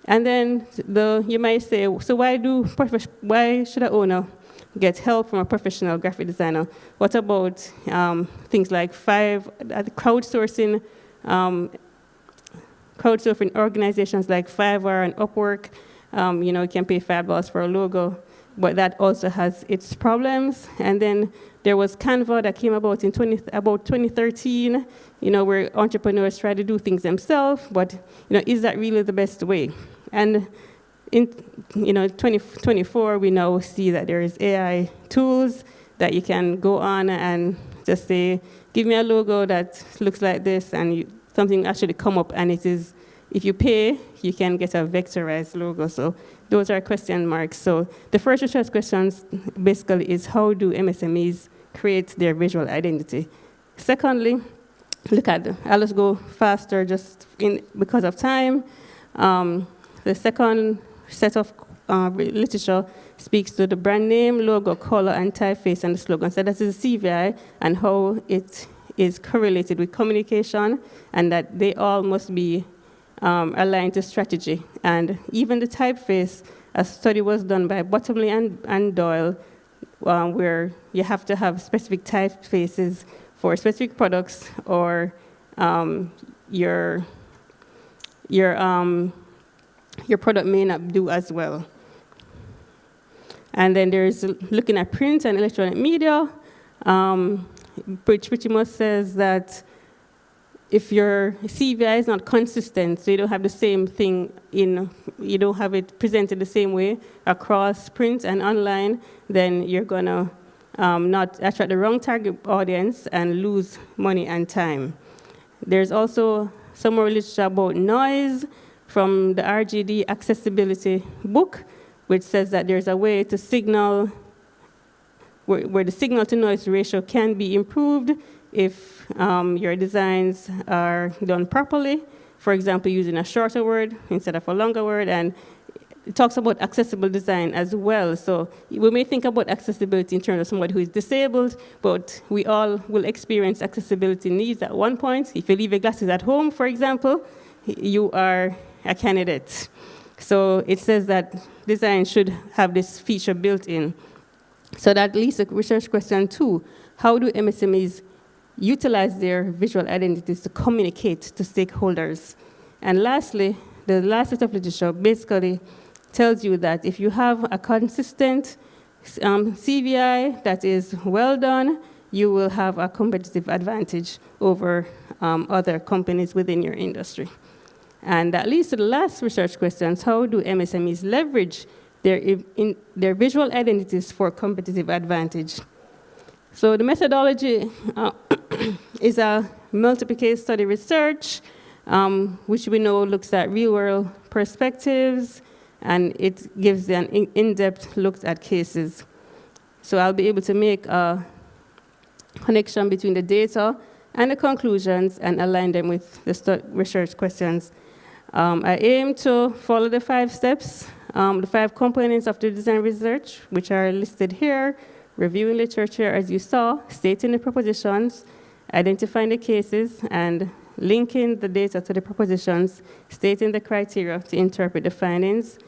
And then you might say, so why should an owner get help from a professional graphic designer? What about things like crowdsourcing organizations like Fiverr and Upwork? You can pay $5 for a logo, but that also has its problems. And then there was Canva that came about in 2013, where entrepreneurs try to do things themselves, but is that really the best way? And in 2024, we now see that there is AI tools that you can go on and just say, give me a logo that looks like this, and something actually come up, and it is, if you pay, you can get a vectorized logo. So those are question marks. So the first research questions basically is, how do MSMEs create their visual identity? Secondly, I'll just go faster just because of time. The second set of literature speaks to the brand name, logo, color, and typeface, and the slogan. So that is CVI, and how it is correlated with communication, and that they all must be aligned to strategy. And even the typeface, a study was done by Bottomley and Doyle, where you have to have specific typefaces for specific products, or your product may not do as well. And then there's looking at print and electronic media, which pretty much says that if your CVI is not consistent, so you don't have the same thing you don't have it presented the same way across print and online, then you're gonna not attract the wrong target audience and lose money and time. There's also some more literature about noise from the RGD accessibility book, which says that there's a way to signal, where the signal to noise ratio can be improved if your designs are done properly. For example, using a shorter word instead of a longer word, and it talks about accessible design as well. So we may think about accessibility in terms of somebody who is disabled, but we all will experience accessibility needs at one point. If you leave your glasses at home, for example, you are a candidate. So it says that design should have this feature built in. So that leads to research question 2. How do MSMEs utilize their visual identities to communicate to stakeholders? And lastly, the last set of literature basically tells you that if you have a consistent CVI that is well done, you will have a competitive advantage over other companies within your industry. And that leads to the last research questions. How do MSMEs leverage their visual identities for competitive advantage? So the methodology is a multiple case study research, which we know looks at real-world perspectives, and it gives an in-depth look at cases. So I'll be able to make a connection between the data and the conclusions and align them with the research questions. I aim to follow the 5 steps, the 5 components of the design research, which are listed here: reviewing literature, as you saw, stating the propositions, identifying the cases, and linking the data to the propositions, stating the criteria to interpret the findings.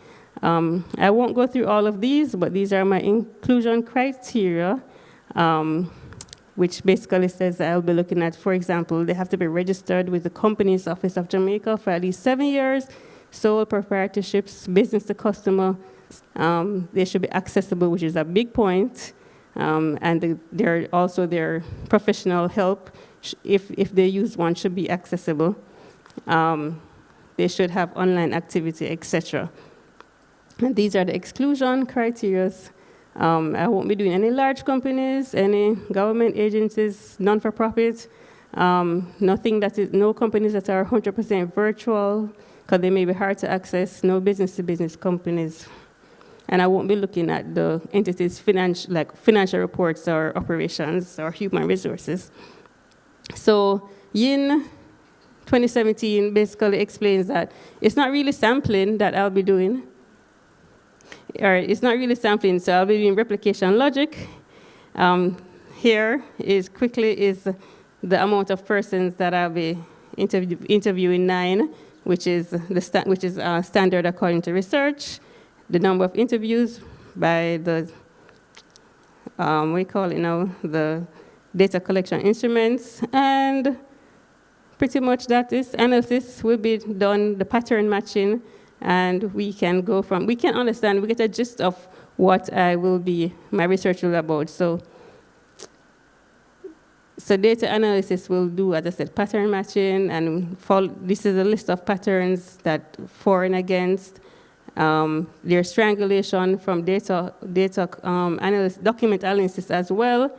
I won't go through all of these, but these are my inclusion criteria, which basically says I'll be looking at, for example, they have to be registered with the Companies Office of Jamaica for at least 7 years, sole proprietorships, business to customer. They should be accessible, which is a big point. And their professional help, if they use one, should be accessible. They should have online activity, etc. And these are the exclusion criteria. I won't be doing any large companies, any government agencies, non-for-profit, no companies that are 100% virtual, because they may be hard to access, no business-to-business companies. And I won't be looking at the entities' financial reports or operations or human resources. So Yin 2017 basically explains that it's not really sampling that I'll be doing, or it's not really sampling, so I'll be doing replication logic. Here is the amount of persons that I'll be interviewing 9, which is standard according to research. The number of interviews by the, the data collection instruments, and pretty much that is analysis will be done, the pattern matching, and we can understand, we get a gist of what my research will be about. So data analysis will do, as I said, pattern matching, and this is a list of patterns that for and against. There's triangulation from data analysis, document analysis as well,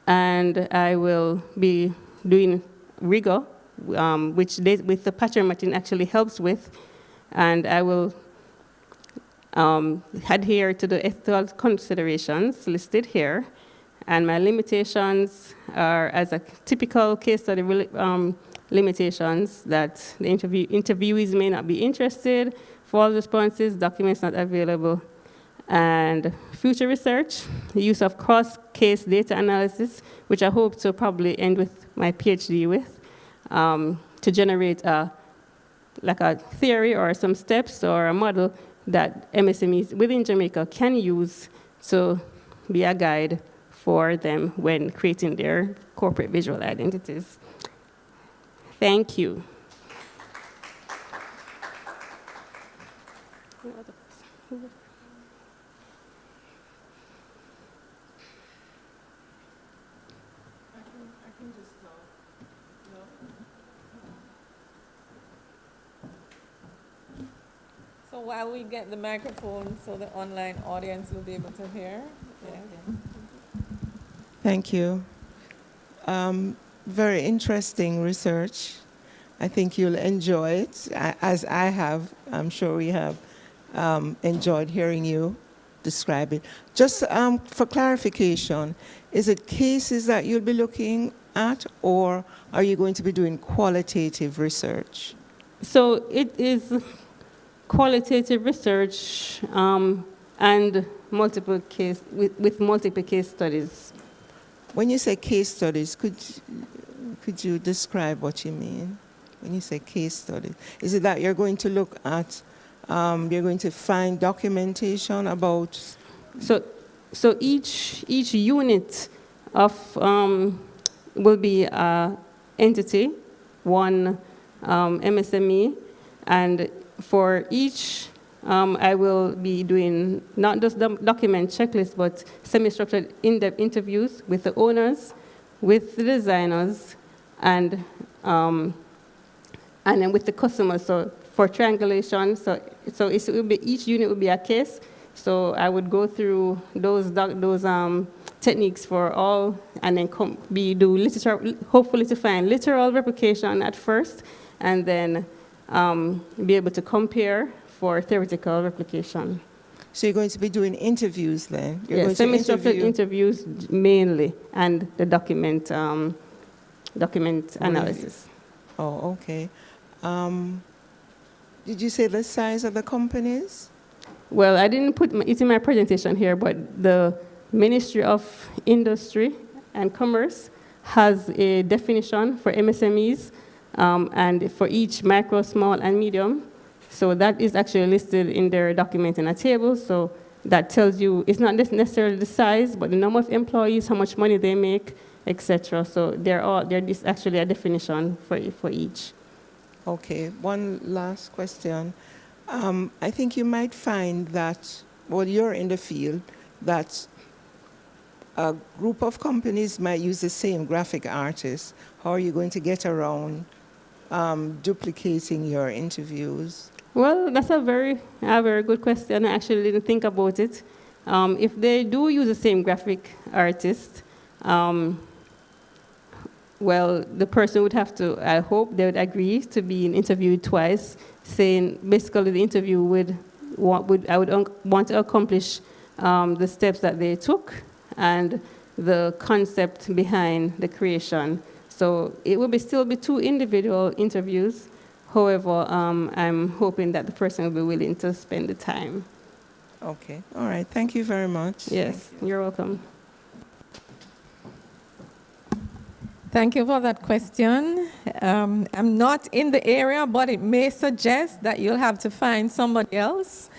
and I will be doing rigor, which with the pattern matching actually helps with, and I will adhere to the ethical considerations listed here, and my limitations are as a typical case study limitations that the interviewees may not be interested. False responses, documents not available. And future research, the use of cross-case data analysis, which I hope to probably end with my PhD with, to generate a theory or some steps or a model that MSMEs within Jamaica can use to be a guide for them when creating their corporate visual identities. Thank you. So while we get the microphone so the online audience will be able to hear. Yes. Thank you. Very interesting research. I think you'll enjoy it, as I have. I'm sure we have enjoyed hearing you describe it. Just for clarification, is it cases that you'll be looking at, or are you going to be doing qualitative research? So it is qualitative research and multiple case studies. When you say case studies, could you describe what you mean when you say case study? Is it that you're going to look at, you're going to find documentation about? So each unit of will be an entity, one MSME, and for each I will be doing not just the document checklist, but semi-structured in-depth interviews with the owners, with the designers, and then with the customers. So for triangulation, so it will be, each unit will be a case. So I would go through those techniques for all, and then hopefully to find literal replication at first, and then be able to compare for theoretical replication. So you're going to be doing interviews then? Yes, semi-structured interviews mainly, and the document document analysis. Oh, okay. Did you say the size of the companies? Well, I didn't put it in my presentation here, but the Ministry of Industry and Commerce has a definition for MSMEs and for each micro, small, and medium. So that is actually listed in their document in a table. So that tells you it's not necessarily the size, but the number of employees, how much money they make, etc. So there's actually a definition for each. Okay, one last question. I think you might find that, well, you're in the field, that a group of companies might use the same graphic artist. How are you going to get around duplicating your interviews? Well, that's a very good question. I actually didn't think about it. If they do use the same graphic artist, well, the person would have to, I hope they would agree to be interviewed twice, saying basically the interview I would want to accomplish the steps that they took and the concept behind the creation. So it will still be 2 individual interviews. However, I'm hoping that the person will be willing to spend the time. Okay, all right, thank you very much. Yes, you're welcome. Thank you for that question. I'm not in the area, but it may suggest that you'll have to find somebody else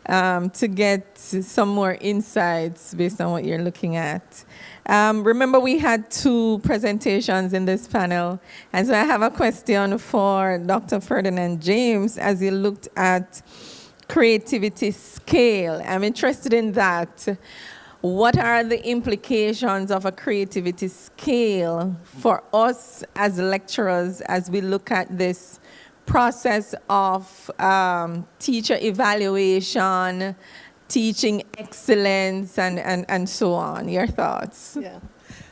to get some more insights based on what you're looking at. Remember, we had 2 presentations in this panel, and so I have a question for Dr. Ferdinand James as he looked at creativity scale. I'm interested in that. What are the implications of a creativity scale for us as lecturers as we look at this process of teacher evaluation, teaching excellence, and so on? Your thoughts? Yeah.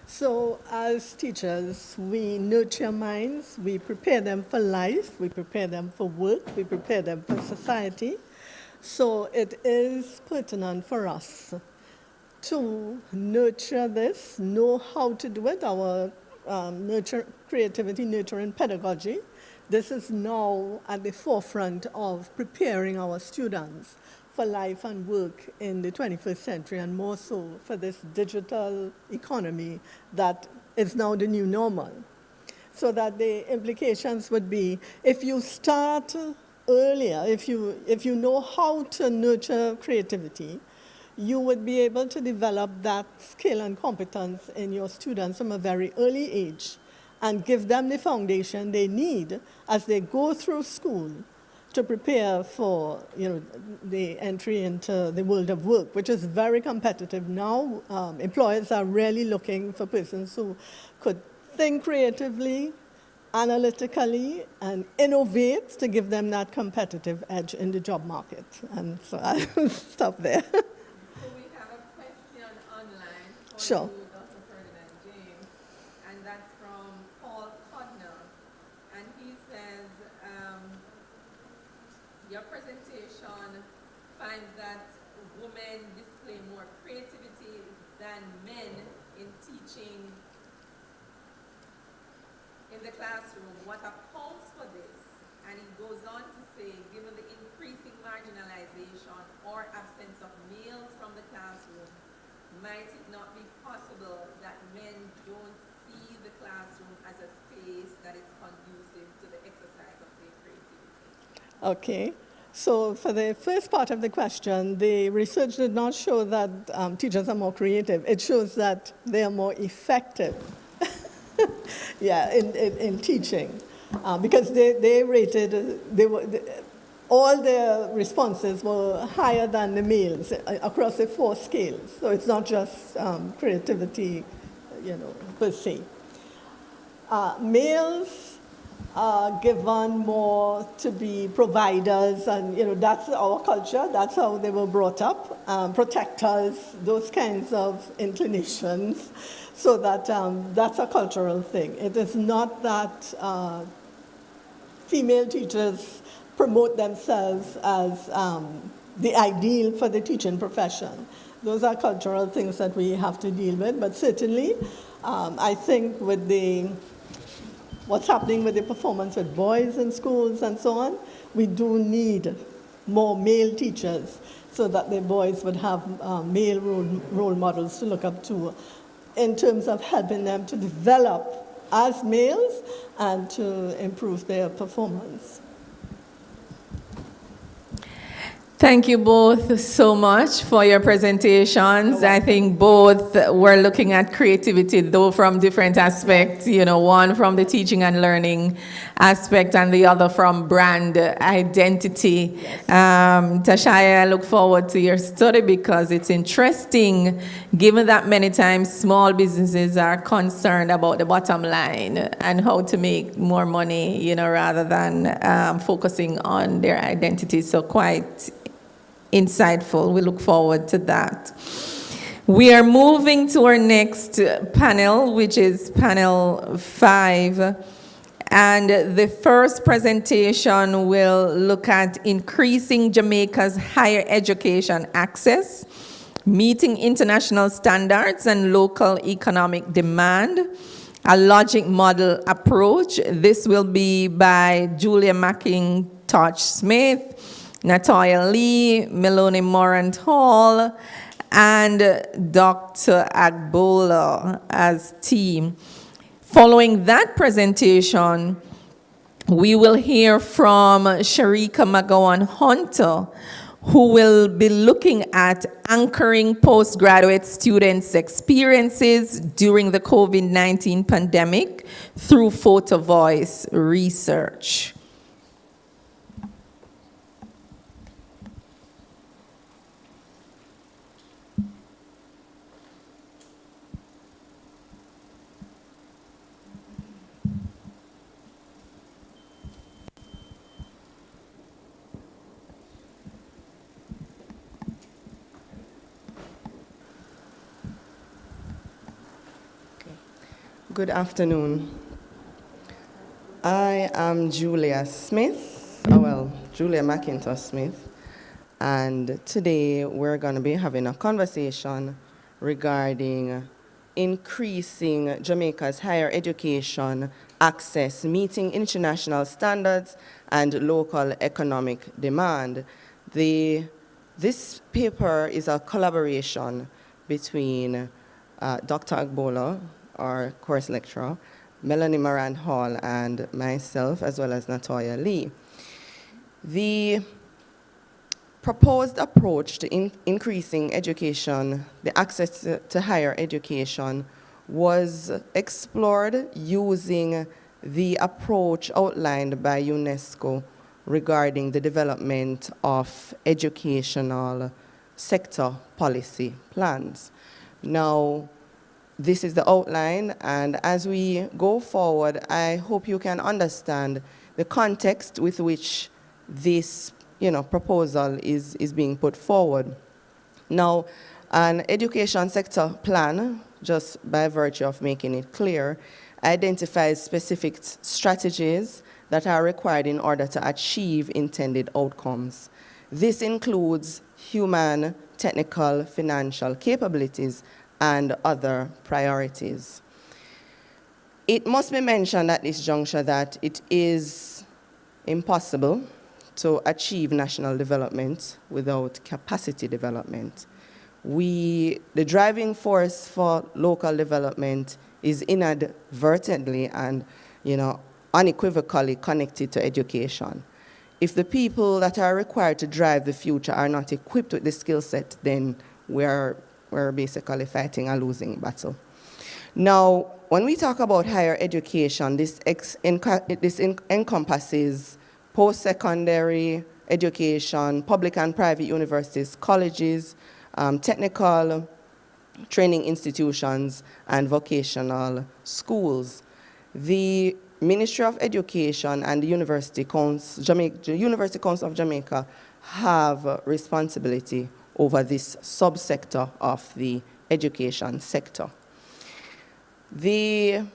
So as teachers, we nurture minds, we prepare them for life, we prepare them for work, we prepare them for society. So it is pertinent for us to nurture this, know how to do it, our creativity nurturing pedagogy. This is now at the forefront of preparing our students for life and work in the 21st century, and more so for this digital economy that is now the new normal. So that the implications would be, if you start earlier, if you know how to nurture creativity, you would be able to develop that skill and competence in your students from a very early age and give them the foundation they need as they go through school to prepare for the entry into the world of work, which is very competitive now. Employers are really looking for persons who could think creatively, analytically, and innovate to give them that competitive edge in the job market. And so I'll stop there. Sure. Dr. Ferdinand James, and that's from Paul Codner. And he says, your presentation finds that women display more creativity than men in teaching in the classroom. What accounts for this? And he goes on to say, given the increasing marginalization or absence of males from the classroom, might it not be possible that men don't see the classroom as a space that is conducive to the exercise of their creativity? Okay. So for the first part of the question, the research did not show that teachers are more creative. It shows that they are more effective in teaching. Because they rated, all their responses were higher than the males across the 4 scales. So it's not just creativity, per se. Males are given more to be providers, and that's our culture. That's how they were brought up, protectors, those kinds of inclinations. So that's a cultural thing. It is not that female teachers promote themselves as the ideal for the teaching profession. Those are cultural things that we have to deal with, but certainly I think with the what's happening with the performance with boys in schools and so on, we do need more male teachers so that the boys would have male role models to look up to in terms of helping them to develop as males and to improve their performance. Thank you both so much for your presentations. I think both were looking at creativity, though from different aspects, you know, one from the teaching and learning aspect and the other from brand identity. Tashaya, I look forward to your study because it's interesting, given that many times small businesses are concerned about the bottom line and how to make more money, you know, rather than focusing on their identity. So quite insightful. We look forward to that. We are moving to our next panel, which is panel 5. And the first presentation will look at increasing Jamaica's higher education access, meeting international standards and local economic demand, a logic model approach. This will be by Julia McIntosh-Smith, Natoya Lee, Melanie Morant Hall, and Dr. Agbola as team. Following that presentation, we will hear from Sharika McGowan Hunter, who will be looking at anchoring postgraduate students' experiences during the COVID-19 pandemic through photo voice research. Good afternoon. I am Julia Smith, Julia McIntosh Smith, and today we're going to be having a conversation regarding increasing Jamaica's higher education access, meeting international standards and local economic demand. This paper is a collaboration between Dr. Agbola, our course lecturer, Melanie Moran Hall, and myself, as well as Natoya Lee. The proposed approach to increasing education, the access to higher education, was explored using the approach outlined by UNESCO regarding the development of educational sector policy plans. Now, this is the outline, and as we go forward, I hope you can understand the context with which this proposal is being put forward. Now, an education sector plan, just by virtue of making it clear, identifies specific strategies that are required in order to achieve intended outcomes. This includes human, technical, financial capabilities, and other priorities. It must be mentioned at this juncture that it is impossible to achieve national development without capacity development. The driving force for local development is inadvertently and unequivocally connected to education. If the people that are required to drive the future are not equipped with the skill set, then we're basically fighting a losing battle. Now, when we talk about higher education, this encompasses post-secondary education, public and private universities, colleges, technical training institutions, and vocational schools. The Ministry of Education and the University Council of Jamaica have responsibility over this subsector of the education sector. The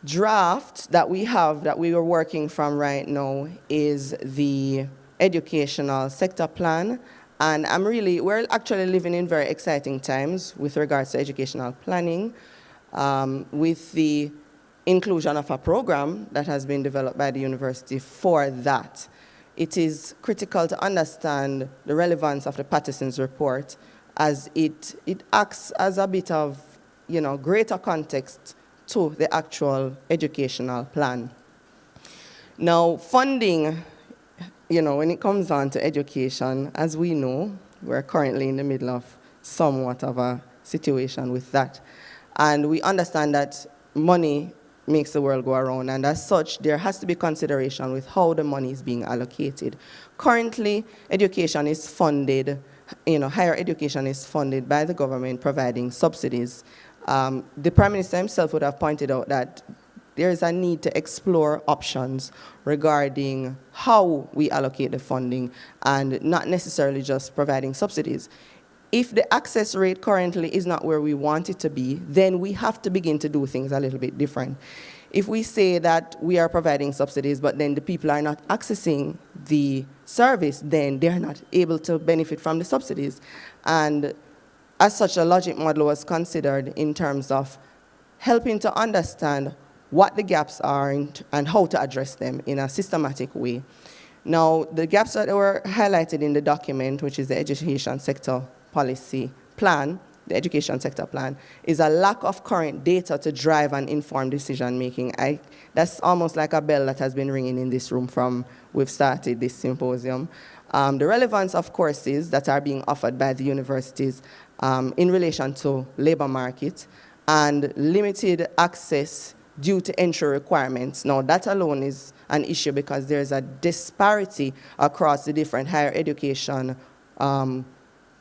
draft that we have, that we are working from right now, is the educational sector plan, and we're actually living in very exciting times with regards to educational planning, with the inclusion of a program that has been developed by the university for that. It is critical to understand the relevance of the Patterson's report, as it acts as a bit of, greater context to the actual educational plan. Now, funding, when it comes on to education, as we know, we're currently in the middle of somewhat of a situation with that. And we understand that money makes the world go around, and as such, there has to be consideration with how the money is being allocated. Currently, education is funded, higher education is funded by the government providing subsidies. The Prime Minister himself would have pointed out that there is a need to explore options regarding how we allocate the funding and not necessarily just providing subsidies. If the access rate currently is not where we want it to be, then we have to begin to do things a little bit different. If we say that we are providing subsidies, but then the people are not accessing the service, then they're not able to benefit from the subsidies. And as such, a logic model was considered in terms of helping to understand what the gaps are and how to address them in a systematic way. Now, the gaps that were highlighted in the document, which is the education sector policy plan, the education sector plan, is a lack of current data to drive and inform decision making. That's almost like a bell that has been ringing in this room from we've started this symposium. The relevance of courses that are being offered by the universities in relation to labor market and limited access due to entry requirements. Now, that alone is an issue because there's a disparity across the different higher education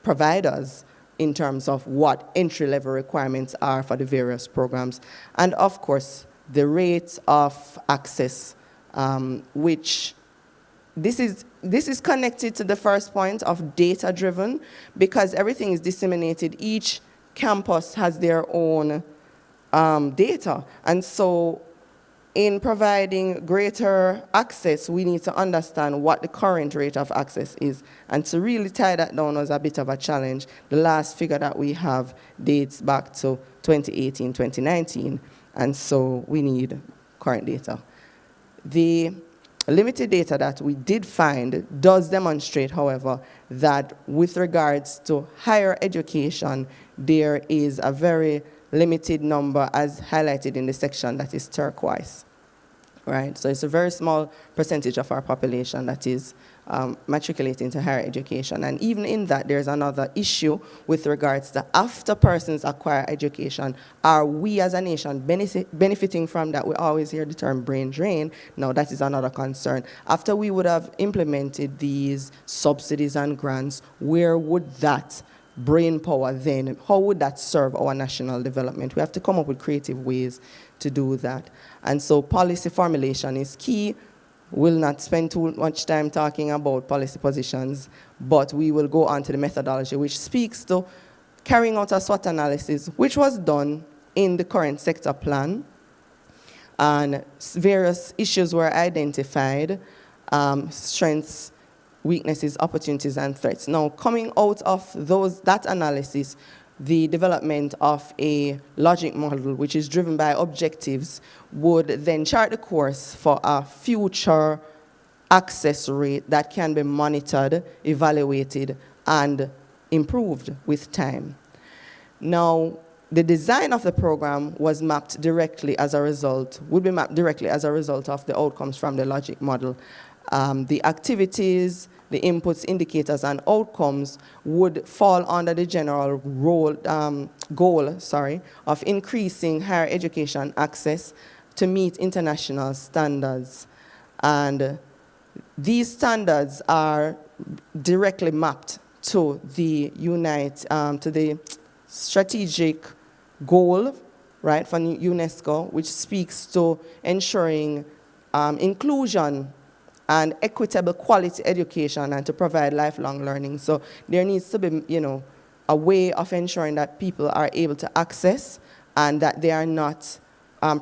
providers in terms of what entry-level requirements are for the various programs. And of course, the rates of access, which this is connected to the first point of data-driven, because everything is disseminated. Each campus has their own data. And so in providing greater access, we need to understand what the current rate of access is. And to really tie that down was a bit of a challenge. The last figure that we have dates back to 2018, 2019. And so we need current data. The limited data that we did find does demonstrate, however, that with regards to higher education, there is a very limited number as highlighted in the section that is turquoise, right? So it's a very small percentage of our population that is matriculating to higher education. And even in that, there's another issue with regards to after persons acquire education, are we as a nation benefiting from that? We always hear the term brain drain. Now that is another concern. After we would have implemented these subsidies and grants, where would that brain power then, how would that serve our national development? We have to come up with creative ways to do that. And so policy formulation is key. We'll not spend too much time talking about policy positions, but we will go on to the methodology, which speaks to carrying out a SWOT analysis, which was done in the current sector plan. And various issues were identified, strengths, weaknesses, opportunities, and threats. Now, coming out of that analysis, the development of a logic model, which is driven by objectives, would then chart the course for a future access rate that can be monitored, evaluated, and improved with time. Now, the design of the program was mapped directly as a result, would be mapped directly as a result of the outcomes from the logic model. The activities, the inputs, indicators, and outcomes would fall under the general goal of increasing higher education access to meet international standards. And these standards are directly mapped to the to the strategic goal, right, for UNESCO, which speaks to ensuring inclusion and equitable quality education and to provide lifelong learning. So there needs to be, a way of ensuring that people are able to access and that they are not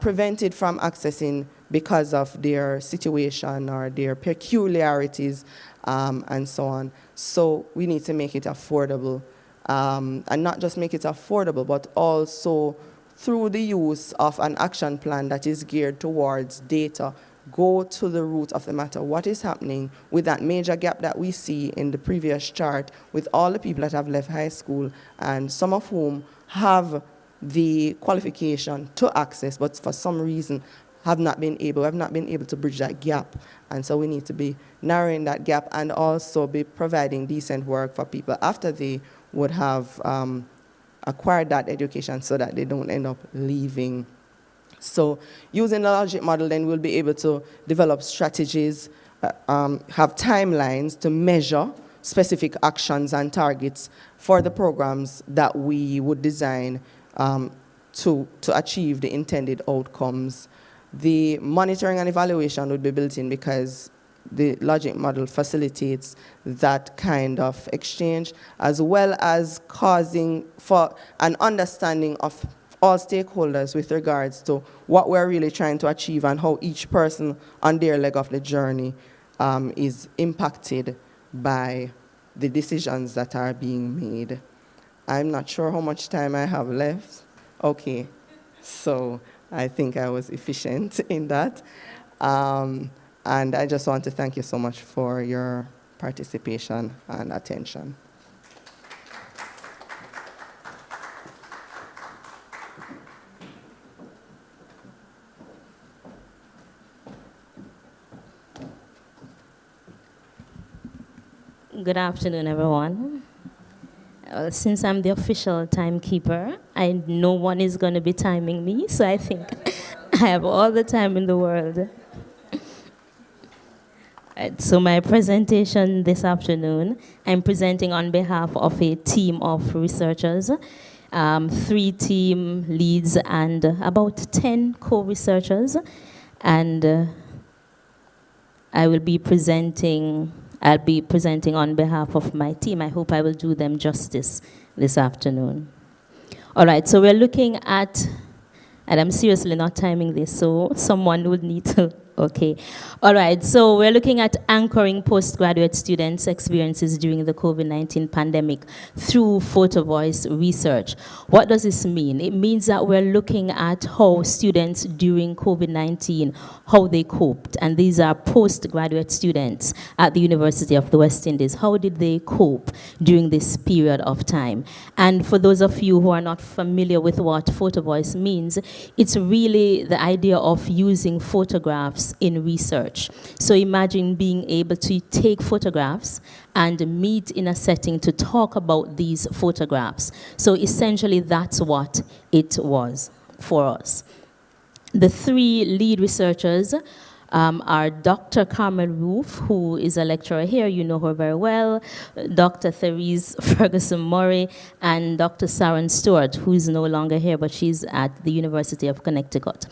prevented from accessing because of their situation or their peculiarities and so on. So we need to make it affordable. And not just make it affordable, but also through the use of an action plan that is geared towards data, go to the root of the matter. What is happening with that major gap that we see in the previous chart with all the people that have left high school and some of whom have the qualification to access, but for some reason have not been able to bridge that gap. And so we need to be narrowing that gap and also be providing decent work for people after they would have acquired that education so that they don't end up leaving. So using the logic model, then we'll be able to develop strategies, have timelines to measure specific actions and targets for the programs that we would design to achieve the intended outcomes. The monitoring and evaluation would be built in because the logic model facilitates that kind of exchange, as well as causing for an understanding of all stakeholders with regards to what we're really trying to achieve and how each person on their leg of the journey is impacted by the decisions that are being made. I'm not sure how much time I have left. Okay, so I think I was efficient in that. And I just want to thank you so much for your participation and attention. Good afternoon, everyone. Since I'm the official timekeeper, I know one is going to be timing me, so I think I have all the time in the world. So my presentation this afternoon, I'm presenting on behalf of a team of researchers, 3 team leads and about 10 co-researchers. And I'll be presenting on behalf of my team. I hope I will do them justice this afternoon. All right, so we're looking at, and I'm seriously not timing this, so someone would need to, okay. All right, so we're looking at anchoring postgraduate students' experiences during the COVID-19 pandemic through photo voice research. What does this mean? It means that we're looking at how students during COVID-19, how they coped. And these are postgraduate students at the University of the West Indies. How did they cope during this period of time? And for those of you who are not familiar with what photo voice means, it's really the idea of using photographs in research. So imagine being able to take photographs and meet in a setting to talk about these photographs. So essentially that's what it was for us. The 3 lead researchers are Dr. Carmel Roof, who is a lecturer here, you know her very well, Dr. Therese Ferguson-Murray, and Dr. Sharon Stewart, who is no longer here, but she's at the University of Connecticut.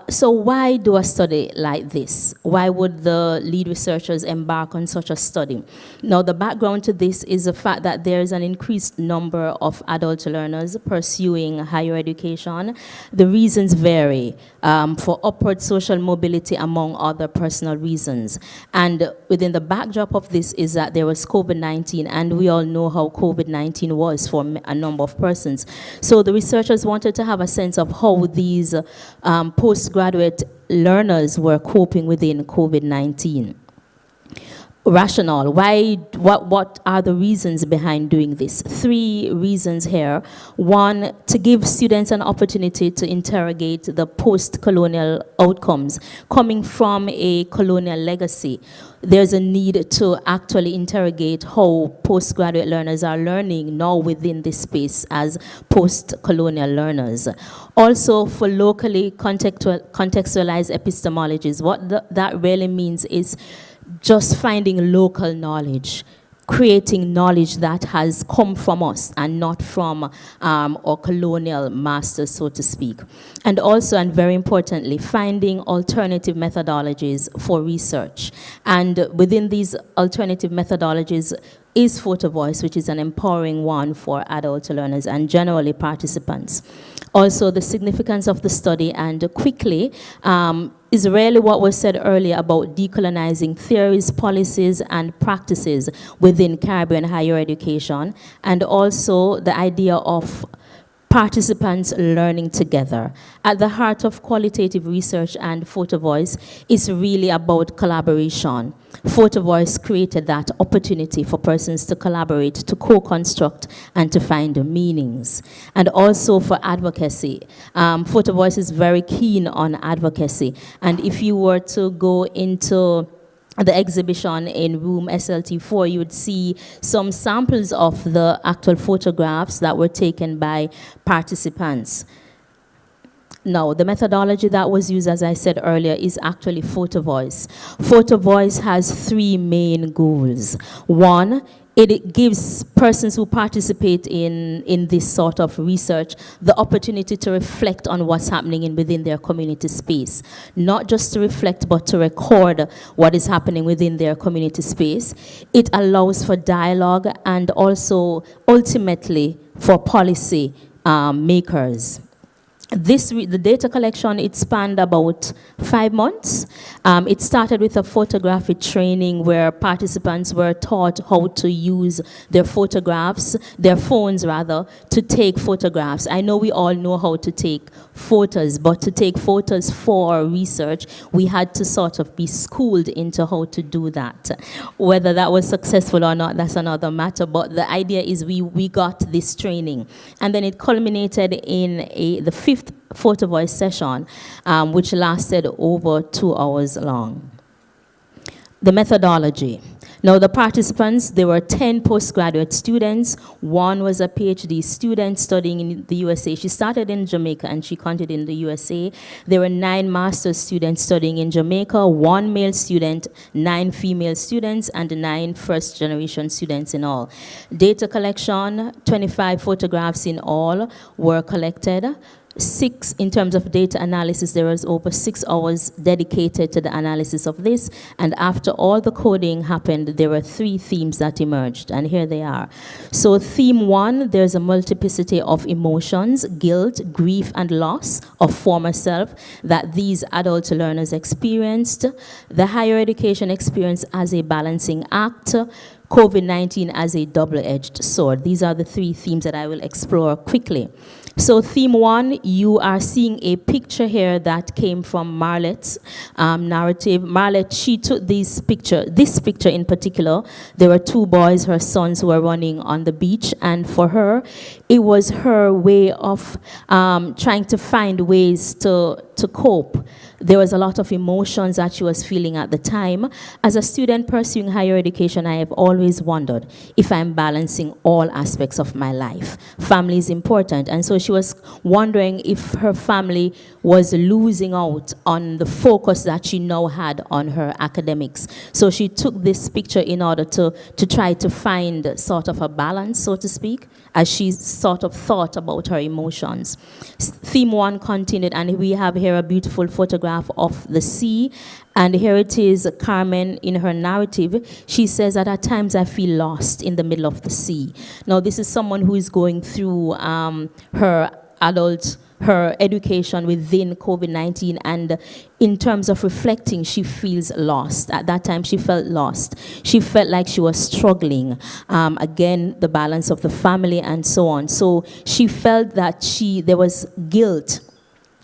So why do a study like this? Why would the lead researchers embark on such a study? Now, the background to this is the fact that there is an increased number of adult learners pursuing higher education. The reasons vary for upward social mobility, among other personal reasons. And within the backdrop of this is that there was COVID-19, and we all know how COVID-19 was for a number of persons. So the researchers wanted to have a sense of how these postgraduate learners were coping within COVID-19. Rationale, what are the reasons behind doing this? 3 reasons here. 1, to give students an opportunity to interrogate the post-colonial outcomes coming from a colonial legacy. There's a need to actually interrogate how postgraduate learners are learning now within this space as post-colonial learners. Also, for locally contextualized epistemologies, what that really means is just finding local knowledge, creating knowledge that has come from us and not from our colonial masters, so to speak. And also, and very importantly, finding alternative methodologies for research. And within these alternative methodologies is photo voice, which is an empowering one for adult learners and generally participants. Also, the significance of the study, and quickly, is really what was said earlier about decolonizing theories, policies, and practices within Caribbean higher education, and also the idea of participants learning together. At the heart of qualitative research and Photo Voice is really about collaboration. Photo Voice created that opportunity for persons to collaborate, to co-construct, and to find the meanings. And also for advocacy. Photo Voice is very keen on advocacy. And if you were to go into the exhibition in room SLT4, you would see some samples of the actual photographs that were taken by participants. Now, the methodology that was used, as I said earlier, is actually Photo Voice. Photo Voice has 3 main goals. One, it gives persons who participate in this sort of research the opportunity to reflect on what's happening within their community space. Not just to reflect, but to record what is happening within their community space. It allows for dialogue and also, ultimately, for policy makers. The data collection, it spanned about 5 months. It started with a photography training where participants were taught how to use their photographs, their phones rather, to take photographs. I know we all know how to take photos, but to take photos for research, we had to sort of be schooled into how to do that. Whether that was successful or not, that's another matter, but the idea is we got this training. And then it culminated in the 5th Photo Voice session, which lasted over 2 hours long. The methodology. Now, the participants, there were 10 postgraduate students. 1 was a PhD student studying in the USA. She started in Jamaica and she continued in the USA. There were 9 master's students studying in Jamaica, 1 male student, 9 female students, and 9 first-generation students in all. Data collection, 25 photographs in all were collected. 6, in terms of data analysis, there was over 6 hours dedicated to the analysis of this. And after all the coding happened, there were 3 themes that emerged, and here they are. So theme 1, there's a multiplicity of emotions, guilt, grief, and loss of former self that these adult learners experienced. The higher education experience as a balancing act, COVID-19 as a double-edged sword. These are the 3 themes that I will explore quickly. So theme 1, you are seeing a picture here that came from Marlette's narrative. Marlette, she took this picture in particular. There were 2 boys, her sons, who were running on the beach, and for her, it was her way of trying to find ways to cope. There was a lot of emotions that she was feeling at the time. As a student pursuing higher education, I have always wondered if I'm balancing all aspects of my life. Family is important, and so she was wondering if her family was losing out on the focus that she now had on her academics. So she took this picture in order to try to find sort of a balance, so to speak, as she sort of thought about her emotions. Theme 1 continued, and we have here a beautiful photograph of the sea. And here it is, Carmen, in her narrative, she says that at times I feel lost in the middle of the sea. Now, this is someone who is going through her education within COVID-19, and in terms of reflecting, she feels lost. At that time, she felt lost. She felt like she was struggling. Again, the balance of the family and so on. So she felt that there was guilt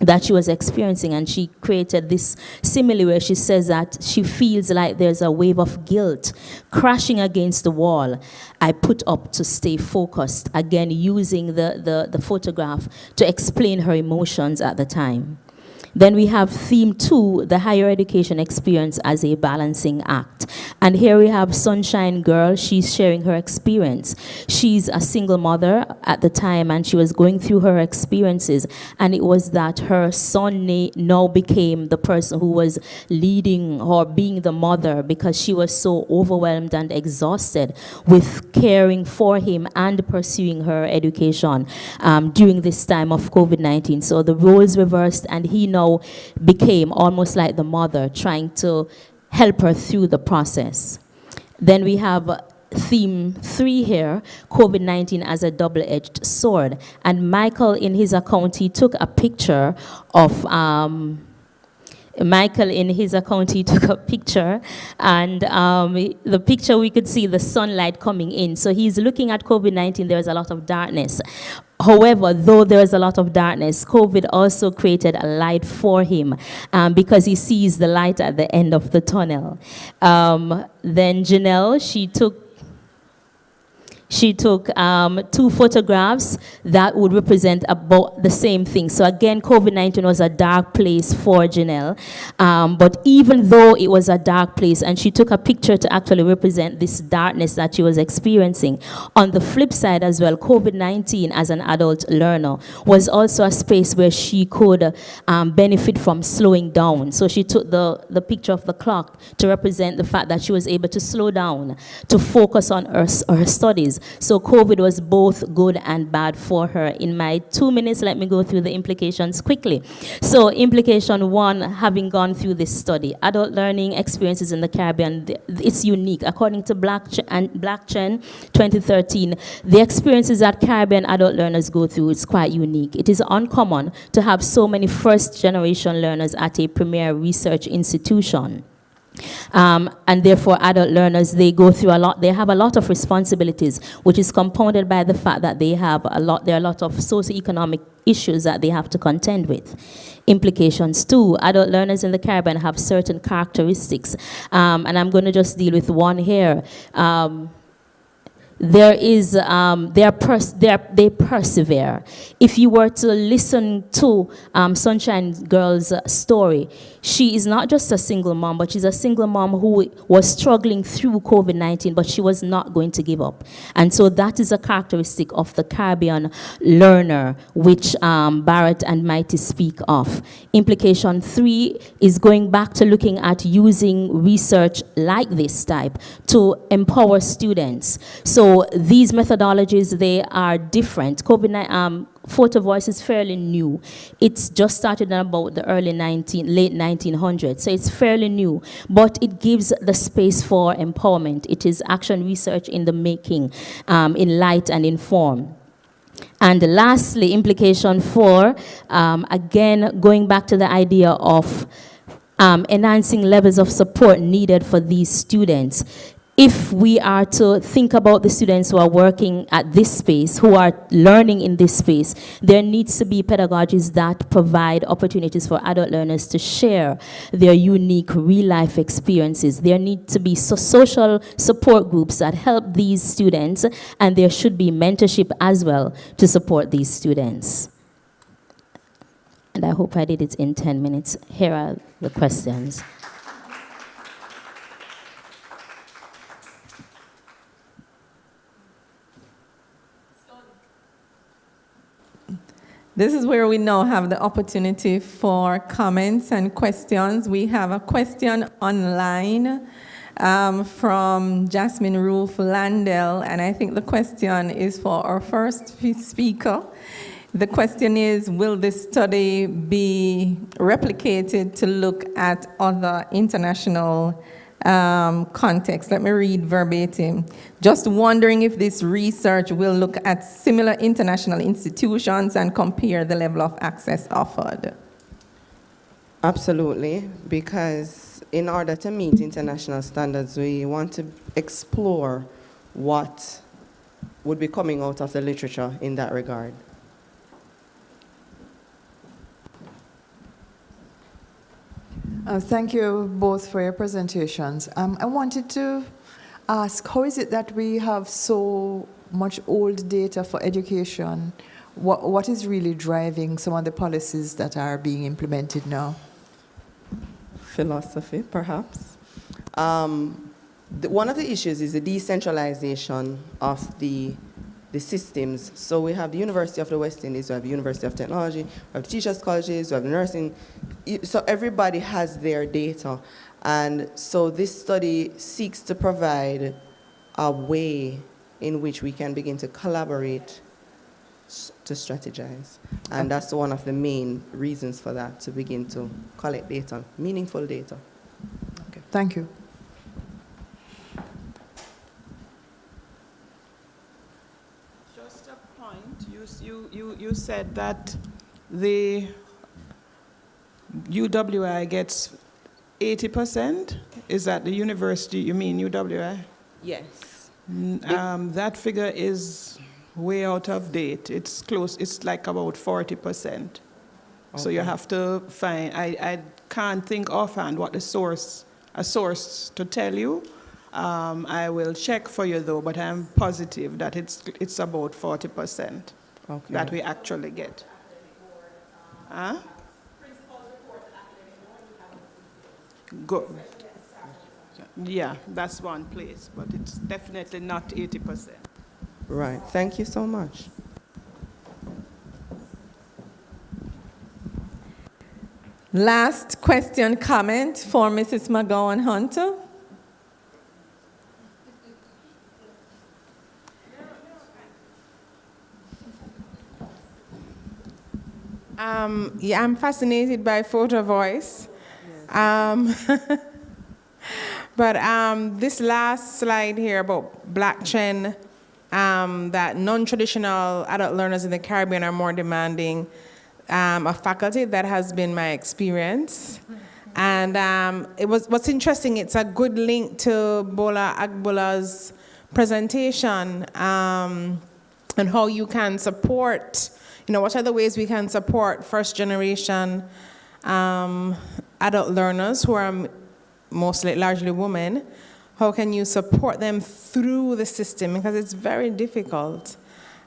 that she was experiencing, and she created this simile where she says that she feels like there's a wave of guilt crashing against the wall I put up to stay focused, again using the photograph to explain her emotions at the time. Then we have theme 2, the higher education experience as a balancing act. And here we have Sunshine Girl. She's sharing her experience. She's a single mother at the time, and she was going through her experiences. And it was that her son now became the person who was leading or being the mother, because she was so overwhelmed and exhausted with caring for him and pursuing her education during this time of COVID-19. So the roles reversed, and he now became almost like the mother, trying to help her through the process. Then we have theme 3 here, COVID-19 as a double-edged sword. And Michael, in his account, he took a picture of and the picture, we could see the sunlight coming in. So he's looking at COVID-19, there's a lot of darkness. However, though there is a lot of darkness, COVID also created a light for him because he sees the light at the end of the tunnel. Then Janelle, she took 2 photographs that would represent about the same thing. So again, COVID-19 was a dark place for Janelle. But even though it was a dark place, and she took a picture to actually represent this darkness that she was experiencing, on the flip side as well, COVID-19 as an adult learner was also a space where she could benefit from slowing down. So she took the picture of the clock to represent the fact that she was able to slow down, to focus on her studies. So COVID was both good and bad for her. In my 2 minutes, let me go through the implications quickly. So implication 1, having gone through this study, adult learning experiences in the Caribbean, it's unique. According to Blackchen 2013, the experiences that Caribbean adult learners go through is quite unique. It is uncommon to have so many first-generation learners at a premier research institution. And therefore, adult learners, they go through a lot, they have a lot of responsibilities, which is compounded by the fact that there are a lot of socioeconomic issues that they have to contend with. Implications 2, adult learners in the Caribbean have certain characteristics, and I'm going to just deal with one here. They persevere. If you were to listen to Sunshine Girl's story, she is not just a single mom, but she's a single mom who was struggling through COVID-19, but she was not going to give up. And so that is a characteristic of the Caribbean learner, which Barrett and Mighty speak of. Implication 3 is going back to looking at using research like this type to empower students. So these methodologies, they are different. Photo voice is fairly new. It's just started in about the late 1900s, so it's fairly new, but it gives the space for empowerment. It is action research in the making, in light and in form. And lastly, implication 4, again, going back to the idea of enhancing levels of support needed for these students. If we are to think about the students who are working at this space, who are learning in this space, there needs to be pedagogies that provide opportunities for adult learners to share their unique real-life experiences. There need to be social support groups that help these students, and there should be mentorship as well to support these students. And I hope I did it in 10 minutes. Here are the questions. This is where we now have the opportunity for comments and questions. We have a question online from Jasmine Roof Landell, and I think the question is for our first speaker. The question is, will this study be replicated to look at other international context? Let me read verbatim. Just wondering if this research will look at similar international institutions and compare the level of access offered. Absolutely, because in order to meet international standards, we want to explore what would be coming out of the literature in that regard. Thank you both for your presentations. I wanted to ask, how is it that we have so much old data for education? What is really driving some of the policies that are being implemented now? Philosophy, perhaps. One of the issues is the decentralization of the systems. So we have the University of the West Indies, we have the University of Technology, we have the teachers' colleges, we have the nursing. So everybody has their data. And so this study seeks to provide a way in which we can begin to collaborate to strategize. And that's one of the main reasons for that, to begin to collect data, meaningful data. Okay, thank you. You said that the UWI gets 80%? Is that the university, you mean UWI? Yes. That figure is way out of date. It's close, it's like about 40%. So you Okay. have to find, I can't think offhand what a source to tell you. I will check for you though, but I'm positive that it's about 40% Okay. that we actually get. Huh? Good. Yeah, that's one place, but it's definitely not 80%. Right. Thank you so much. Last question, comment for Mrs. McGowan Hunter. Yeah, I'm fascinated by photo voice. But this last slide here about Black trend, that non-traditional adult learners in the Caribbean are more demanding of faculty. That has been my experience. And what's interesting, it's a good link to Bola Agbola's presentation and how you can support, what are the ways we can support first generation adult learners who are largely women. How can you support them through the system? Because it's very difficult.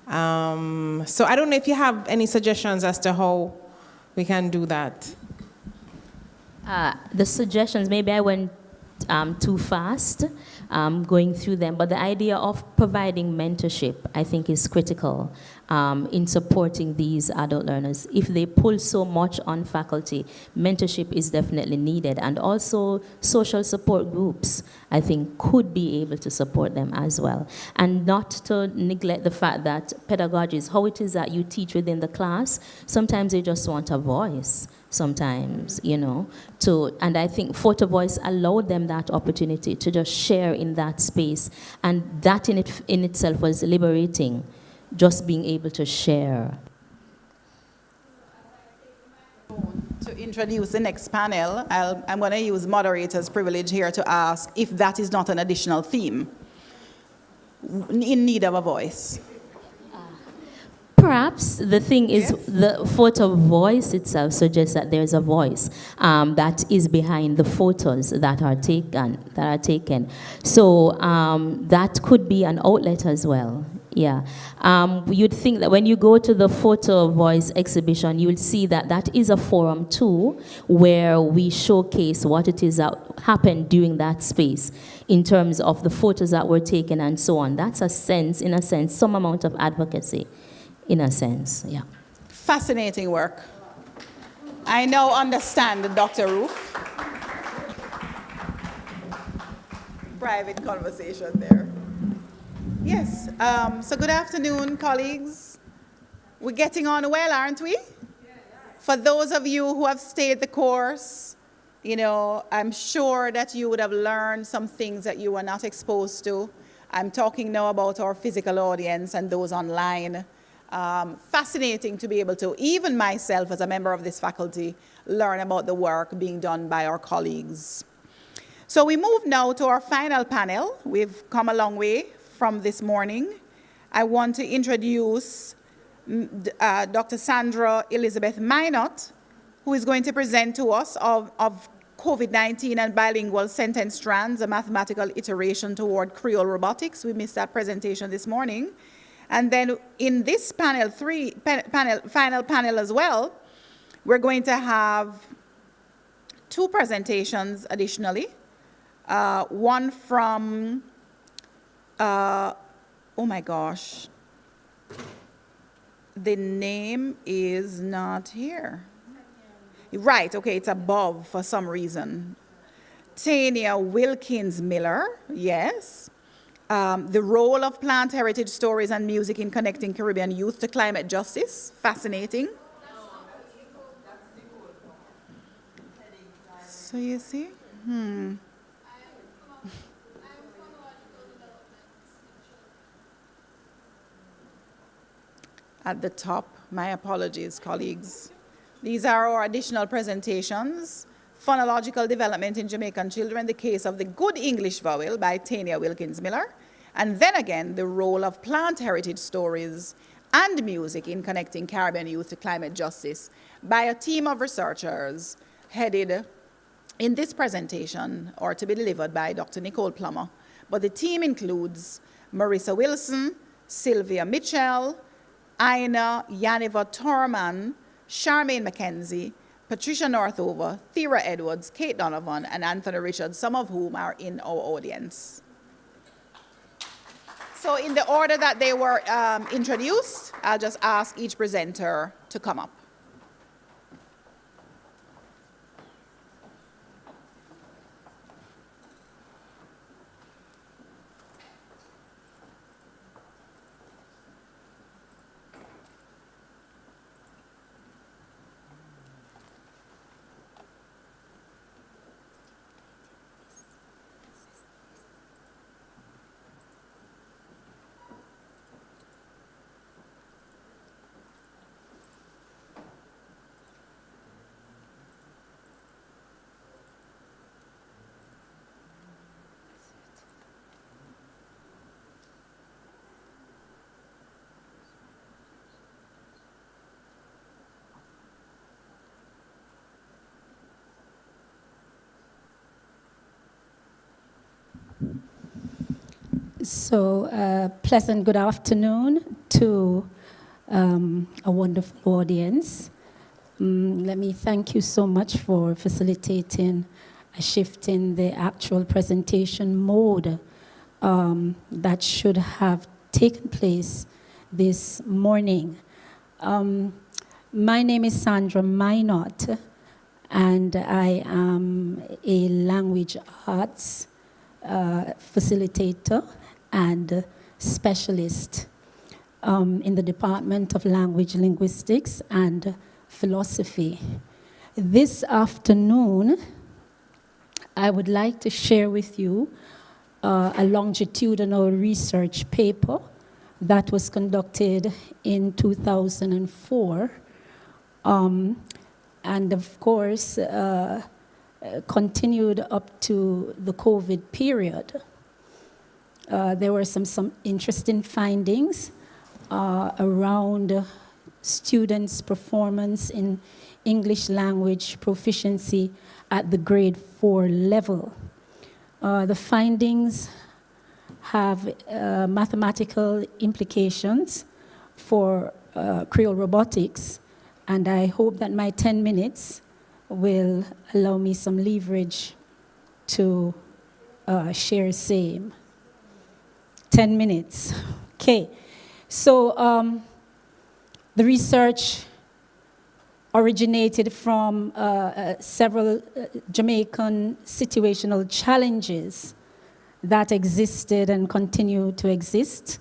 So I don't know if you have any suggestions as to how we can do that. The suggestions, maybe I went too fast going through them, but the idea of providing mentorship, I think, is critical in supporting these adult learners. If they pull so much on faculty, mentorship is definitely needed, and also social support groups, I think, could be able to support them as well. And not to neglect the fact that pedagogy is how it is that you teach within the class. Sometimes they just want a voice. Sometimes, and I think Photo Voice allowed them that opportunity to just share in that space, and that in itself was liberating, just being able to share. To introduce the next panel, I'm going to use moderator's privilege here to ask if that is not an additional theme in need of a voice. Perhaps the thing is, the photo voice itself suggests that there's a voice that is behind the photos that are taken. So that could be an outlet as well. Yeah. You'd think that when you go to the photo voice exhibition, you'll see that that is a forum too, where we showcase what it is that happened during that space in terms of the photos that were taken and so on. That's in a sense, some amount of advocacy. In a sense, yeah. Fascinating work. I now understand Dr. Roof. Private conversation there. Yes, so good afternoon, colleagues. We're getting on well, aren't we? For those of you who have stayed the course, I'm sure that you would have learned some things that you were not exposed to. I'm talking now about our physical audience and those online. Fascinating to be able to, even myself as a member of this faculty, learn about the work being done by our colleagues. So we move now to our final panel. We've come a long way from this morning. I want to introduce Dr. Sandra Elizabeth Minot, who is going to present to us of COVID-19 and bilingual sentence strands, a mathematical iteration toward Creole robotics. We missed that presentation this morning. And then in this final panel as well, we're going to have two presentations additionally. One from, oh my gosh, the name is not here. Right, okay, it's above for some reason. Tania Wilkins Miller, yes. The role of plant heritage stories and music in connecting Caribbean youth to climate justice. Fascinating. So you see? At the top, my apologies, colleagues. These are our additional presentations. Phonological development in Jamaican children, the case of the good English vowel by Tania Wilkins Miller. And then again, the role of plant heritage stories and music in connecting Caribbean youth to climate justice by a team of researchers headed in this presentation, or to be delivered by Dr. Nicole Plummer. But the team includes Marissa Wilson, Sylvia Mitchell, Aina Yaniva Torman, Charmaine McKenzie, Patricia Northover, Thera Edwards, Kate Donovan, and Anthony Richards, some of whom are in our audience. So in the order that they were introduced, I'll just ask each presenter to come up. So, pleasant good afternoon to a wonderful audience. Let me thank you so much for facilitating a shift in the actual presentation mode that should have taken place this morning. My name is Sandra Minot, and I am a language arts facilitator and specialist in the Department of Language, Linguistics, and Philosophy. This afternoon, I would like to share with you a longitudinal research paper that was conducted in 2004, and of course, continued up to the COVID period. There were some interesting findings around students' performance in English language proficiency at the grade 4 level. The findings have mathematical implications for Creole robotics, and I hope that my 10 minutes will allow me some leverage to share same. 10 minutes. Okay. So the research originated from several Jamaican situational challenges that existed and continue to exist.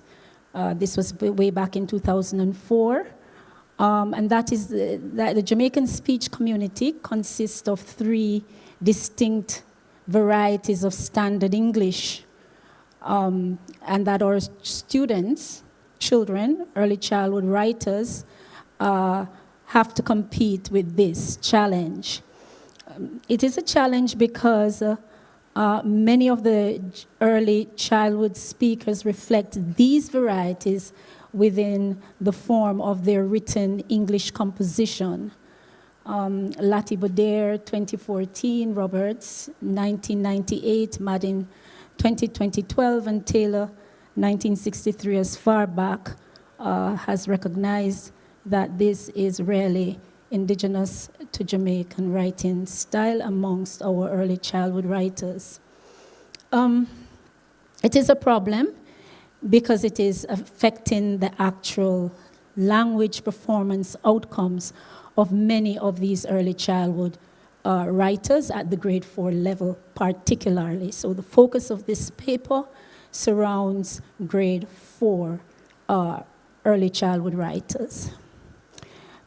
This was way back in 2004. And that is that the Jamaican speech community consists of 3 distinct varieties of standard English, and that our students, children, early childhood writers, have to compete with this challenge. It is a challenge because many of the early childhood speakers reflect these varieties within the form of their written English composition. Lati Bodair, 2014, Roberts, 1998, Madden, 2012, and Taylor, 1963, as far back, has recognized that this is really indigenous to Jamaican writing style amongst our early childhood writers. It is a problem because it is affecting the actual language performance outcomes of many of these early childhood writers at the grade 4 level particularly. So the focus of this paper surrounds grade 4 early childhood writers.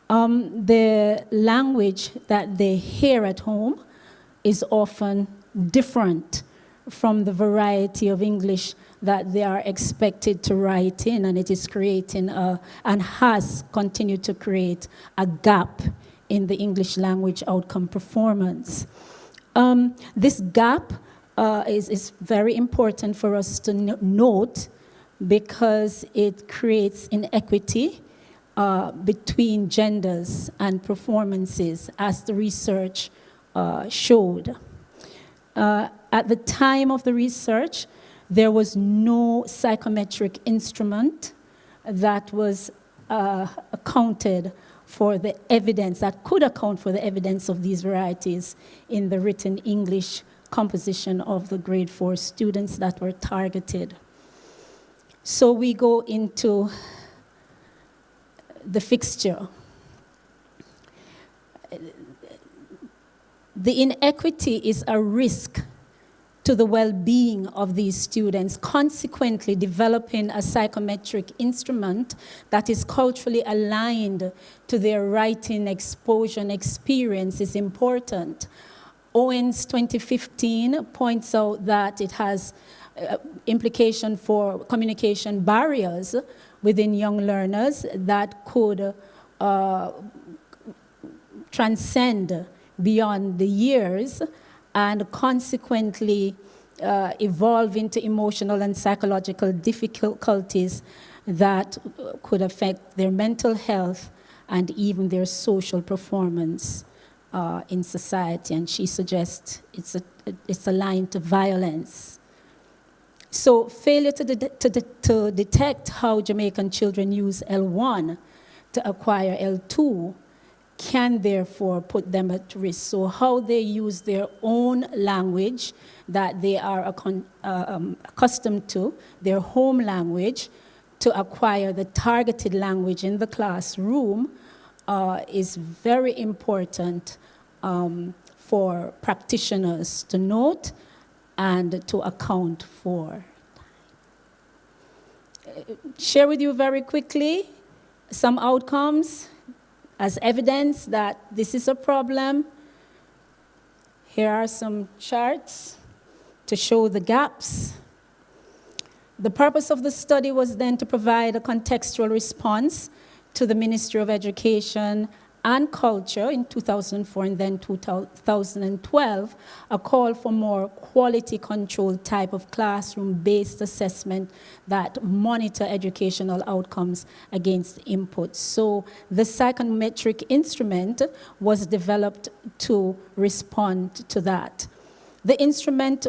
The language that they hear at home is often different from the variety of English that they are expected to write in, and it is creating and has continued to create a gap in the English language outcome performance. This gap is very important for us to note because it creates inequity between genders and performances, as the research showed. At the time of the research, there was no psychometric instrument that was accounted for the evidence, that could account for the evidence of these varieties in the written English composition of the grade 4 students that were targeted. So we go into the fixture. The inequity is a risk to the well-being of these students. Consequently, developing a psychometric instrument that is culturally aligned to their writing exposure and experience is important. Owens 2015 points out that it has implication for communication barriers within young learners that could transcend beyond the years and consequently evolve into emotional and psychological difficulties that could affect their mental health and even their social performance in society. And she suggests it's aligned to violence. So failure to detect how Jamaican children use L1 to acquire L2 can therefore put them at risk. So how they use their own language that they are accustomed to, their home language, to acquire the targeted language in the classroom is very important for practitioners to note and to account for. Share with you very quickly some outcomes as evidence that this is a problem. Here are some charts to show the gaps. The purpose of the study was then to provide a contextual response to the Ministry of Education and Culture in 2004 and then 2012, a call for more quality control type of classroom-based assessment that monitor educational outcomes against input. So the psychometric instrument was developed to respond to that. The instrument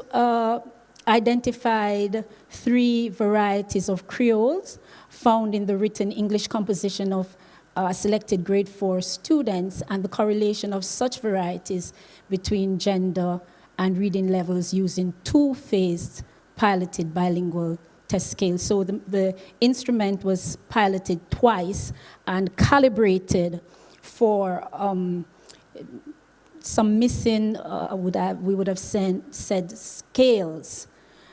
identified 3 varieties of creoles found in the written English composition of selected grade 4 students and the correlation of such varieties between gender and reading levels using 2-phased piloted bilingual test scales. So the instrument was piloted twice and calibrated for some missing, we would have said scales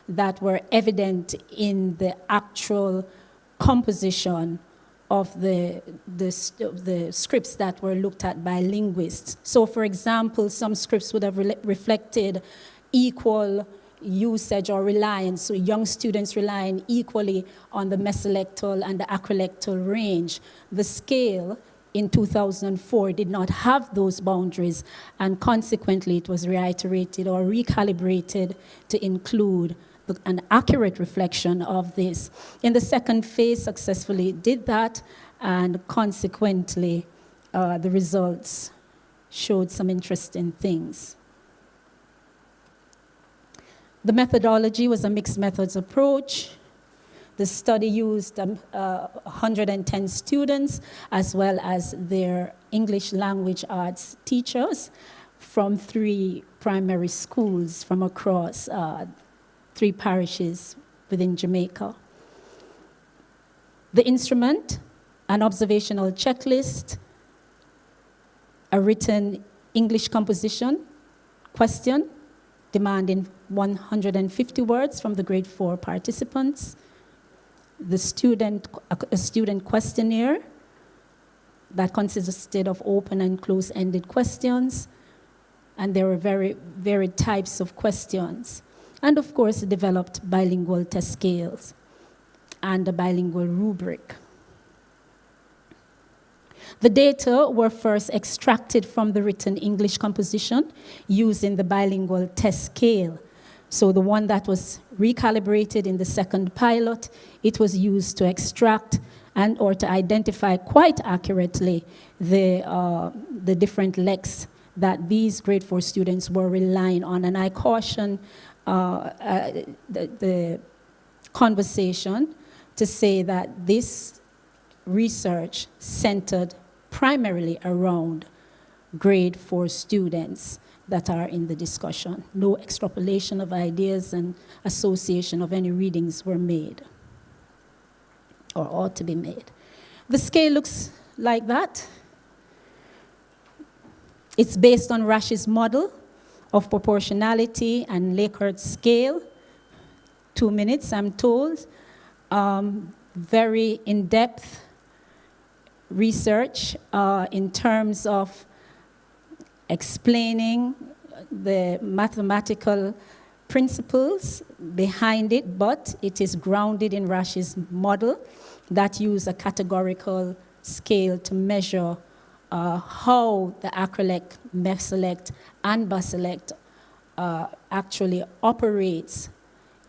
that were evident in the actual composition of the scripts that were looked at by linguists. So for example, some scripts would have reflected equal usage or reliance, so young students relying equally on the mesolectal and the acrolectal range. The scale in 2004 did not have those boundaries, and consequently it was reiterated or recalibrated to include an accurate reflection of this. In the second phase, successfully did that, and consequently, the results showed some interesting things. The methodology was a mixed methods approach. The study used 110 students, as well as their English language arts teachers from 3 primary schools from across 3 parishes within Jamaica. The instrument, an observational checklist, a written English composition question demanding 150 words from the grade 4 participants, a student questionnaire that consisted of open and close-ended questions, and there were very varied types of questions. And of course, developed bilingual test scales and a bilingual rubric. The data were first extracted from the written English composition using the bilingual test scale. So the one that was recalibrated in the second pilot, it was used to extract and or to identify quite accurately the different lexes that these grade 4 students were relying on. And I caution the conversation to say that this research centered primarily around grade 4 students that are in the discussion. No extrapolation of ideas and association of any readings were made or ought to be made. The scale looks like that. It's based on Rash's model of proportionality and Lakert's scale. 2 minutes, I'm told. Very in-depth research in terms of explaining the mathematical principles behind it, but it is grounded in Rash's model that use a categorical scale to measure how the acrolect, mesolect, and baselect actually operates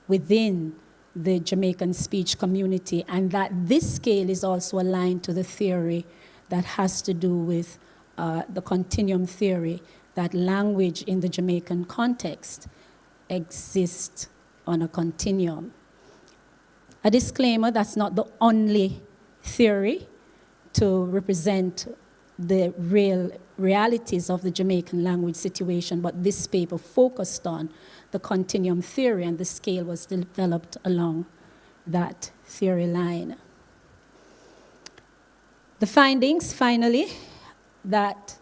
within the Jamaican speech community, and that this scale is also aligned to the theory that has to do with the continuum theory, that language in the Jamaican context exists on a continuum. A disclaimer, that's not the only theory to represent the real realities of the Jamaican language situation, but this paper focused on the continuum theory, and the scale was developed along that theory line. The findings, finally, that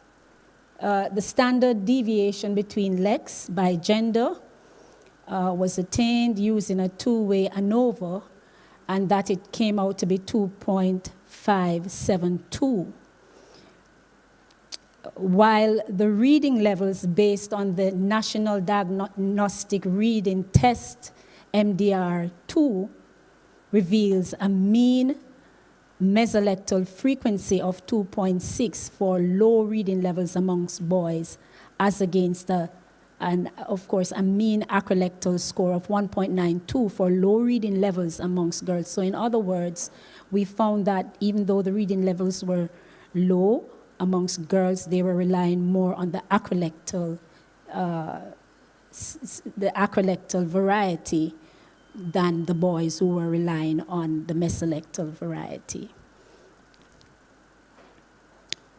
the standard deviation between lex by gender was attained using a two-way ANOVA, and that it came out to be 2.572. While the reading levels based on the National Diagnostic Reading Test, MDR2, reveals a mean mesolectal frequency of 2.6 for low reading levels amongst boys, as against of course, a mean acrolectal score of 1.92 for low reading levels amongst girls. So in other words, we found that even though the reading levels were low amongst girls, they were relying more on the acrolectal variety than the boys who were relying on the mesolectal variety.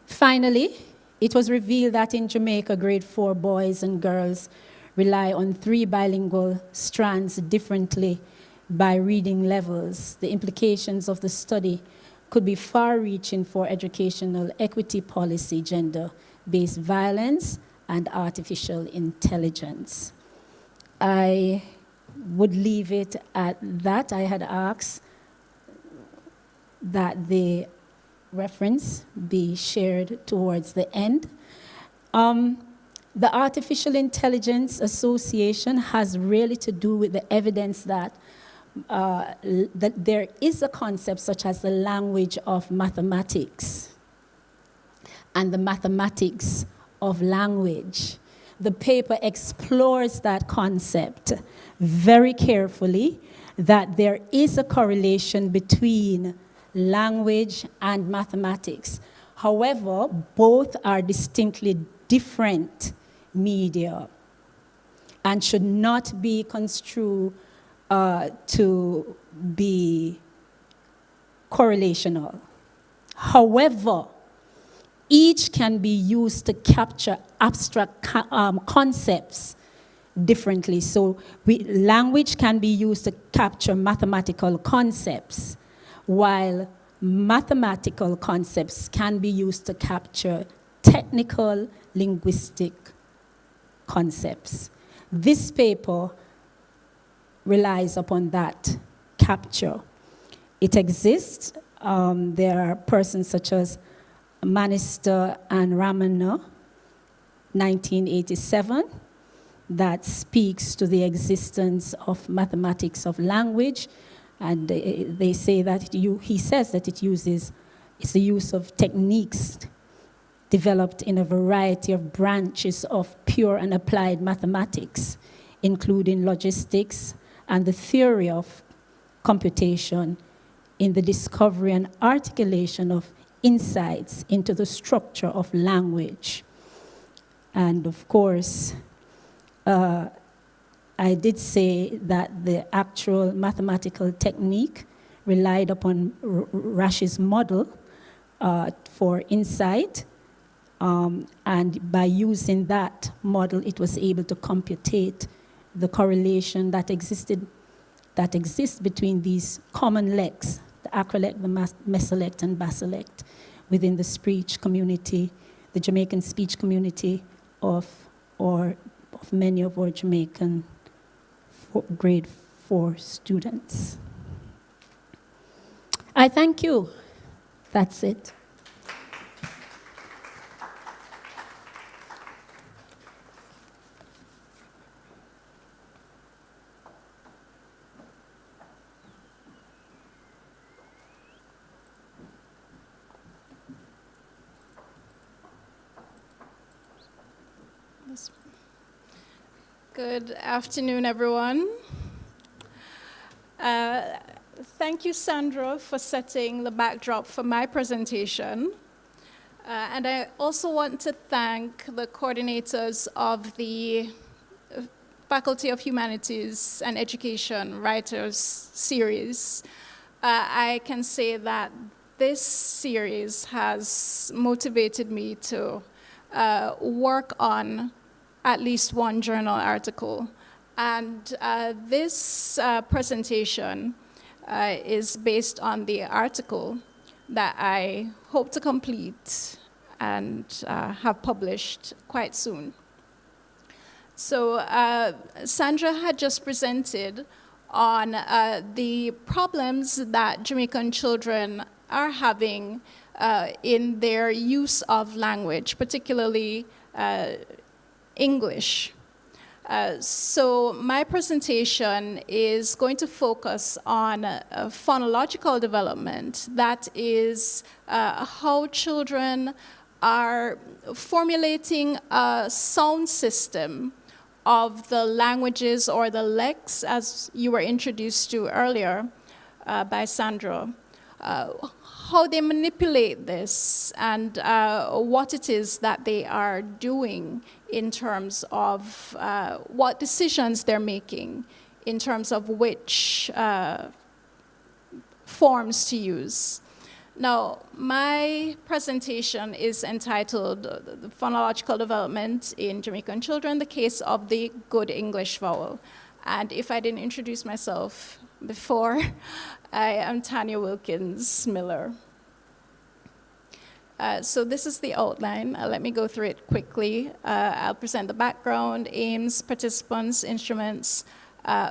Finally, it was revealed that in Jamaica, grade 4 boys and girls rely on 3 bilingual strands differently by reading levels. The implications of the study could be far-reaching for educational equity policy, gender-based violence, and artificial intelligence. I would leave it at that. I had asked that the reference be shared towards the end. The Artificial Intelligence Association has really to do with the evidence that there is a concept such as the language of mathematics and the mathematics of language. The paper explores that concept very carefully, that there is a correlation between language and mathematics. However, both are distinctly different media and should not be construed to be correlational. However, each can be used to capture abstract concepts differently. So language can be used to capture mathematical concepts, while mathematical concepts can be used to capture technical linguistic concepts. This paper relies upon that capture. It exists. There are persons such as Manister and Ramana, 1987, that speaks to the existence of mathematics of language, and they say that he says that it's the use of techniques developed in a variety of branches of pure and applied mathematics including logistics and the theory of computation in the discovery and articulation of insights into the structure of language. And of course, I did say that the actual mathematical technique relied upon Rash's model for insight, and by using that model, it was able to computate the correlation that exists between these common legs, the acrolect, the mesolect, and basolect, within the speech community, the Jamaican speech community of many of our Jamaican grade 4 students. I thank you. That's it. Good afternoon, everyone. Thank you, Sandra, for setting the backdrop for my presentation. And I also want to thank the coordinators of the Faculty of Humanities and Education Writers Series. I can say that this series has motivated me to work on at least one journal article. And this presentation is based on the article that I hope to complete and have published quite soon. So Sandra had just presented on the problems that Jamaican children are having in their use of language, particularly English. So my presentation is going to focus on phonological development. That is how children are formulating a sound system of the languages or the lex, as you were introduced to earlier by Sandra. How they manipulate this and what it is that they are doing in terms of what decisions they're making, in terms of which forms to use. Now, my presentation is entitled The Phonological Development in Jamaican Children, the Case of the Good English Vowel. And if I didn't introduce myself before, I am Tanya Wilkins Miller. So this is the outline. Let me go through it quickly. I'll present the background, aims, participants, instruments,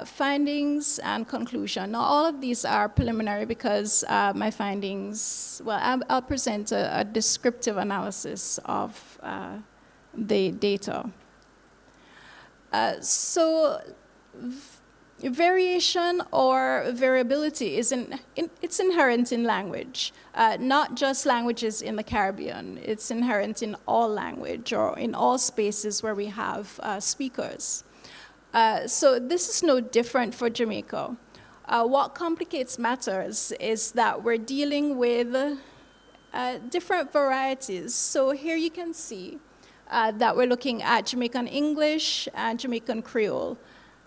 findings, and conclusion. Now, all of these are preliminary because my findings, well, I'll present a descriptive analysis of the data. So variation or variability is it's inherent in language, not just languages in the Caribbean. It's inherent in all language or in all spaces where we have speakers. So this is no different for Jamaica. What complicates matters is that we're dealing with different varieties. So here you can see that we're looking at Jamaican English and Jamaican Creole.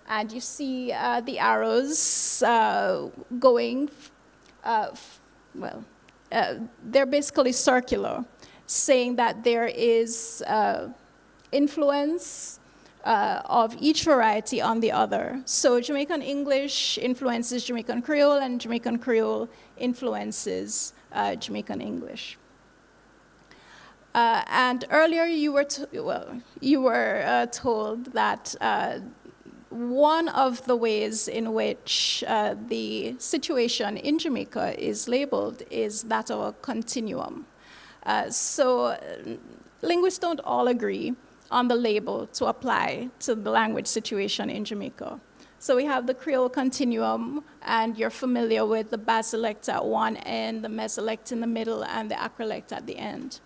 And you see the arrows going, they're basically circular, saying that there is influence of each variety on the other. So Jamaican English influences Jamaican Creole, and Jamaican Creole influences Jamaican English. And earlier you were told that one of the ways in which the situation in Jamaica is labeled is that of a continuum. So linguists don't all agree on the label to apply to the language situation in Jamaica. So we have the Creole continuum, and you're familiar with the basolect at one end, the mesolect in the middle, and the acrolect at the end.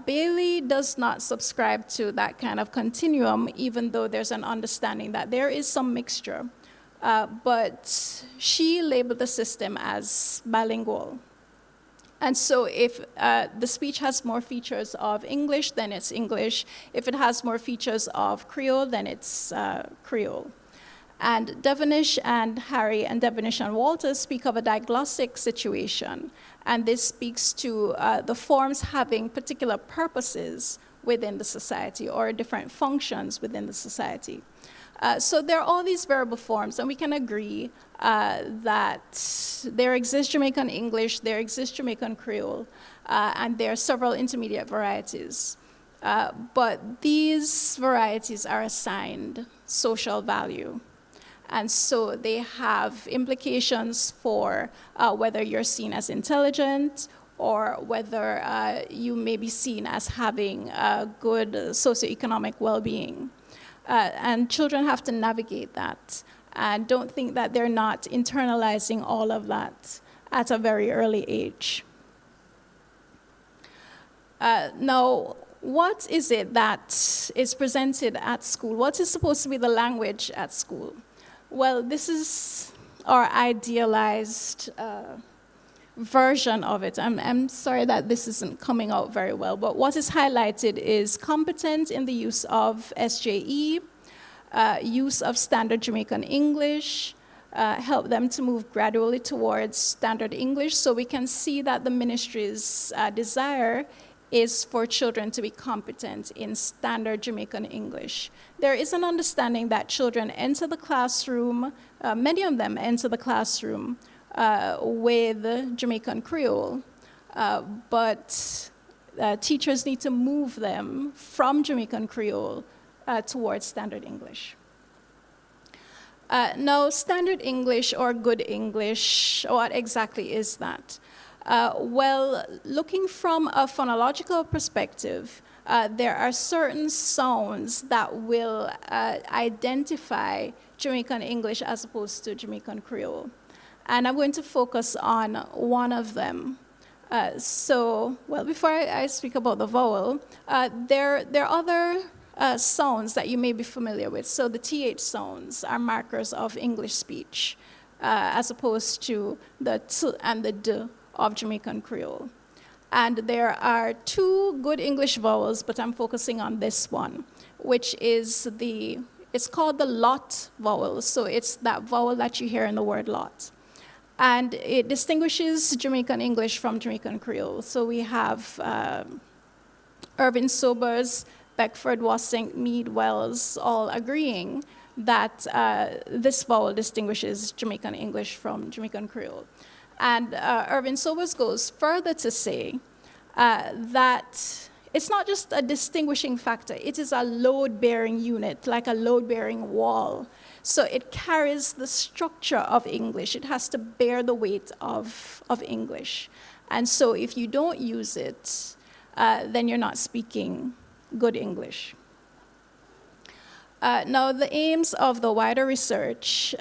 Bailey does not subscribe to that kind of continuum, even though there's an understanding that there is some mixture. But she labeled the system as bilingual. And so if the speech has more features of English, then it's English. If it has more features of Creole, then it's Creole. And Devonish and Harry and Devonish and Walter speak of a diglossic situation. And this speaks to the forms having particular purposes within the society or different functions within the society. So there are all these variable forms, and we can agree that there exists Jamaican English, there exists Jamaican Creole, and there are several intermediate varieties. But these varieties are assigned social value. And so they have implications for whether you're seen as intelligent or whether you may be seen as having good socioeconomic well-being. And children have to navigate that. And don't think that they're not internalizing all of that at a very early age. Now, what is it that is presented at school? What is supposed to be the language at school? Well, this is our idealized version of it. I'm sorry that this isn't coming out very well, but what is highlighted is competent in the use of SJE, use of standard Jamaican English, help them to move gradually towards standard English, so we can see that the ministry's desire is for children to be competent in standard Jamaican English. There is an understanding that children enter the classroom, many of them enter the classroom with Jamaican Creole, but teachers need to move them from Jamaican Creole towards standard English. Now, standard English or good English, what exactly is that? Well, looking from a phonological perspective, there are certain sounds that will identify Jamaican English as opposed to Jamaican Creole. And I'm going to focus on one of them. Before I speak about the vowel, there are other sounds that you may be familiar with. So the TH sounds are markers of English speech, as opposed to the T and the D of Jamaican Creole. And there are two good English vowels, but I'm focusing on this one, which is it's called the lot vowel. So it's that vowel that you hear in the word lot. And it distinguishes Jamaican English from Jamaican Creole. So we have Irving Sobers, Beckford, Wassink, Mead, Wells, all agreeing that this vowel distinguishes Jamaican English from Jamaican Creole. And Irving Sobers goes further to say that it's not just a distinguishing factor, it is a load-bearing unit, like a load-bearing wall. So it carries the structure of English. It has to bear the weight of English. And so if you don't use it, then you're not speaking good English. Now, the aims of the wider research,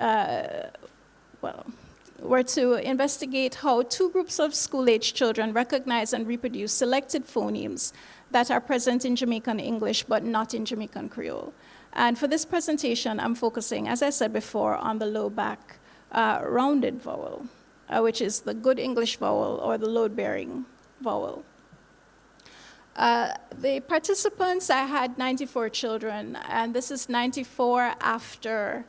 were to investigate how two groups of school-age children recognize and reproduce selected phonemes that are present in Jamaican English but not in Jamaican Creole. And for this presentation, I'm focusing, as I said before, on the low-back rounded vowel, which is the good English vowel or the load-bearing vowel. The participants, I had 94 children, and this is 94 after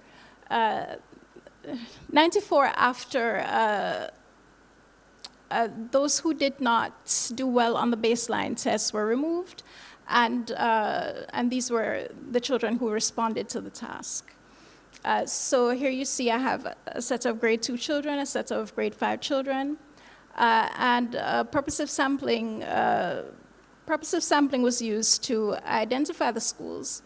those who did not do well on the baseline tests were removed, and these were the children who responded to the task. So here you see I have a set of grade 2 children, a set of grade 5 children, and purposive sampling was used to identify the schools.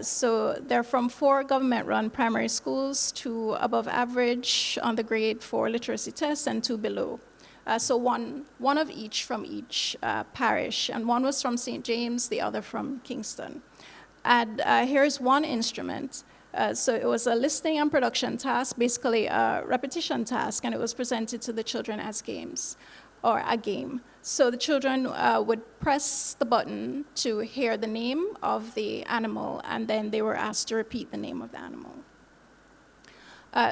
So they're from 4 government-run primary schools to above average on the grade 4 literacy test and 2 below. So one of each from each parish, and one was from St. James, the other from Kingston. And here's one instrument. So it was a listening and production task, basically a repetition task, and it was presented to the children as games. or a game. So the children would press the button to hear the name of the animal, and then they were asked to repeat the name of the animal.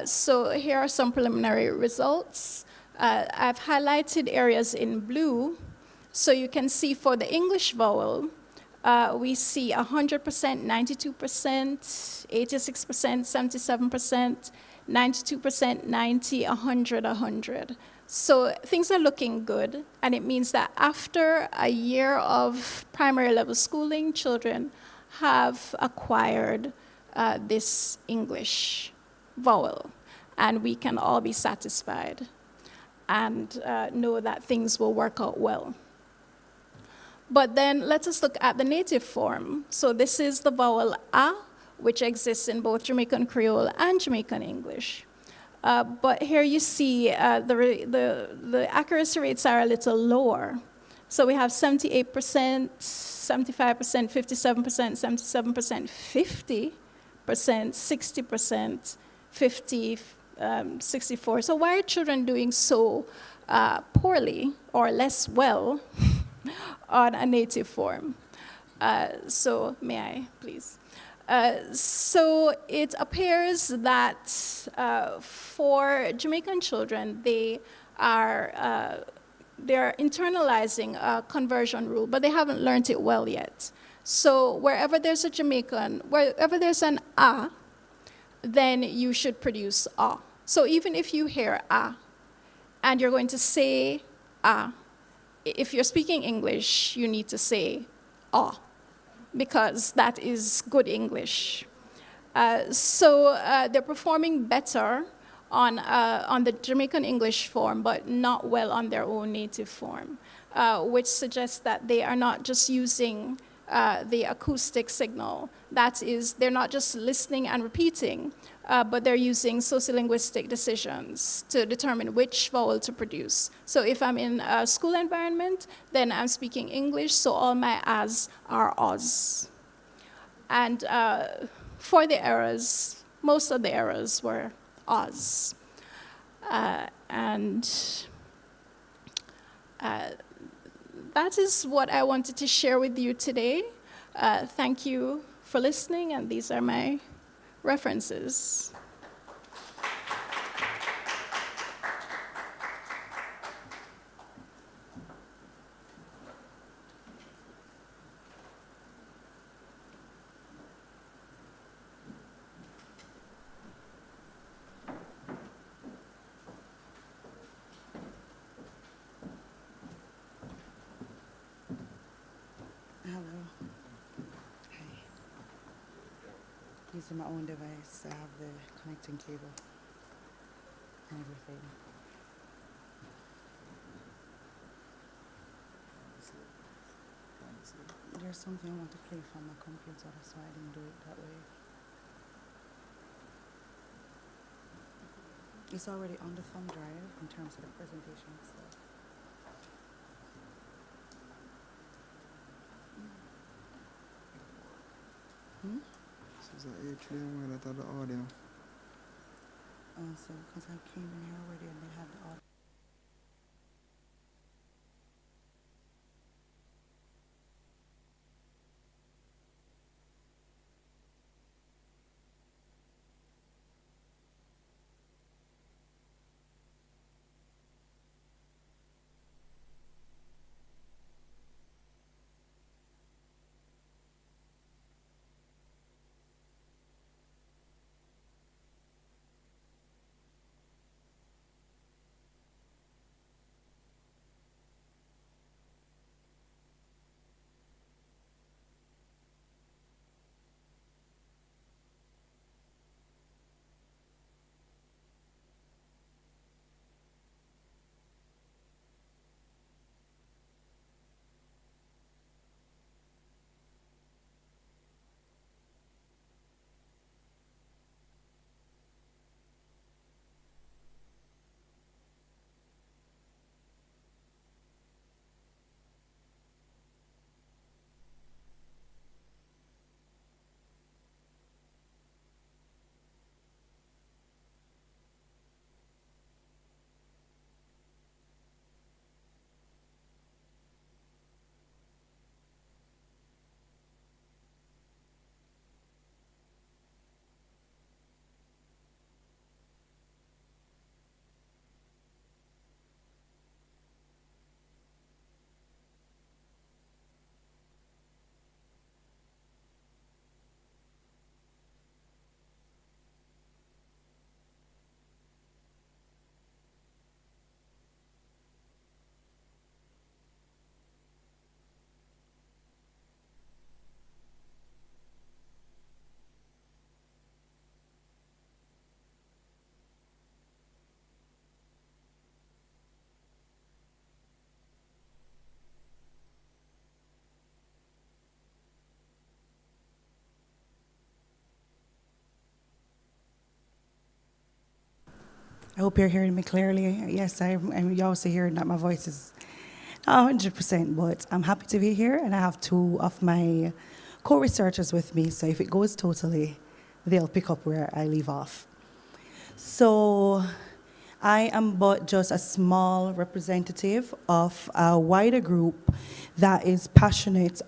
So here are some preliminary results. I've highlighted areas in blue. So you can see for the English vowel, we see 100%, 92%, 86%, 77%, 92%, 90, 100, 100. So things are looking good, and it means that after a year of primary level schooling, children have acquired this English vowel, and we can all be satisfied and know that things will work out well. But then let us look at the native form. So this is the vowel A, which exists in both Jamaican Creole and Jamaican English. But here you see the accuracy rates are a little lower. So we have 78%, 75%, 57%, 77%, 50%, 60%, 50, 64. So why are children doing so poorly or less well on a native form? So may I, please? So it appears that for Jamaican children, they are internalizing a conversion rule, but they haven't learned it well yet. So wherever there's a Jamaican, wherever there's an A, then you should produce A. So even if you hear A, and you're going to say A, if you're speaking English, you need to say A, because that is good English. So they're performing better on the Jamaican English form, but not well on their own native form, which suggests that they are not just using the acoustic signal. That is, they're not just listening and repeating, but they're using sociolinguistic decisions to determine which vowel to produce. So if I'm in a school environment, then I'm speaking English, so all my As are Oz. And for the errors, most of the errors were Oz. That is what I wanted to share with you today. Thank you for listening, and these are my references. Using my own device, I have the connecting cable and everything. There's something I want to play from my computer, that's why I didn't do it that way. It's already on the thumb drive in terms of the presentation itself. This is an atrium where that the audio. So, because I came in here already and they had the audio. I hope you're hearing me clearly. Yes, you're also hearing that my voice is not 100%, but I'm happy to be here, and I have two of my co-researchers with me, so if it goes totally, they'll pick up where I leave off. So I am but just a small representative of a wider group that is passionate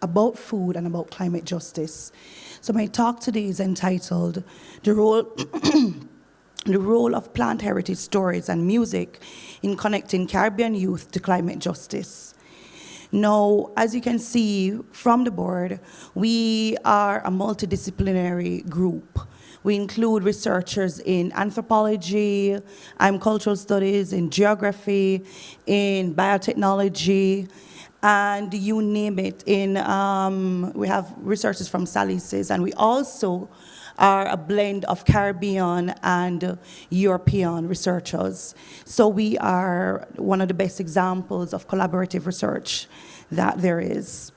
about food and about climate justice. So my talk today is entitled The Role of Plant Heritage Stories and Music in Connecting Caribbean Youth to Climate Justice. Now, as you can see from the board, we are a multidisciplinary group. We include researchers in anthropology, cultural studies, in geography, in biotechnology, and you name it. We have researchers from Salises, and we also are a blend of Caribbean and European researchers. So we are one of the best examples of collaborative research that there is.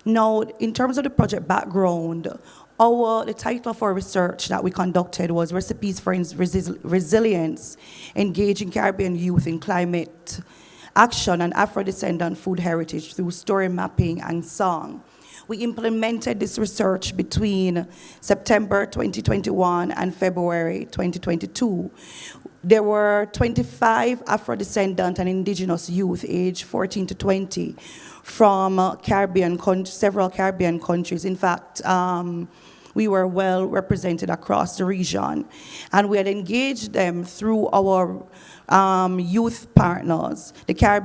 Now, in terms of the project background, the title of our research that we conducted was Recipes for Resilience, Engaging Caribbean Youth in Climate Action and Afro-Descendant Food Heritage through Story Mapping and Song. We implemented this research between September 2021 and February 2022. There were 25 Afro-descendant and indigenous youth aged 14 to 20 from several Caribbean countries. In fact, we were well represented across the region. And we had engaged them through our youth partners, our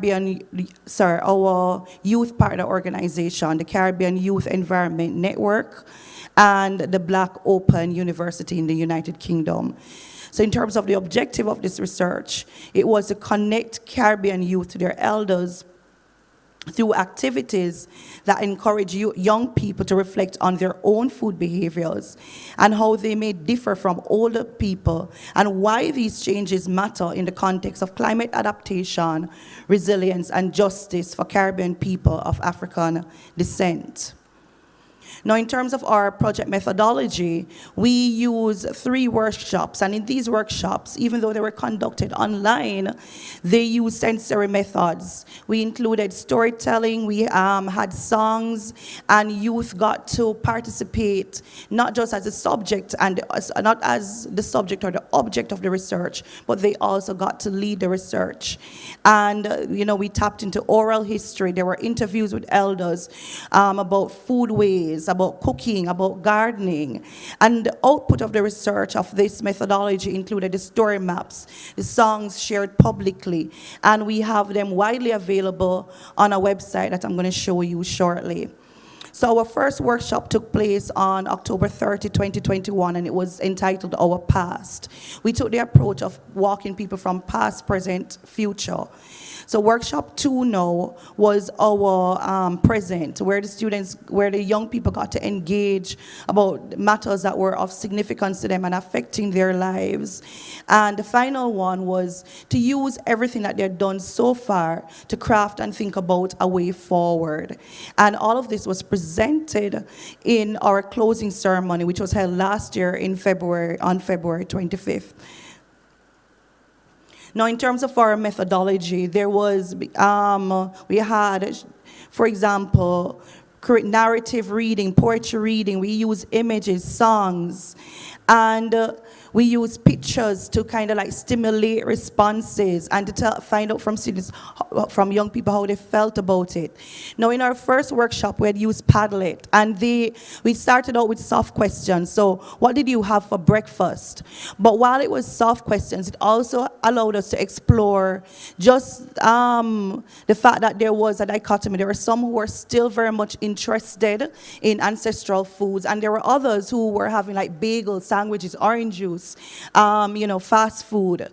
youth partner organization, the Caribbean Youth Environment Network, and the Black Open University in the United Kingdom. So in terms of the objective of this research, it was to connect Caribbean youth to their elders through activities that encourage young people to reflect on their own food behaviors and how they may differ from older people and why these changes matter in the context of climate adaptation, resilience, and justice for Caribbean people of African descent. Now, in terms of our project methodology, we use 3 workshops, and in these workshops, even though they were conducted online, they used sensory methods. We included storytelling, we had songs, and youth got to participate not just as a subject and not as the subject or the object of the research, but they also got to lead the research. And we tapped into oral history. There were interviews with elders about foodways, about cooking, about gardening. And the output of the research of this methodology included the story maps, the songs shared publicly, and we have them widely available on a website that I'm going to show you shortly. So our first workshop took place on October 30, 2021, and it was entitled Our Past. We took the approach of walking people from past, present, future. So workshop 2 now was our present, where the young people got to engage about matters that were of significance to them and affecting their lives. And the final one was to use everything that they've done so far to craft and think about a way forward. And all of this was presented in our closing ceremony, which was held last year on February 25th. Now, in terms of our methodology, there was, we had, for example, narrative reading, poetry reading. We use images, songs, and we use pictures to kind of like stimulate responses and to find out from students, from young people, how they felt about it. Now, in our first workshop, we had used Padlet, and we started out with soft questions. So, what did you have for breakfast? But while it was soft questions, it also allowed us to explore just the fact that there was a dichotomy. There were some who were still very much interested in ancestral foods, and there were others who were having like bagels, sandwiches, orange juice, fast food.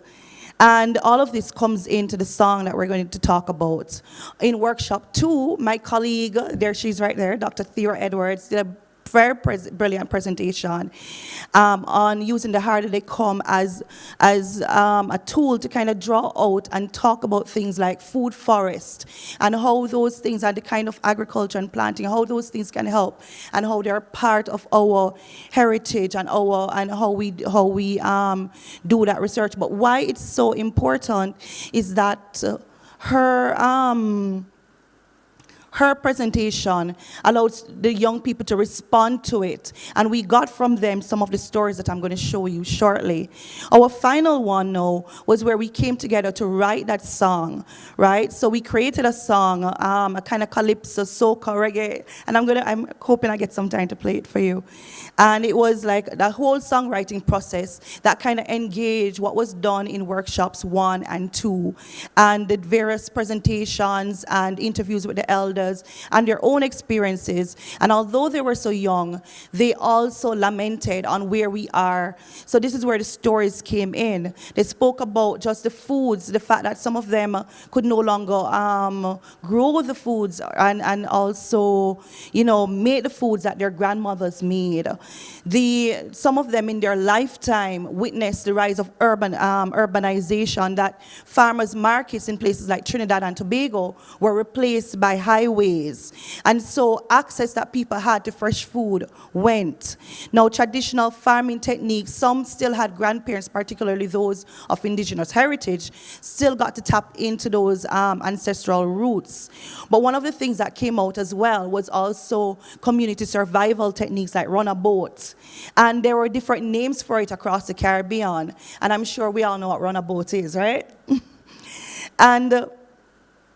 And all of this comes into the song that we're going to talk about. In workshop 2, my colleague, she's right there, Dr. Thea Edwards, did a very brilliant presentation on using the harder they come as a tool to kind of draw out and talk about things like food forest and how those things are the kind of agriculture and planting, how those things can help and how they're part of our heritage and how we do that research. But why it's so important is that her presentation allowed the young people to respond to it. And we got from them some of the stories that I'm going to show you shortly. Our final one now was where we came together to write that song, right? So we created a song, a kind of calypso, soca, reggae, and I'm hoping I get some time to play it for you. And it was like the whole songwriting process that kind of engaged what was done in workshops 1 and 2, and the various presentations and interviews with the elders and their own experiences. And although they were so young, they also lamented on where we are. So this is where the stories came in. They spoke about just the foods, the fact that some of them could no longer grow the foods and also, make the foods that their grandmothers made. Some of them in their lifetime witnessed the rise of urbanization, that farmers' markets in places like Trinidad and Tobago were replaced by highways. And so access that people had to fresh food went. Now, traditional farming techniques, some still had grandparents, particularly those of indigenous heritage, still got to tap into those ancestral roots. But one of the things that came out as well was also community survival techniques like run a boat. And there were different names for it across the Caribbean. And I'm sure we all know what run a boat is, right? And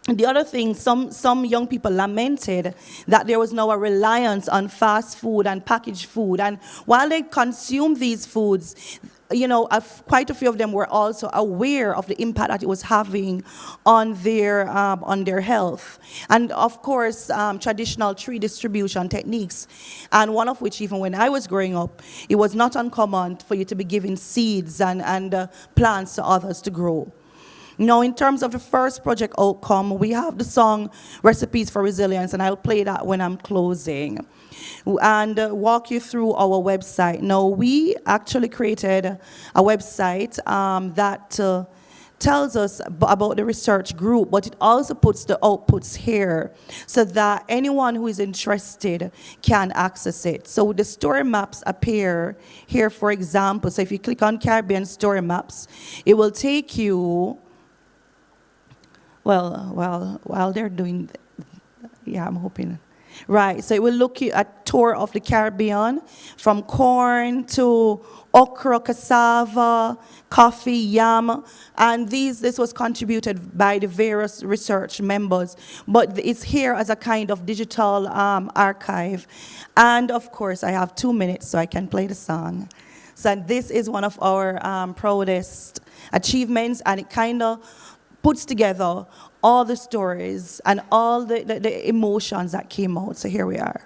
the other thing, some young people lamented that there was now a reliance on fast food and packaged food. And while they consumed these foods, quite a few of them were also aware of the impact that it was having on their health. And of course, traditional tree distribution techniques, and one of which, even when I was growing up, it was not uncommon for you to be giving seeds and plants to others to grow. Now, in terms of the first project outcome, we have the song Recipes for Resilience, and I'll play that when I'm closing, and walk you through our website. Now, we actually created a website that tells us about the research group, but it also puts the outputs here so that anyone who is interested can access it. So the story maps appear here, for example. So if you click on Caribbean Story Maps, it will take you, while they're doing, I'm hoping. Right, so it will look at a tour of the Caribbean, from corn to okra, cassava, coffee, yam, and this was contributed by the various research members, but it's here as a kind of digital archive. And of course, I have 2 minutes, so I can play the song. So this is one of our proudest achievements, and it kind of puts together all the stories and all the emotions that came out. So here we are.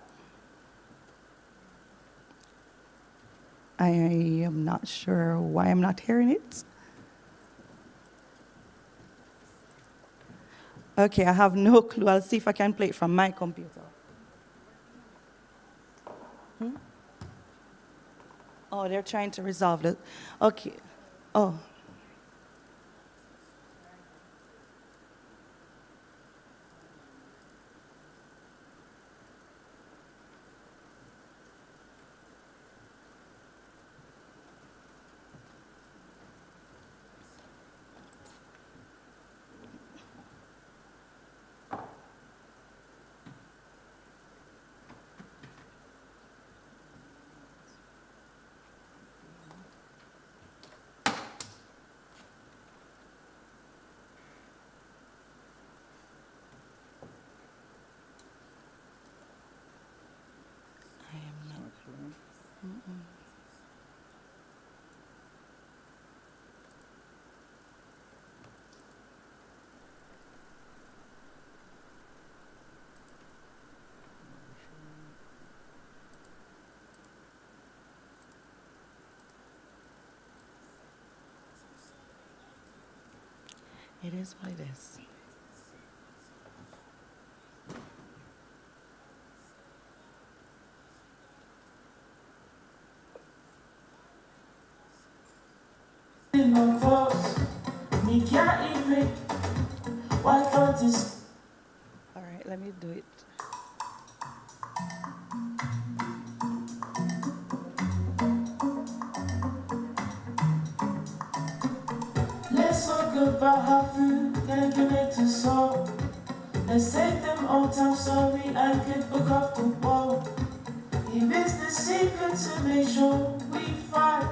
I am not sure why I'm not hearing it. Okay, I have no clue. I'll see if I can play it from my computer. Oh, they're trying to resolve it. Okay. Oh. It is what it is. All right, let me do it. Let's talk about how food can connect us all. Let's take them old time story and get book off the wall. Here is the secret to make sure we fight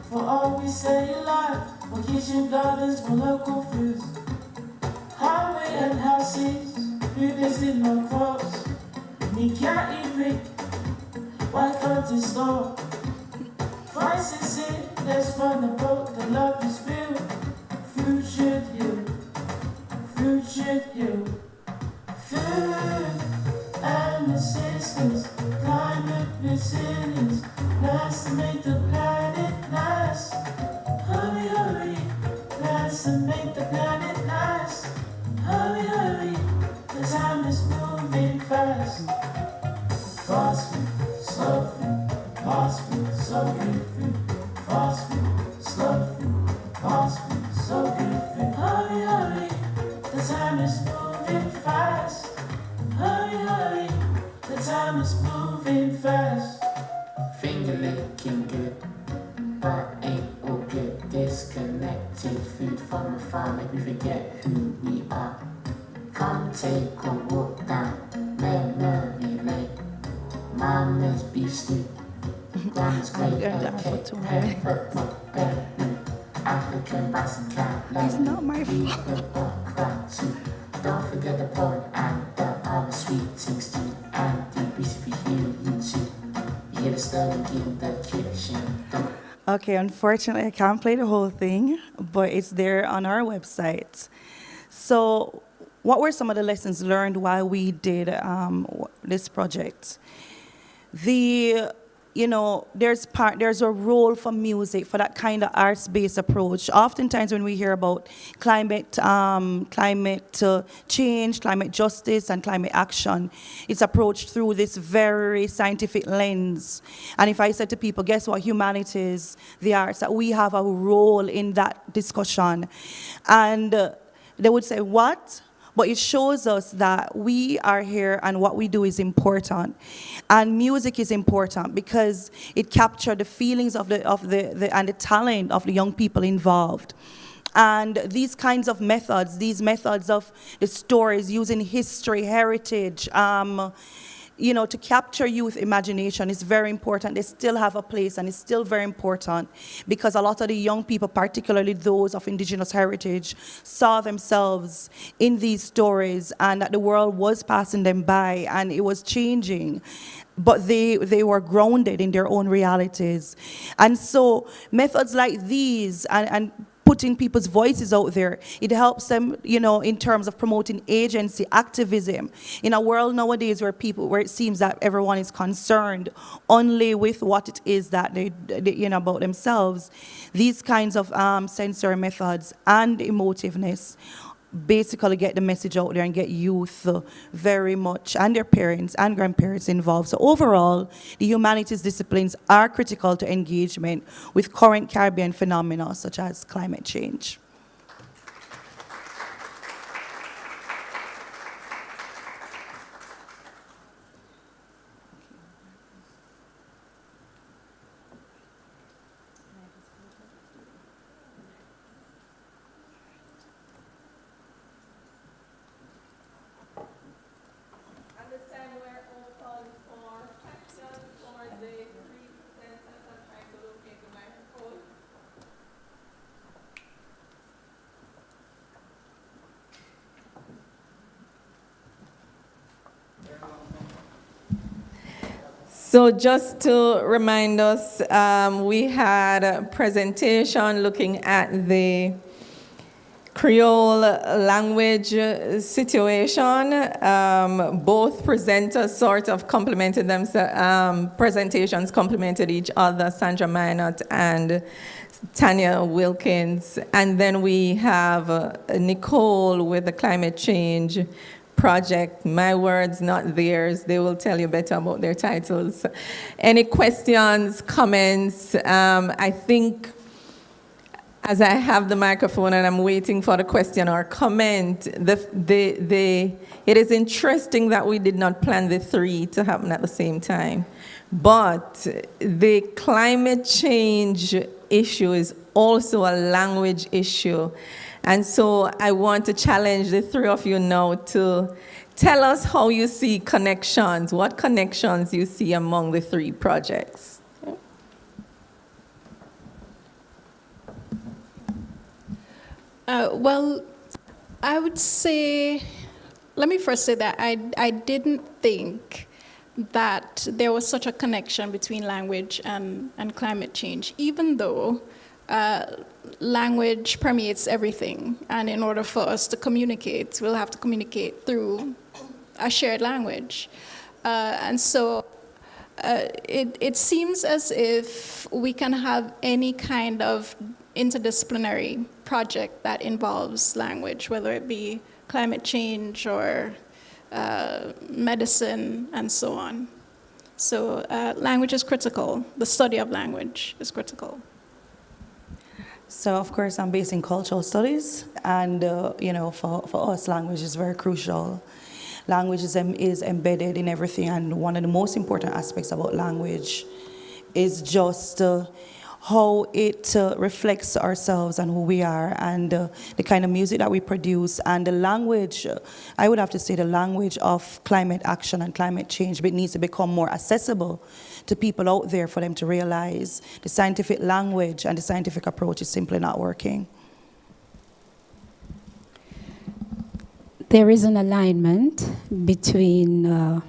for all we stay alive. For kitchen gardens, for local foods, highway and houses, food is in my crops. We can't eat brick, why can't it stop? Prices in, let's run the boat, the love is real. Food should heal, food should heal. Food and assistance, climate resilience, plans to make the planet last. Hurry, hurry, plans to make the planet last. Hurry, hurry, the time is moving fast. Fast food, slow food, fast food, so good food. Fast food, slow food, fast food, so good food. Hurry, hurry, the time is moving fast. Hurry, hurry, the time is moving fast. Finger licking good, but ain't all good. Disconnected food from the farm, make me forget who we are. Come take a walk down memory lane. Mama's beef stew, grandma's great cake, pepper, African rice and It's not my fault. Don't forget the bone and the other sweet things too. And the recipe here you too. You hear the stirring in the kitchen. Okay, unfortunately, I can't play the whole thing, but it's there on our website. So, what were some of the lessons learned while we did this project? There's a role for music, for that kind of arts-based approach. Oftentimes when we hear about climate change, climate justice, and climate action, it's approached through this very scientific lens. And if I said to people, guess what, humanities, the arts, that we have a role in that discussion. And they would say, what? But it shows us that we are here and what we do is important. And music is important because it captured the feelings and the talent of the young people involved. And these kinds of methods, these methods of the stories using history, heritage, to capture youth imagination is very important. They still have a place, and it's still very important because a lot of the young people, particularly those of indigenous heritage, saw themselves in these stories and that the world was passing them by and it was changing. But they were grounded in their own realities. And so methods like these and putting people's voices out there, it helps them, in terms of promoting agency, activism. In a world nowadays where it seems that everyone is concerned only with what it is that they about themselves, these kinds of sensory methods and emotiveness basically get the message out there and get youth very much, and their parents and grandparents involved. So overall, the humanities disciplines are critical to engagement with current Caribbean phenomena such as climate change. So just to remind us, we had a presentation looking at the Creole language situation. Both presenters sort of complemented themselves, presentations complemented each other, Sandra Minot and Tanya Wilkins. And then we have Nicole with the climate change project. My words, not theirs. They will tell you better about their titles. Any questions, comments? I think As I have the microphone and I'm waiting for the question or comment, it is interesting that we did not plan the three to happen at the same time. But the climate change issue is also a language issue. And so I want to challenge the three of you now to tell us how you see connections, what connections you see among the three projects. Well, I would say, let me first say that I didn't think that there was such a connection between language and climate change, even though language permeates everything. And in order for us to communicate, we'll have to communicate through a shared language. And so it seems as if we can have any kind of interdisciplinary project that involves language, whether it be climate change or medicine and so on. So language is critical. The study of language is critical. So, of course, I'm based in cultural studies, and, for us, language is very crucial. Language is embedded in everything, and one of the most important aspects about language is just how it reflects ourselves and who we are, and the kind of music that we produce, and the language, I would have to say the language of climate action and climate change, but it needs to become more accessible to people out there for them to realize the scientific language and the scientific approach is simply not working. There is an alignment between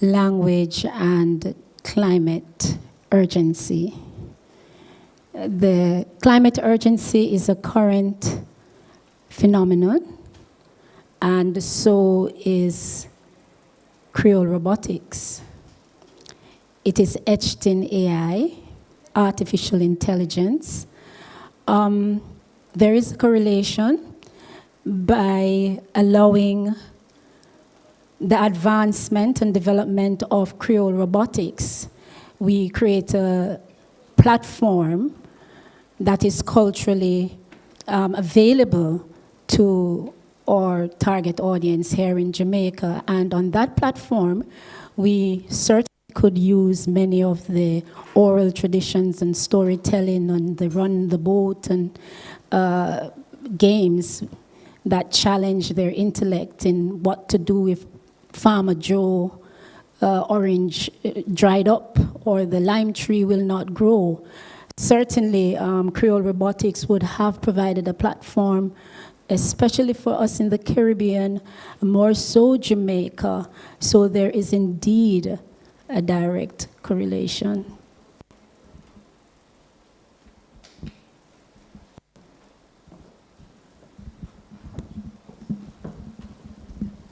language and climate urgency. The climate urgency is a current phenomenon, and so is Creole robotics. It is etched in AI, artificial intelligence. There is a correlation. By allowing the advancement and development of Creole robotics, we create a platform that is culturally available to our target audience here in Jamaica. And on that platform, we certainly could use many of the oral traditions and storytelling and the run the boat and games that challenge their intellect in what to do if Farmer Joe orange dried up or the lime tree will not grow. Certainly, Creole robotics would have provided a platform, especially for us in the Caribbean, more so Jamaica. So there is indeed a direct correlation.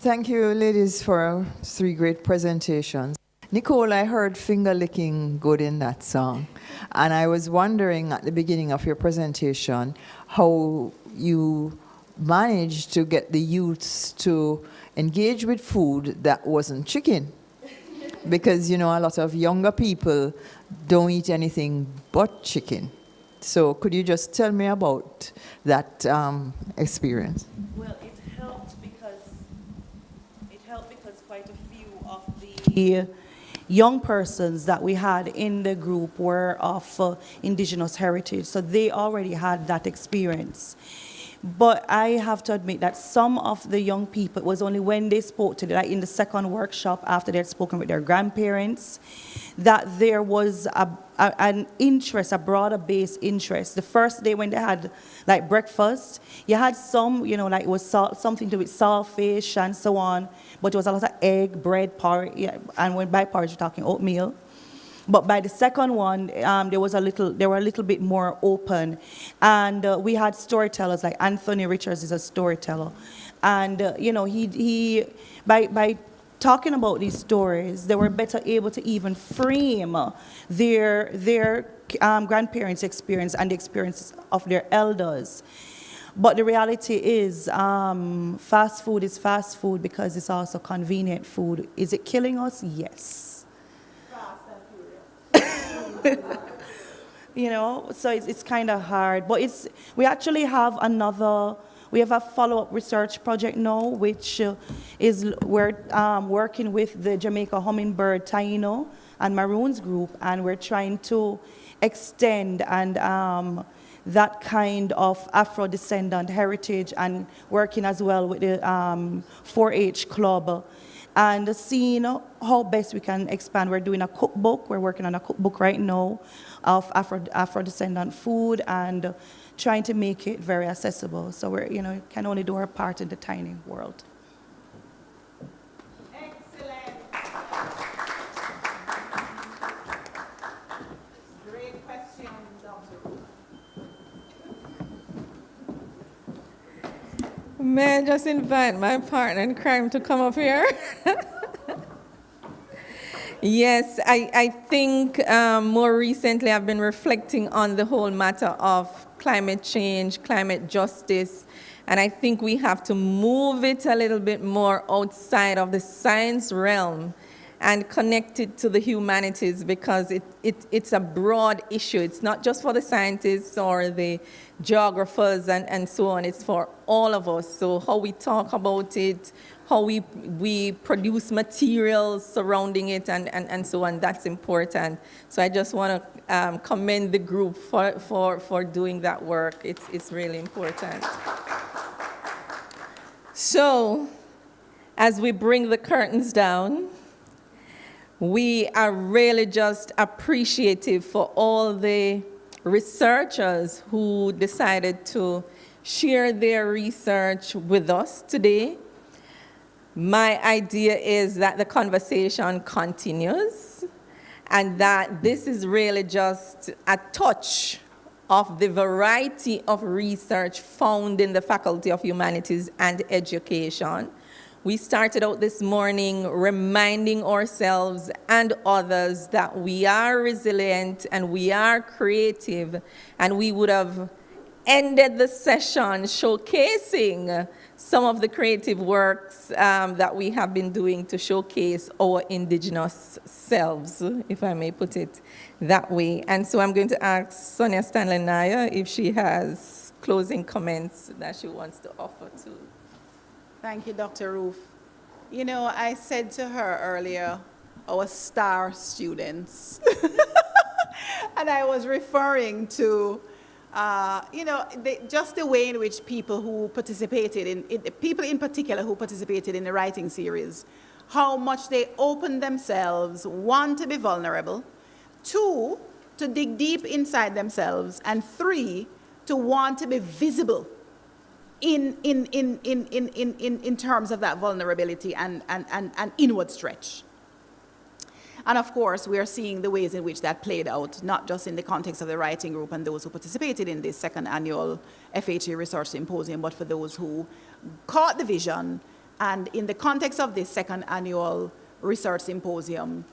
Thank you, ladies, for three great presentations. Nicole, I heard finger licking good in that song. And I was wondering at the beginning of your presentation how you managed to get the youths to engage with food that wasn't chicken. Because, a lot of younger people don't eat anything but chicken. So could you just tell me about that experience? Well, it helped because quite a few of the young persons that we had in the group were of indigenous heritage, so they already had that experience. But I have to admit that some of the young people, it was only when they spoke to like in the second workshop after they had spoken with their grandparents, that there was an interest, a broader based interest. The first day when they had like breakfast, you had some, like it was something to do with saltfish and so on, but it was a lot of egg, bread, porridge, and when by porridge we're talking oatmeal. But by the second one, they were a little bit more open, and we had storytellers like Anthony Richards is a storyteller, and he by talking about these stories, they were better able to even frame their grandparents' experience and the experiences of their elders. But the reality is, fast food is fast food because it's also convenient food. Is it killing us? Yes. you know, so it's kind of hard. But we actually have we have a follow-up research project now, which we're working with the Jamaica Hummingbird, Taino, and Maroons group, and we're trying to extend and that kind of Afro-descendant heritage, and working as well with the 4-H club, and seeing how best we can expand. We're doing a cookbook. We're working on a cookbook right now of Afro-descendant food, and trying to make it very accessible. So we're, can only do our part in the tiny world. May I just invite my partner in crime to come up here? Yes, I think more recently I've been reflecting on the whole matter of climate change, climate justice, and I think we have to move it a little bit more outside of the science realm and connect it to the humanities, because it's a broad issue. It's not just for the scientists or the geographers and so on. It's for all of us. So how we talk about it, how we produce materials surrounding it, and so on, that's important. So I just want to commend the group for doing that work. It's really important. So as we bring the curtains down, we are really just appreciative for all the researchers who decided to share their research with us today. My idea is that the conversation continues, and that this is really just a touch of the variety of research found in the Faculty of Humanities and Education. We started out this morning reminding ourselves and others that we are resilient and we are creative, and we would have ended the session showcasing some of the creative works that we have been doing to showcase our indigenous selves, if I may put it that way. And so I'm going to ask Sonia Stanley-Naya if she has closing comments that she wants to offer to. Thank you, Dr. Roof. I said to her earlier, our star students. And I was referring to, just the way in which people who participated, people in particular who participated in the writing series, how much they opened themselves, one, to be vulnerable, two, to dig deep inside themselves, and three, to want to be visible in terms of that vulnerability and inward stretch. And of course, we are seeing the ways in which that played out, not just in the context of the writing group and those who participated in this second annual FHA Research Symposium, but for those who caught the vision. And in the context of this second annual Research Symposium,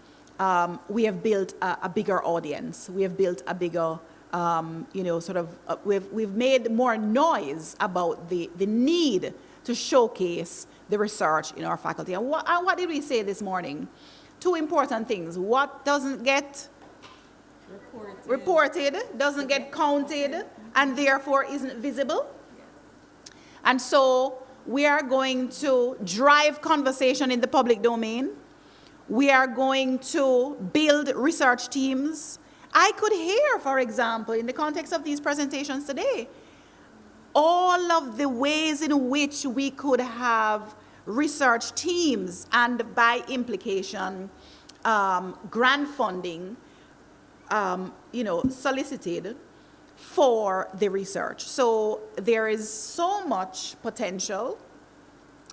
we have built a bigger audience. We have built a bigger we've made more noise about the need to showcase the research in our faculty. And what did we say this morning? Two important things. What doesn't get reported, doesn't get counted, and therefore isn't visible. And so we are going to drive conversation in the public domain. We are going to build research teams. I could hear, for example, in the context of these presentations today, all of the ways in which we could have research teams and, by implication, grant funding, solicited for the research. So there is so much potential,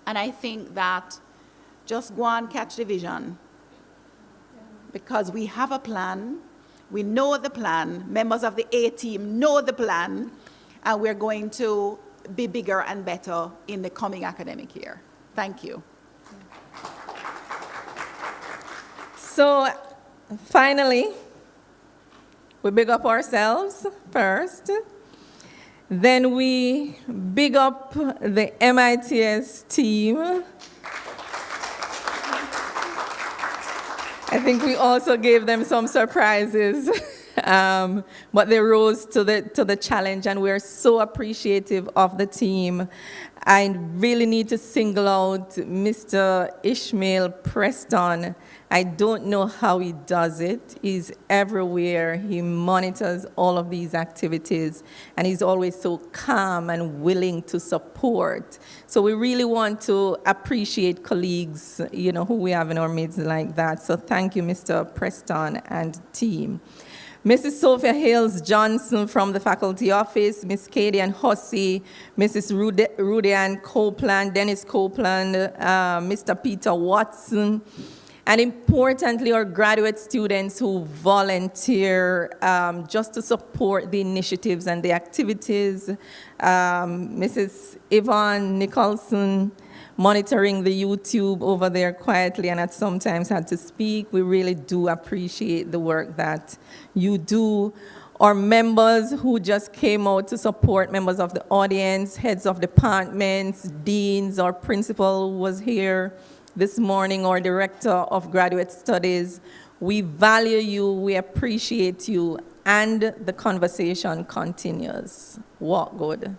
and I think that just go and catch the vision, because we have a plan. We know the plan. Members of the A team know the plan, and we're going to be bigger and better in the coming academic year. Thank you. So finally, we big up ourselves first. Then we big up the MITS team. I think we also gave them some surprises. but they rose to the challenge, and we're so appreciative of the team. I really need to single out Mr. Ishmael Preston. I don't know how he does it. He's everywhere. He monitors all of these activities, and he's always so calm and willing to support. So we really want to appreciate colleagues, who we have in our midst like that. So thank you, Mr. Preston and team. Mrs. Sophia Hales Johnson from the faculty office, Miss Katie and Hussey, Mrs. Rudian Copeland, Dennis Copeland, Mr. Peter Watson, and importantly, our graduate students who volunteer just to support the initiatives and the activities. Mrs. Yvonne Nicholson, monitoring the YouTube over there quietly and at sometimes had to speak. We really do appreciate the work that you do. Our members who just came out to support, members of the audience, heads of departments, deans, our principal was here this morning, our director of graduate studies. We value you, we appreciate you, and the conversation continues. Walk good.